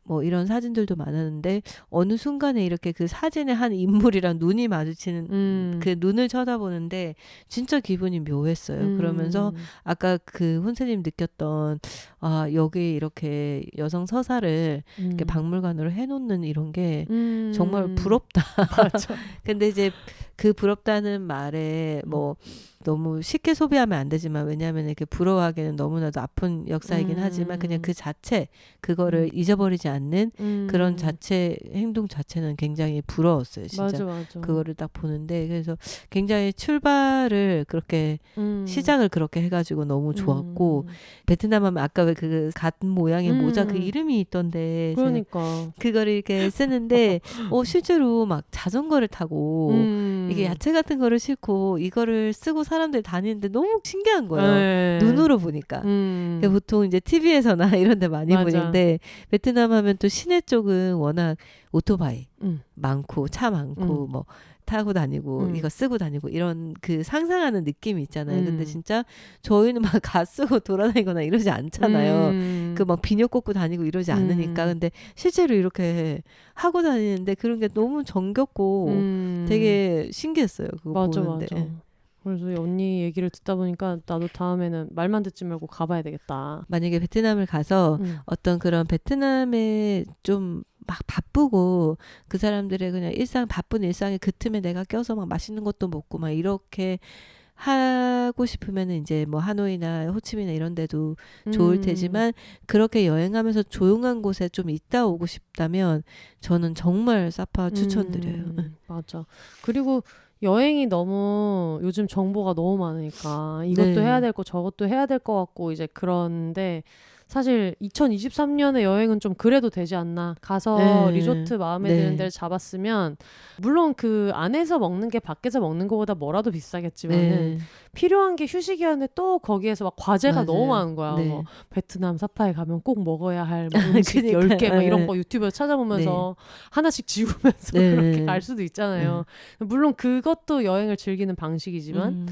뭐 이런 사진들도 많았는데 어느 순간에 이렇게 그 사진의 한 인물이랑 눈이 마주치는 그 눈을 쳐다보는데 진짜 기분이 묘했어요. 그러면서 아까 그 혼세님 느꼈던 아 여기 이렇게 여성 서사를 이렇게 박물관으로 해놓는 이런 게 정말 부럽다. 맞아. 근데 이제 그 부럽다는 말에 뭐 너무 쉽게 소비하면 안 되지만 왜냐하면 이렇게 부러워하기에는 너무나도 아픈 역사이긴 하지만 그냥 그 자체 그거를 잊어버리지 않는 그런 자체 행동 자체는 굉장히 부러웠어요. 진짜 맞아. 그거를 딱 보는데 그래서 굉장히 출발을 그렇게 시작을 그렇게 해가지고 너무 좋았고 베트남 하면 아까 왜 그 갓 모양의 모자 그 이름이 있던데 그러니까 그거를 이렇게 쓰는데 실제로 막 자전거를 타고 이게 야채 같은 거를 싣고 이거를 쓰고 사람들 다니는데 너무 신기한 거예요. 네. 눈으로 보니까. 그러니까 보통 이제 TV에서나 이런 데 많이 맞아. 보는데 베트남 하면 또 시내 쪽은 워낙 오토바이 많고 차 많고 뭐 타고 다니고 이거 쓰고 다니고 이런 그 상상하는 느낌이 있잖아요. 근데 진짜 저희는 막 가 쓰고 돌아다니거나 이러지 않잖아요. 그 막 비녀 꽂고 다니고 이러지 않으니까. 근데 실제로 이렇게 하고 다니는데 그런 게 너무 정겹고 되게 신기했어요. 그거 맞아. 보는데. 그래서 언니 얘기를 듣다 보니까 나도 다음에는 말만 듣지 말고 가봐야 되겠다. 만약에 베트남을 가서 어떤 그런 베트남에 좀 막 바쁘고 그 사람들의 그냥 바쁜 일상의 그 틈에 내가 껴서 막 맛있는 것도 먹고 막 이렇게 하고 싶으면은 이제 뭐 하노이나 호치민이나 이런 데도 좋을 테지만 그렇게 여행하면서 조용한 곳에 좀 있다 오고 싶다면 저는 정말 사파 추천드려요. 맞아. 그리고 여행이 너무 요즘 정보가 너무 많으니까 이것도 해야 될 거 저것도 해야 될 거 같고 이제 그런데 사실 2023년에 여행은 좀 그래도 되지 않나. 가서 리조트 마음에 드는 데를 잡았으면 물론 그 안에서 먹는 게 밖에서 먹는 것보다 뭐라도 비싸겠지만은 필요한 게 휴식이었는데 또 거기에서 막 과제가 너무 많은 거야. 뭐 베트남 사파에 가면 꼭 먹어야 할 뭐 음식 10개 막 이런 거 유튜브에서 찾아보면서 하나씩 지우면서 그렇게 갈 수도 있잖아요. 물론 그것도 여행을 즐기는 방식이지만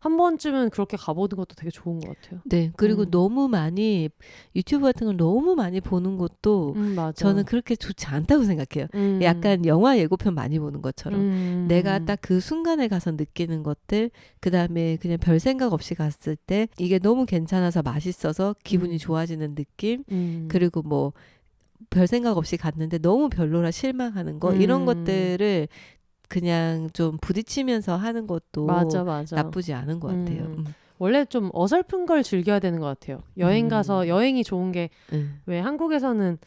한 번쯤은 그렇게 가보는 것도 되게 좋은 것 같아요. 네. 그리고 너무 많이 유튜브 같은 걸 너무 많이 보는 것도 맞아. 저는 그렇게 좋지 않다고 생각해요. 약간 영화 예고편 많이 보는 것처럼 내가 딱 그 순간에 가서 느끼는 것들 그다음에 그냥 별 생각 없이 갔을 때 이게 너무 괜찮아서 맛있어서 기분이 좋아지는 느낌 그리고 뭐 별 생각 없이 갔는데 너무 별로라 실망하는 거 이런 것들을 그냥 좀 부딪히면서 하는 것도 맞아. 나쁘지 않은 것 같아요. 원래 좀 어설픈 걸 즐겨야 되는 것 같아요. 여행 가서 여행이 좋은 게 왜 한국에서는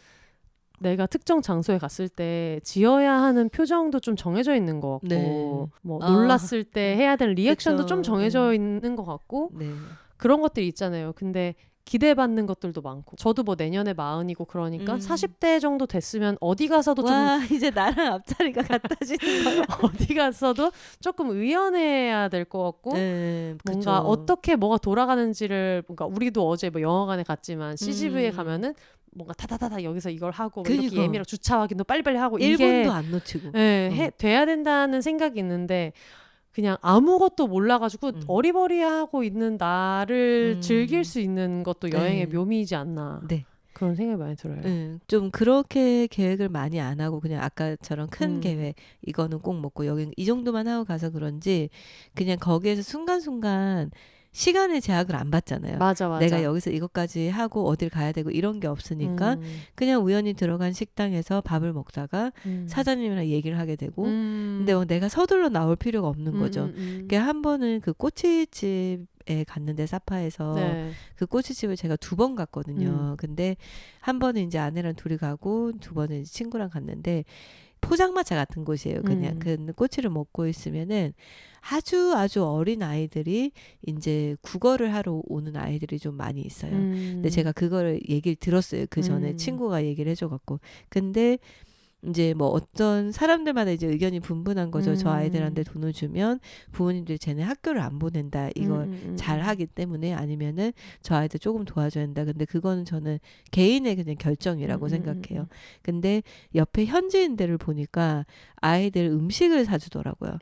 내가 특정 장소에 갔을 때 지어야 하는 표정도 좀 정해져 있는 것 같고 뭐 놀랐을 때 해야 될 리액션도 좀 정해져 있는 것 같고 그런 것들이 있잖아요. 근데 기대받는 것들도 많고 저도 뭐 내년에 40이고 그러니까 40대 정도 됐으면 어디 가서도 와, 이제 나랑 앞자리가 같아지는 거야. 어디 가서도 조금 의연해야 될 것 같고 뭔가 그쵸. 어떻게 뭐가 돌아가는지를 뭔가 우리도 어제 뭐 영화관에 갔지만 CGV에 가면은 뭔가 타다다다 여기서 이걸 하고 뭐 이렇게 예매랑 주차 확인도 빨리빨리 하고 1분도 이게 안 놓치고 돼야 된다는 생각이 있는데 그냥 아무것도 몰라가지고 어리버리하고 있는 나를 즐길 수 있는 것도 여행의 묘미이지 않나 그런 생각이 많이 들어요. 좀 그렇게 계획을 많이 안 하고 그냥 아까처럼 큰 계획 이거는 꼭 먹고 여기 이 정도만 하고 가서 그런지 그냥 거기에서 순간순간 시간의 제약을 안 받잖아요. 맞아. 내가 여기서 이것까지 하고 어딜 가야 되고 이런 게 없으니까 그냥 우연히 들어간 식당에서 밥을 먹다가 사장님이랑 얘기를 하게 되고 근데 내가 서둘러 나올 필요가 없는 거죠. 그러니까 한 번은 그 꼬치집에 갔는데 사파에서 그 꼬치집을 제가 2번 갔거든요. 근데 한 번은 이제 아내랑 둘이 가고 2번은 이제 친구랑 갔는데 포장마차 같은 곳이에요. 그냥 그 꼬치를 먹고 있으면은 아주 어린 아이들이 이제 국어를 하러 오는 아이들이 좀 많이 있어요. 근데 제가 그거를 얘기를 들었어요. 그 전에 친구가 얘기를 해줘갖고. 근데 이제 뭐 어떤 사람들마다 이제 의견이 분분한 거죠. 저 아이들한테 돈을 주면 부모님들이 쟤네 학교를 안 보낸다. 이걸 잘 하기 때문에 아니면은 저 아이들 조금 도와줘야 된다. 근데 그거는 저는 개인의 그냥 결정이라고 생각해요. 근데 옆에 현지인들을 보니까 아이들 음식을 사주더라고요.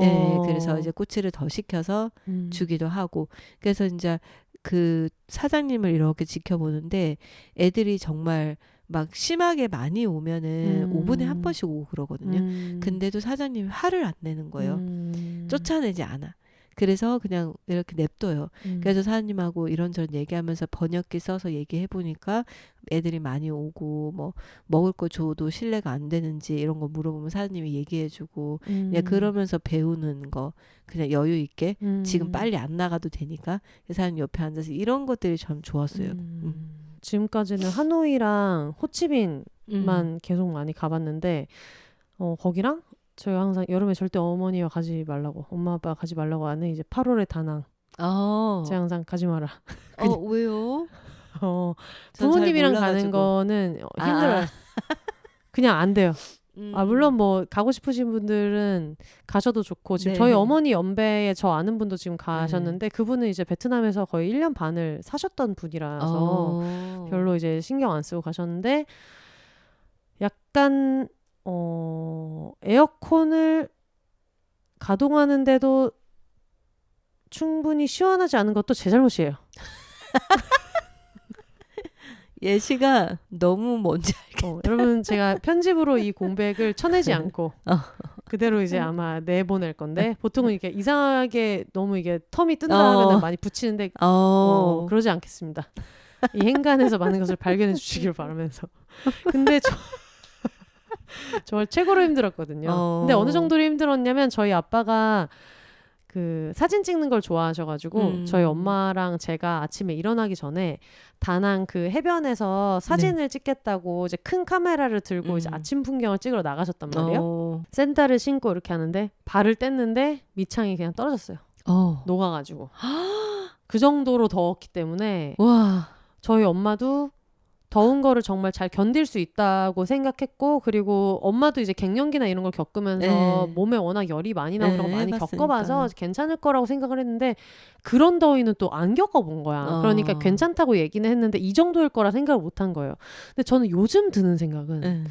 네, 그래서 이제 꼬치를 더 시켜서 주기도 하고. 그래서 이제 그 사장님을 이렇게 지켜보는데 애들이 정말 막 심하게 많이 오면은 5분에 한 번씩 오고 그러거든요. 근데도 사장님이 화를 안 내는 거예요. 쫓아내지 않아. 그래서 그냥 이렇게 냅둬요. 그래서 사장님하고 이런저런 얘기하면서 번역기 써서 얘기해보니까 애들이 많이 오고 뭐 먹을 거 줘도 신뢰가 안 되는지 이런 거 물어보면 사장님이 얘기해주고 그냥 그러면서 배우는 거 그냥 여유 있게 지금 빨리 안 나가도 되니까 사장님 옆에 앉아서 이런 것들이 참 좋았어요. 지금까지는 하노이랑 호치민만 계속 많이 가봤는데 거기랑 저희 항상 여름에 절대 어머니와 가지 말라고 엄마 아빠 가지 말라고 하는 이제 8월의 다낭 제가 항상 가지 마라. 왜요? 부모님이랑 가는 거는 힘들어요. 그냥 안 돼요. 물론 뭐 가고 싶으신 분들은 가셔도 좋고 지금 저희 어머니 연배에 저 아는 분도 지금 가셨는데 그분은 이제 베트남에서 거의 1년 반을 사셨던 분이라서 별로 이제 신경 안 쓰고 가셨는데 약간 에어컨을 가동하는데도 충분히 시원하지 않은 것도 제 잘못이에요. 예시가 너무 뭔지 알겠다. 여러분 제가 편집으로 이 공백을 쳐내지 않고 그대로 이제 아마 내보낼 건데 보통은 이렇게 이상하게 너무 이게 텀이 뜬다 하면 많이 붙이는데 그러지 않겠습니다. 이 행간에서 많은 것을 발견해 주시길 바라면서. 근데 정말 최고로 힘들었거든요. 근데 어느 정도로 힘들었냐면 저희 아빠가 그 사진 찍는 걸 좋아하셔가지고 저희 엄마랑 제가 아침에 일어나기 전에 다낭 그 해변에서 사진을 찍겠다고 이제 큰 카메라를 들고 이제 아침 풍경을 찍으러 나가셨단 말이에요. 샌들을 신고 이렇게 하는데 발을 뗐는데 밑창이 그냥 떨어졌어요. 녹아가지고 그 정도로 더웠기 때문에 저희 엄마도 더운 거를 정말 잘 견딜 수 있다고 생각했고 그리고 엄마도 이제 갱년기나 이런 걸 겪으면서 몸에 워낙 열이 많이 나고 그런 거 많이 겪어봐서 괜찮을 거라고 생각을 했는데 그런 더위는 또 안 겪어본 거야. 그러니까 괜찮다고 얘기는 했는데 이 정도일 거라 생각을 못한 거예요. 근데 저는 요즘 드는 생각은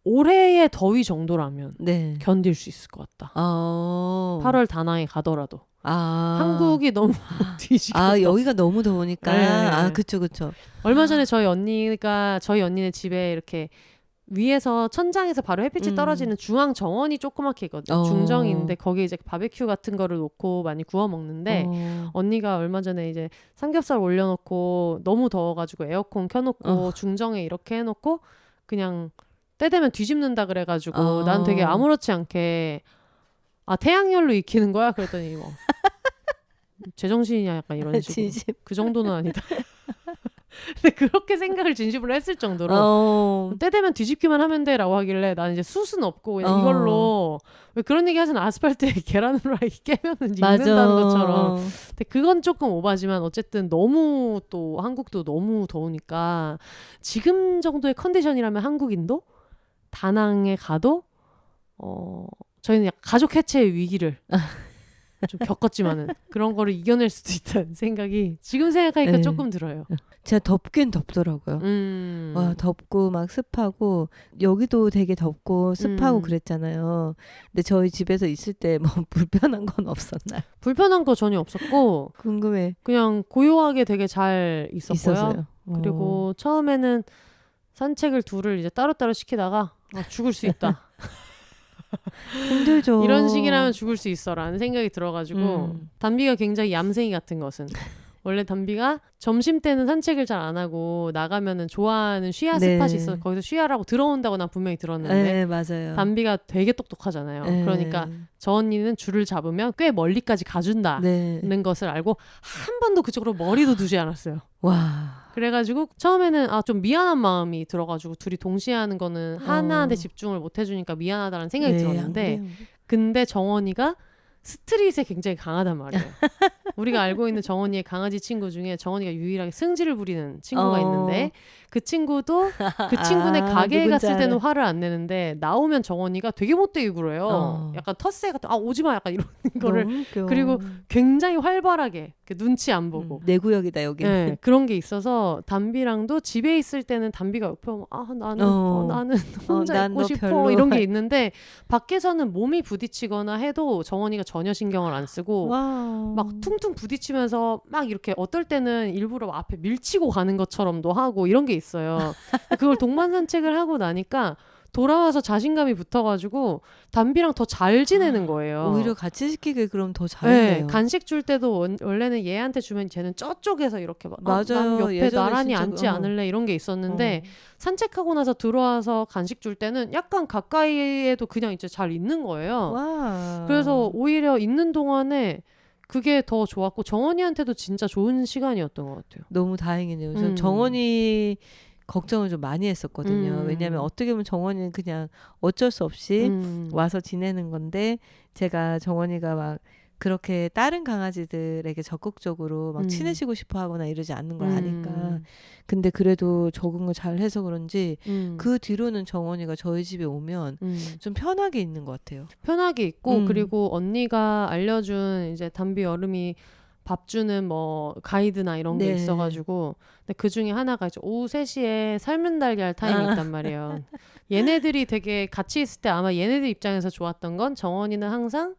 올해의 더위 정도라면 견딜 수 있을 것 같다. 8월 다낭에 가더라도. 한국이 너무 뒤지겠다. 여기가 너무 더우니까. 그쵸. 얼마 전에 저희 언니네 집에 이렇게 위에서 천장에서 바로 햇빛이 떨어지는 중앙 정원이 조그맣게 있거든요. 중정인데 거기에 이제 바베큐 같은 거를 놓고 많이 구워 먹는데 언니가 얼마 전에 이제 삼겹살 올려놓고 너무 더워가지고 에어컨 켜놓고 중정에 이렇게 해놓고 그냥 때 되면 뒤집는다 그래가지고 난 되게 아무렇지 않게 태양열로 익히는 거야? 그랬더니 뭐 제정신이냐 약간 이런 식으로. 그 정도는 아니다. 근데 그렇게 생각을 진심으로 했을 정도로 때 되면 뒤집기만 하면 돼 라고 하길래 나는 이제 숯은 없고 그냥 이걸로 왜 그런 얘기 하잖아. 아스팔트에 계란 후라이 깨면은 익는다는 것처럼. 근데 그건 조금 오바지만 어쨌든 너무 또 한국도 너무 더우니까 지금 정도의 컨디션이라면 한국인도 다낭에 가도 저희는 약간 가족 해체의 위기를 좀 겪었지만은 그런 거를 이겨낼 수도 있다는 생각이 지금 생각하니까 조금 들어요. 진짜 덥긴 덥더라고요. 덥고 막 습하고 여기도 되게 덥고 습하고 그랬잖아요. 근데 저희 집에서 있을 때 뭐 불편한 건 없었나요? 불편한 거 전혀 없었고 궁금해. 그냥 고요하게 되게 잘 있었고요. 그리고 처음에는 산책을 둘을 이제 따로따로 시키다가 죽을 수 있다. 힘들죠. 이런 식이라면 죽을 수 있어라는 생각이 들어가지고 담비가 굉장히 얌생이 같은 것은 원래 담비가 점심 때는 산책을 잘 안 하고 나가면은 좋아하는 쉬야 스팟이 있어서 거기서 쉬야라고 들어온다고 난 분명히 들었는데 맞아요. 담비가 되게 똑똑하잖아요. 그러니까 저 언니는 줄을 잡으면 꽤 멀리까지 가준다는 것을 알고 한 번도 그쪽으로 머리도 두지 않았어요. 그래가지고 처음에는 좀 미안한 마음이 들어가지고 둘이 동시에 하는 거는 하나한테 집중을 못 해주니까 미안하다는 생각이 들었는데 근데 정원이가 스트릿에 굉장히 강하단 말이에요. 우리가 알고 있는 정원이의 강아지 친구 중에 정원이가 유일하게 승질을 부리는 친구가 있는데 그 친구도 그 친구네 가게에 갔을 때는 화를 안 내는데 나오면 정원이가 되게 못되게 굴어요. 약간 텃세 같은 오지마 약간 이런 거를 그리고 굉장히 활발하게 눈치 안 보고 내 구역이다 여기. 네, 그런 게 있어서 담비랑도 집에 있을 때는 담비가 옆에 오면 나는 혼자 있고 싶어 별로. 이런 게 있는데 밖에서는 몸이 부딪히거나 해도 정원이가 전혀 신경을 안 쓰고 막 퉁퉁 부딪히면서 막 이렇게 어떨 때는 일부러 앞에 밀치고 가는 것처럼도 하고 이런 게 있어요. 그걸 동반 산책을 하고 나니까 돌아와서 자신감이 붙어가지고 담비랑 더 잘 지내는 거예요. 오히려 같이 시키게 그럼 더 잘해요. 네, 간식 줄 때도 원래는 얘한테 주면 쟤는 저쪽에서 이렇게 막 맞아요. 난 옆에 나란히 앉지 않을래 이런 게 있었는데 산책하고 나서 들어와서 간식 줄 때는 약간 가까이에도 그냥 이제 잘 있는 거예요. 와. 그래서 오히려 있는 동안에 그게 더 좋았고 정원이한테도 진짜 좋은 시간이었던 것 같아요. 너무 다행이네요. 전 정원이 걱정을 좀 많이 했었거든요. 왜냐하면 어떻게 보면 정원이는 그냥 어쩔 수 없이 와서 지내는 건데 제가 정원이가 막 그렇게 다른 강아지들에게 적극적으로 막 친해지고 싶어 하거나 이러지 않는 걸 아니까. 근데 그래도 적응을 잘 해서 그런지 그 뒤로는 정원이가 저희 집에 오면 좀 편하게 있는 것 같아요. 편하게 있고 그리고 언니가 알려준 이제 담비 여름이 밥 주는 뭐 가이드나 이런 게 있어가지고 근데 그 중에 하나가 이제 오후 3시에 삶은 달걀 타임이 있단 말이에요. 얘네들이 되게 같이 있을 때 아마 얘네들 입장에서 좋았던 건 정원이는 항상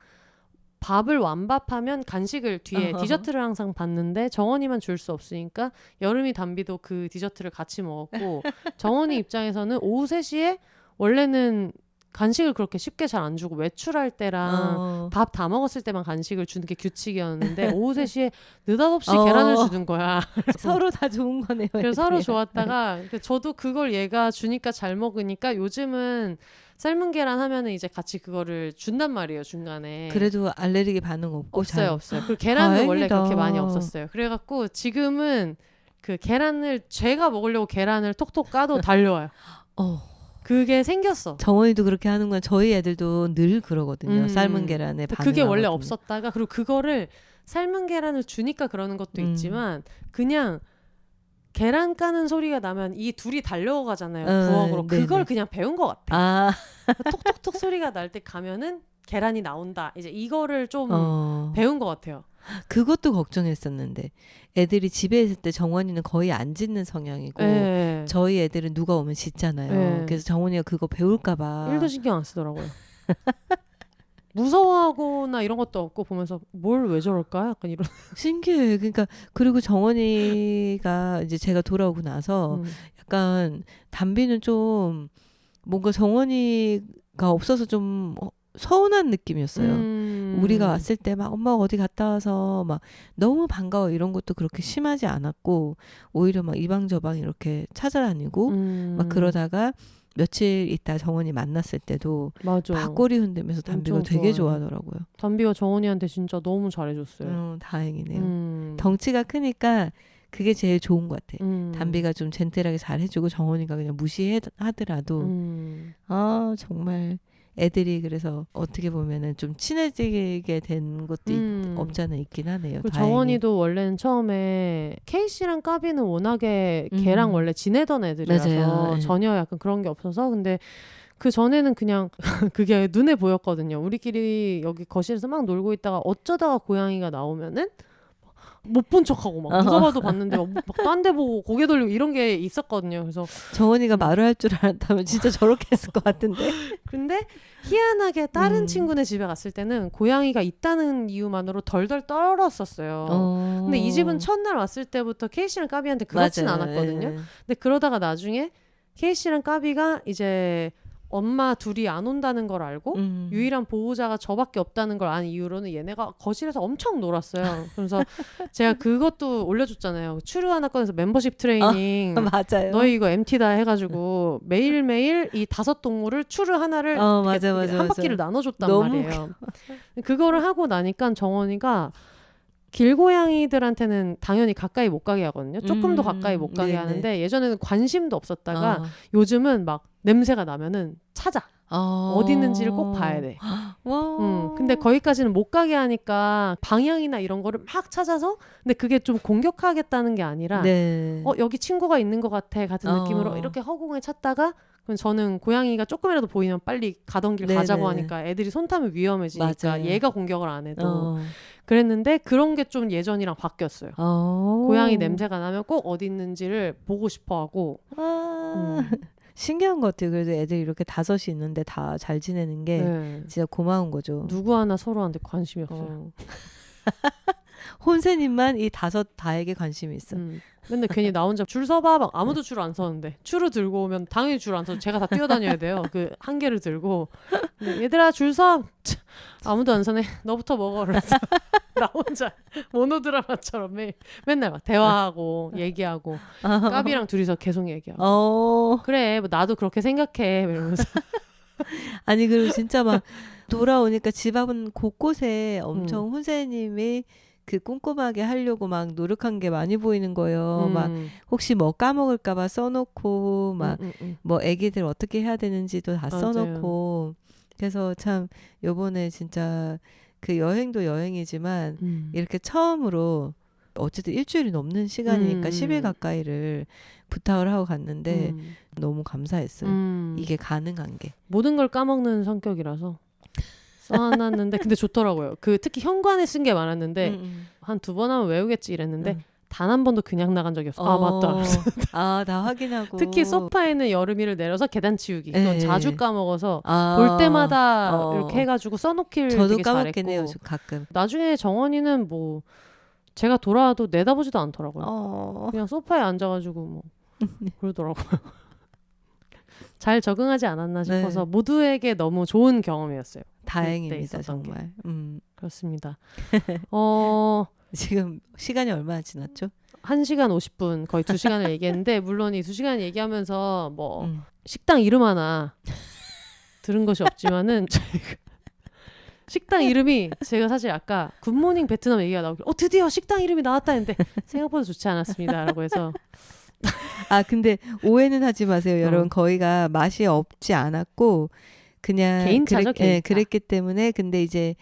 밥을 완밥하면 간식을 뒤에 디저트를 항상 받는데 정원이만 줄 수 없으니까 여름이 담비도 그 디저트를 같이 먹었고 정원이 입장에서는 오후 3시에 원래는 간식을 그렇게 쉽게 잘 안 주고 외출할 때랑 밥 다 먹었을 때만 간식을 주는 게 규칙이었는데 오후 3시에 느닷없이 계란을 주는 거야. 서로 다 좋은 거네요. 그래서 서로 좋았다가 저도 그걸 얘가 주니까 잘 먹으니까 요즘은 삶은 계란 하면은 이제 같이 그거를 준단 말이에요 중간에. 그래도 알레르기 반응 없고 없어요. 그리고 계란은 원래 그렇게 많이 없었어요. 그래갖고 지금은 그 계란을 제가 먹으려고 계란을 톡톡 까도 달려와요. 그게 생겼어. 정원이도 그렇게 하는 건 저희 애들도 늘 그러거든요. 삶은 계란에 반응하거든요. 그게 원래 없었다가 그리고 그거를 삶은 계란을 주니까 그러는 것도 있지만 그냥 계란 까는 소리가 나면 이 둘이 달려가잖아요. 부엌으로. 그걸 그냥 배운 것 같아. 톡톡톡 소리가 날 때 가면은 계란이 나온다. 이제 이거를 좀 배운 것 같아요. 그것도 걱정했었는데 애들이 집에 있을 때 정원이는 거의 안 짖는 성향이고 저희 애들은 누가 오면 짖잖아요. 그래서 정원이가 그거 배울까 봐 1도 신경 안 쓰더라고요. 무서워하거나 이런 것도 없고 보면서 뭘 왜 저럴까? 약간 이런. 신기해. 그러니까 그리고 정원이가 이제 제가 돌아오고 나서 약간 담비는 좀 뭔가 정원이가 없어서 좀 서운한 느낌이었어요. 우리가 왔을 때 막 엄마가 어디 갔다 와서 막 너무 반가워 이런 것도 그렇게 심하지 않았고 오히려 막 이방저방 이렇게 찾아다니고 막 그러다가 며칠 있다 정원이 만났을 때도 맞아. 막 꼬리 흔들면서 담비가 되게 좋아하더라고요. 담비가 정원이한테 진짜 너무 잘해줬어요. 다행이네요. 덩치가 크니까 그게 제일 좋은 것 같아. 담비가 좀 젠틀하게 잘해주고 정원이가 그냥 무시하더라도 정말 애들이 그래서 어떻게 보면은 좀 친해지게 된 것도 없잖아 있긴 하네요. 정원이도 원래는 처음에 케이씨랑 까비는 워낙에 걔랑 원래 지내던 애들이라서 맞아요. 전혀 약간 그런 게 없어서 근데 그 전에는 그냥 그게 눈에 보였거든요. 우리끼리 여기 거실에서 막 놀고 있다가 어쩌다가 고양이가 나오면은 못 본 척하고 막 누가 봐도 봤는데 막 딴 데 보고 고개 돌리고 이런 게 있었거든요. 그래서 정원이가 말을 할 줄 알았다면 진짜 저렇게 했을 것 같은데. 근데 희한하게 다른 친구네 집에 갔을 때는 고양이가 있다는 이유만으로 덜덜 떨었었어요. 근데 이 집은 첫날 왔을 때부터 케이씨랑 까비한테 그렇진 않았거든요. 근데 그러다가 나중에 케이씨랑 까비가 이제 엄마 둘이 안 온다는 걸 알고 유일한 보호자가 저밖에 없다는 걸 아는 이유로는 얘네가 거실에서 엄청 놀았어요. 그래서 제가 그것도 올려줬잖아요. 추루 하나 꺼내서 멤버십 트레이닝 맞아요. 너희 이거 MT다 해가지고 매일매일 이 5동물을 추루 하나를 한 바퀴를 나눠줬단 말이에요. 그거를 하고 나니까 정원이가 길고양이들한테는 당연히 가까이 못 가게 하거든요. 조금 더 가까이 못 가게 네네. 하는데 예전에는 관심도 없었다가 요즘은 막 냄새가 나면은 찾아. 어디 있는지를 꼭 봐야 돼. 근데 거기까지는 못 가게 하니까 방향이나 이런 거를 막 찾아서 근데 그게 좀 공격하겠다는 게 아니라 네. 여기 친구가 있는 것 같아 같은 느낌으로 이렇게 허공에 찾다가 그럼 저는 고양이가 조금이라도 보이면 빨리 가던 길 네네. 가자고 하니까 애들이 손 타면 위험해지니까 맞아요. 얘가 공격을 안 해도 그랬는데 그런 게 좀 예전이랑 바뀌었어요. 고양이 냄새가 나면 꼭 어디 있는지를 보고 싶어 하고 신기한 것 같아요. 그래도 애들이 이렇게 다섯이 있는데 다 잘 지내는 게 네. 진짜 고마운 거죠. 누구 하나 서로한테 관심이 없어요. 혼세님만 이 다섯 다에게 관심이 있어. 맨날 괜히 나 혼자 줄 서봐 막 아무도 줄 안 서는데 줄을 들고 오면 당연히 줄 안 서서 제가 다 뛰어다녀야 돼요. 그 한 개를 들고 얘들아 줄 서. 아무도 안 서네. 너부터 먹어. 그래서 나 혼자 모노드라마처럼 맨날 막 대화하고 얘기하고 까비랑 둘이서 계속 얘기하고 그래 뭐 나도 그렇게 생각해 이러면서 아니 그리고 진짜 막 돌아오니까 집 앞은 곳곳에 엄청 혼세님이 그 꼼꼼하게 하려고 막 노력한 게 많이 보이는 거예요. 막 혹시 뭐 까먹을까봐 써놓고 막 뭐 애기들 어떻게 해야 되는지도 다 써놓고 그래서 참 요번에 진짜 그 여행도 여행이지만 이렇게 처음으로 어쨌든 일주일이 넘는 시간이니까 10일 가까이를 부탁을 하고 갔는데 너무 감사했어요. 이게 가능한 게. 모든 걸 까먹는 성격이라서 써놨는데 근데 좋더라고요. 그 특히 현관에 쓴 게 많았는데 한 2번 하면 외우겠지 이랬는데 단 한 번도 그냥 나간 적이 없어. 아 맞다. 다 확인하고. 특히 소파에는 여름이를 내려서 계단 치우기. 그건 자주 까먹어서 볼 볼 때마다 이렇게 해가지고 써놓길 저도 되게 까먹긴 해요. 잘했고. 가끔. 나중에 정원이는 뭐 제가 돌아와도 내다보지도 않더라고요. 그냥 소파에 앉아가지고 뭐 그러더라고요. 잘 적응하지 않았나 싶어서 모두에게 너무 좋은 경험이었어요. 다행입니다. 정말. 그렇습니다. 지금 시간이 얼마나 지났죠? 1시간 50분 거의 2시간을 얘기했는데 물론 이 2시간 얘기하면서 뭐 식당 이름 하나 들은 것이 없지만은 식당 이름이 제가 사실 아까 굿모닝 베트남 얘기가 나오길래 드디어 식당 이름이 나왔다 했는데 생각보다 좋지 않았습니다 라고 해서 근데 오해는 하지 마세요. 여러분 거기가 맛이 없지 않았고 그냥 개인차죠, 개인차. 그랬기 때문에 근데 이제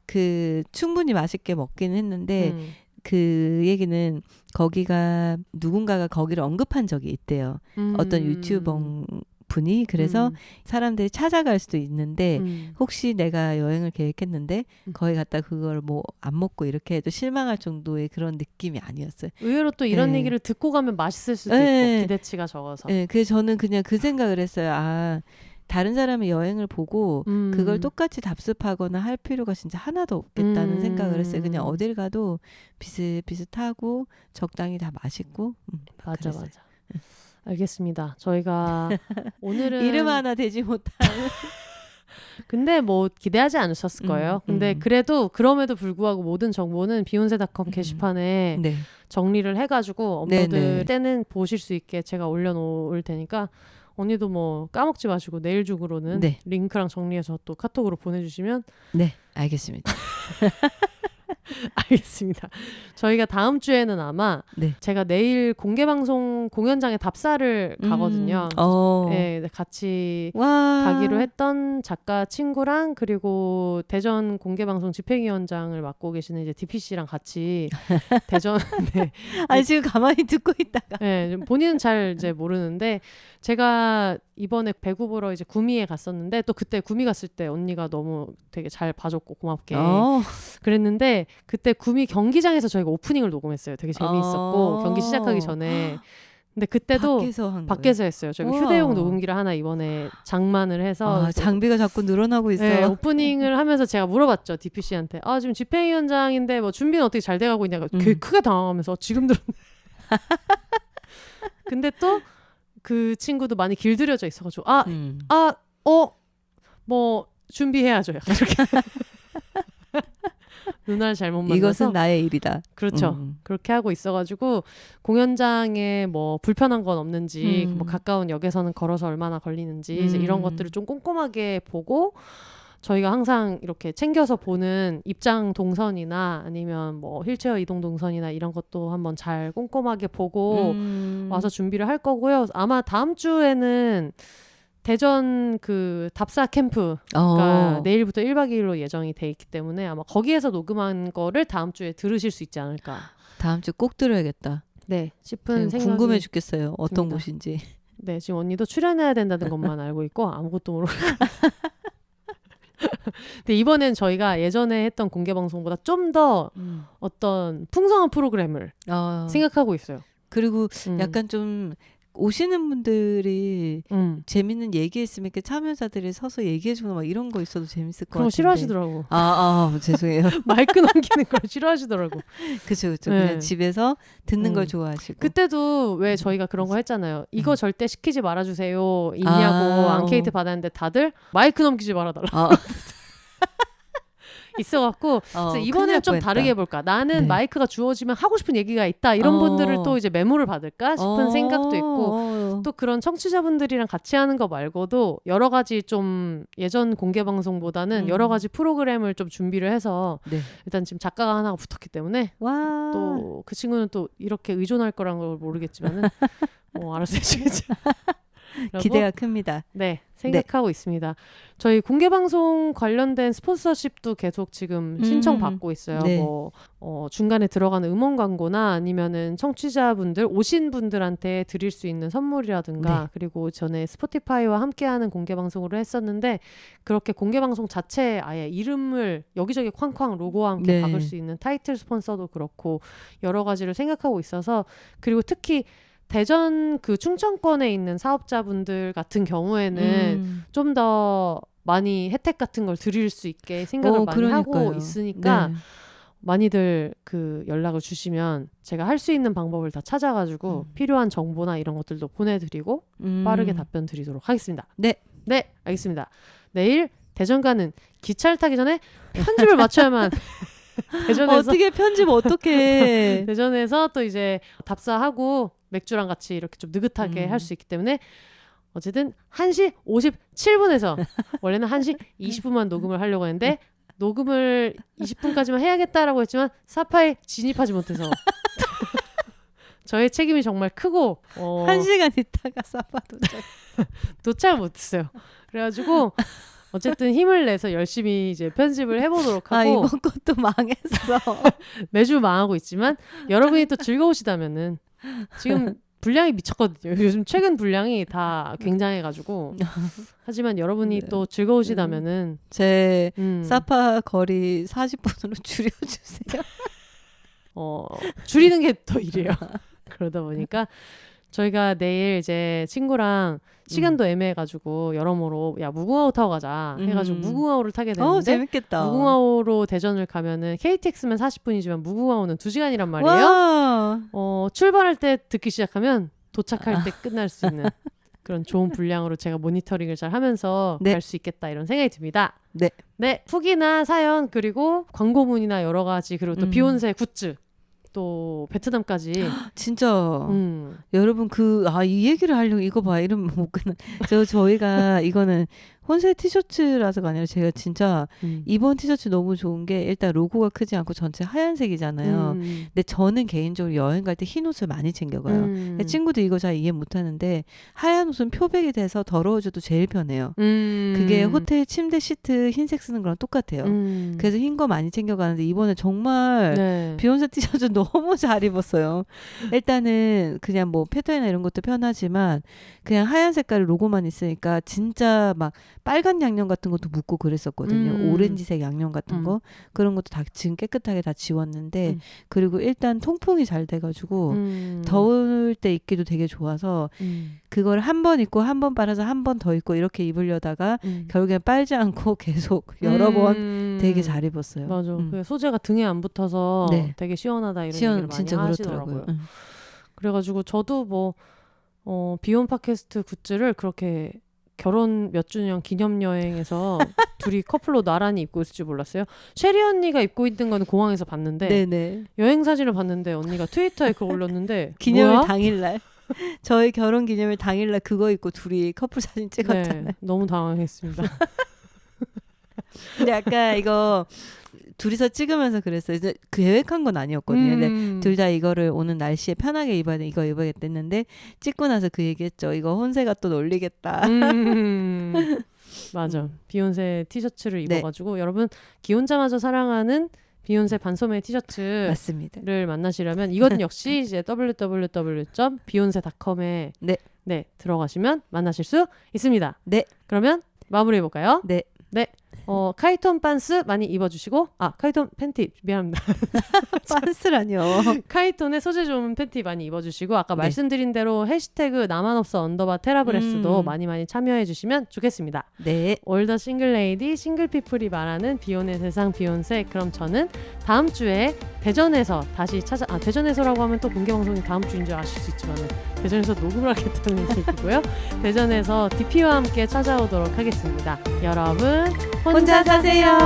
그 충분히 맛있게 먹기는 했는데 그 얘기는 거기가 누군가가 거기를 언급한 적이 있대요. 어떤 유튜버 분이 그래서 사람들이 찾아갈 수도 있는데 혹시 내가 여행을 계획했는데 거기 갔다 그걸 뭐 안 먹고 이렇게 해도 실망할 정도의 그런 느낌이 아니었어요. 의외로 또 이런 얘기를 듣고 가면 맛있을 수도 있고 기대치가 적어서. 그래서 저는 그냥 그 생각을 했어요. 다른 사람의 여행을 보고 그걸 똑같이 답습하거나 할 필요가 진짜 하나도 없겠다는 생각을 했어요. 그냥 어딜 가도 비슷비슷하고 적당히 다 맛있고 맞아. 알겠습니다. 저희가 오늘은 이름 하나 되지 못한 근데 뭐 기대하지 않으셨을 거예요. 근데 그래도 그럼에도 불구하고 모든 정보는 비욘세닷컴 게시판에 정리를 해가지고 업로드 때는 보실 수 있게 제가 올려놓을 테니까 언니도 뭐 까먹지 마시고 내일 중으로는 링크랑 정리해서 또 카톡으로 보내주시면 알겠습니다. 알겠습니다. 저희가 다음 주에는 아마 제가 내일 공개방송 공연장에 답사를 가거든요. 같이 가기로 했던 작가 친구랑 그리고 대전 공개방송 집행위원장을 맡고 계시는 이제 DPC랑 같이 대전 지금 가만히 듣고 있다가 본인은 잘 이제 모르는데 제가 이번에 배구 보러 이제 구미에 갔었는데 또 그때 구미 갔을 때 언니가 너무 되게 잘 봐줬고 고맙게 그랬는데 그때 구미 경기장에서 저희가 오프닝을 녹음했어요. 되게 재미있었고 경기 시작하기 전에 근데 그때도 밖에서 했어요. 저희가 휴대용 녹음기를 하나 이번에 장만을 해서 장비가 자꾸 늘어나고 있어요. 오프닝을 하면서 제가 물어봤죠. DPC한테 지금 집행위원장인데 뭐 준비는 어떻게 잘 돼가고 있냐고 크게 당황하면서 지금 들었네. 근데 또 그 친구도 많이 길들여져 있어가지고 뭐 준비해야죠. 약간 이렇게 누나를 잘못 만나서 이것은 나의 일이다. 그렇죠. 그렇게 하고 있어가지고 공연장에 뭐 불편한 건 없는지 뭐 가까운 역에서는 걸어서 얼마나 걸리는지 이제 이런 것들을 좀 꼼꼼하게 보고 저희가 항상 이렇게 챙겨서 보는 입장 동선이나 아니면 뭐 휠체어 이동 동선이나 이런 것도 한번 잘 꼼꼼하게 보고 와서 준비를 할 거고요. 아마 다음 주에는 대전 그 답사 캠프가 내일부터 1박 2일로 예정이 돼 있기 때문에 아마 거기에서 녹음한 거를 다음 주에 들으실 수 있지 않을까. 다음 주 꼭 들어야겠다. 네, 싶은 생각이 궁금해 죽겠어요. 어떤 듭니다. 곳인지. 네, 지금 언니도 출연해야 된다는 것만 알고 있고 아무것도 모르고. 근데 이번엔 저희가 예전에 했던 공개 방송보다 좀 더 어떤 풍성한 프로그램을 생각하고 있어요. 그리고 약간 좀 오시는 분들이 재밌는 얘기했으면 이렇게 참여자들이 서서 얘기해주거나 막 이런 거 있어도 재밌을 것 같은데. 그럼 싫어하시더라고. 죄송해요. 마이크 넘기는 걸 싫어하시더라고. 그쵸. 네. 그냥 집에서 듣는 걸 좋아하시고. 그때도 왜 저희가 그런 거 했잖아요. 이거 절대 시키지 말아주세요. 있냐고 앙케이트 받았는데 다들 마이크 넘기지 말아달라. 있어갖고 그래서 이번엔 좀 다르게 해볼까. 나는 마이크가 주어지면 하고 싶은 얘기가 있다. 이런 분들을 또 이제 메모를 받을까 싶은 생각도 있고 또 그런 청취자분들이랑 같이 하는 거 말고도 여러 가지 좀 예전 공개 방송보다는 여러 가지 프로그램을 좀 준비를 해서 일단 지금 작가가 하나가 붙었기 때문에 또 그 친구는 또 이렇게 의존할 거란 걸 모르겠지만은 알아서 해주겠죠. 기대가 큽니다. 네, 생각하고 있습니다. 저희 공개방송 관련된 스폰서십도 계속 지금 신청받고 있어요. 중간에 들어가는 음원 광고나 아니면은 청취자분들, 오신 분들한테 드릴 수 있는 선물이라든가 그리고 전에 스포티파이와 함께하는 공개방송으로 했었는데 그렇게 공개방송 자체 아예 이름을 여기저기 쾅쾅 로고와 함께 박을 수 있는 타이틀 스폰서도 그렇고 여러 가지를 생각하고 있어서 그리고 특히 대전 그 충청권에 있는 사업자분들 같은 경우에는 좀 더 많이 혜택 같은 걸 드릴 수 있게 생각을 많이 하고 있으니까 많이들 그 연락을 주시면 제가 할 수 있는 방법을 다 찾아가지고 필요한 정보나 이런 것들도 보내드리고 빠르게 답변 드리도록 하겠습니다. 네, 알겠습니다. 내일 대전 가는 기차를 타기 전에 편집을 맞춰야만 대전에서 어떻게 편집 어떻게 대전에서 또 이제 답사하고 맥주랑 같이 이렇게 좀 느긋하게 할 수 있기 때문에 어쨌든 1시 57분에서 원래는 1시 20분만 녹음을 하려고 했는데 녹음을 20분까지만 해야겠다라고 했지만 사파에 진입하지 못해서 저의 책임이 정말 크고 1시간 있다가 사파 도착을 못했어요. 그래가지고 어쨌든 힘을 내서 열심히 이제 편집을 해보도록 하고 이번 것도 망했어. 매주 망하고 있지만 여러분이 또 즐거우시다면은 지금 분량이 미쳤거든요. 요즘 최근 분량이 다 굉장해가지고 하지만 여러분이 또 즐거우시다면은 제 사파 거리 40분으로 줄여주세요. 줄이는 게 더 일이에요. 그러다 보니까 저희가 내일 이제 친구랑 시간도 애매해가지고 여러모로 야 무궁화호 타고 가자 해가지고 무궁화호를 타게 되는데 재밌겠다. 무궁화호로 대전을 가면은 KTX면 40분이지만 무궁화호는 2시간이란 말이에요. 출발할 때 듣기 시작하면 도착할 때 끝날 수 있는 그런 좋은 분량으로 제가 모니터링을 잘 하면서 갈 수 있겠다 이런 생각이 듭니다. 네, 후기나 사연 그리고 광고문이나 여러 가지 그리고 또 비욘세 굿즈 또 베트남까지 진짜 여러분 이 얘기를 하려고 이거 봐 이러면 못 끝나. 저희가 이거는 혼세 티셔츠라서가 아니라 제가 진짜 이번 티셔츠 너무 좋은 게 일단 로고가 크지 않고 전체 하얀색이잖아요. 근데 저는 개인적으로 여행 갈 때 흰 옷을 많이 챙겨가요. 친구들 이거 잘 이해 못하는데 하얀 옷은 표백이 돼서 더러워져도 제일 편해요. 그게 호텔 침대 시트 흰색 쓰는 거랑 똑같아요. 그래서 흰 거 많이 챙겨가는데 이번에 정말 비욘세 티셔츠 너무 잘 입었어요. 일단은 그냥 뭐 패턴이나 이런 것도 편하지만 그냥 하얀 색깔 로고만 있으니까 진짜 막 빨간 양념 같은 것도 묻고 그랬었거든요. 오렌지색 양념 같은 거 그런 것도 다 지금 깨끗하게 다 지웠는데 그리고 일단 통풍이 잘 돼가지고 더울 때 입기도 되게 좋아서 그걸 한 번 입고 한 번 빨아서 한 번 더 입고 이렇게 입으려다가 결국엔 빨지 않고 계속 여러 번 되게 잘 입었어요. 맞아. 그 소재가 등에 안 붙어서 되게 시원하다 이런 얘기를 많이 진짜 하시더라고요. 그래가지고 저도 뭐 비욘 팟캐스트 굿즈를 그렇게 결혼 몇 주년 기념여행에서 둘이 커플로 나란히 입고 있을 줄 몰랐어요. 쉐리 언니가 입고 있는 거는 공항에서 봤는데 여행 사진을 봤는데 언니가 트위터에 그걸 올렸는데 기념일 뭐야? 당일날 저희 결혼 기념일 당일날 그거 입고 둘이 커플 사진 찍었잖아요. 너무 당황했습니다. 근데 아까 이거 둘이서 찍으면서 그랬어요. 이제 계획한 건 아니었거든요. 근데 둘 다 이거를 오는 날씨에 편하게 입어야 돼. 이거 입어야겠다 했는데 찍고 나서 그 얘기했죠. 이거 혼세가 또 놀리겠다. 맞아. 비욘세 티셔츠를 입어가지고 여러분 기혼자마저 사랑하는 비욘세 반소매 티셔츠를 맞습니다. 만나시려면 이건 역시 이제 www.beyonce.com에 네, 들어가시면 만나실 수 있습니다. 네. 그러면 마무리해 볼까요? 네. 카이톤 반스 많이 입어주시고 카이톤 팬티 미안합니다. 빤스라뇨. 카이톤의 소재 좋은 팬티 많이 입어주시고 아까 말씀드린 대로 해시태그 나만 없어 _테라브레스도 많이 참여해 주시면 좋겠습니다. 네. 올더 싱글레이디 싱글피플이 말하는 비혼의 세상 비욘세. 그럼 저는 다음 주에 대전에서 다시 대전에서라고 하면 또 공개방송이 다음 주인 줄 아실 수 있지만 대전에서 녹음을 하겠다는 얘기고요. 대전에서 DP와 함께 찾아오도록 하겠습니다. 여러분 혼자 사세요.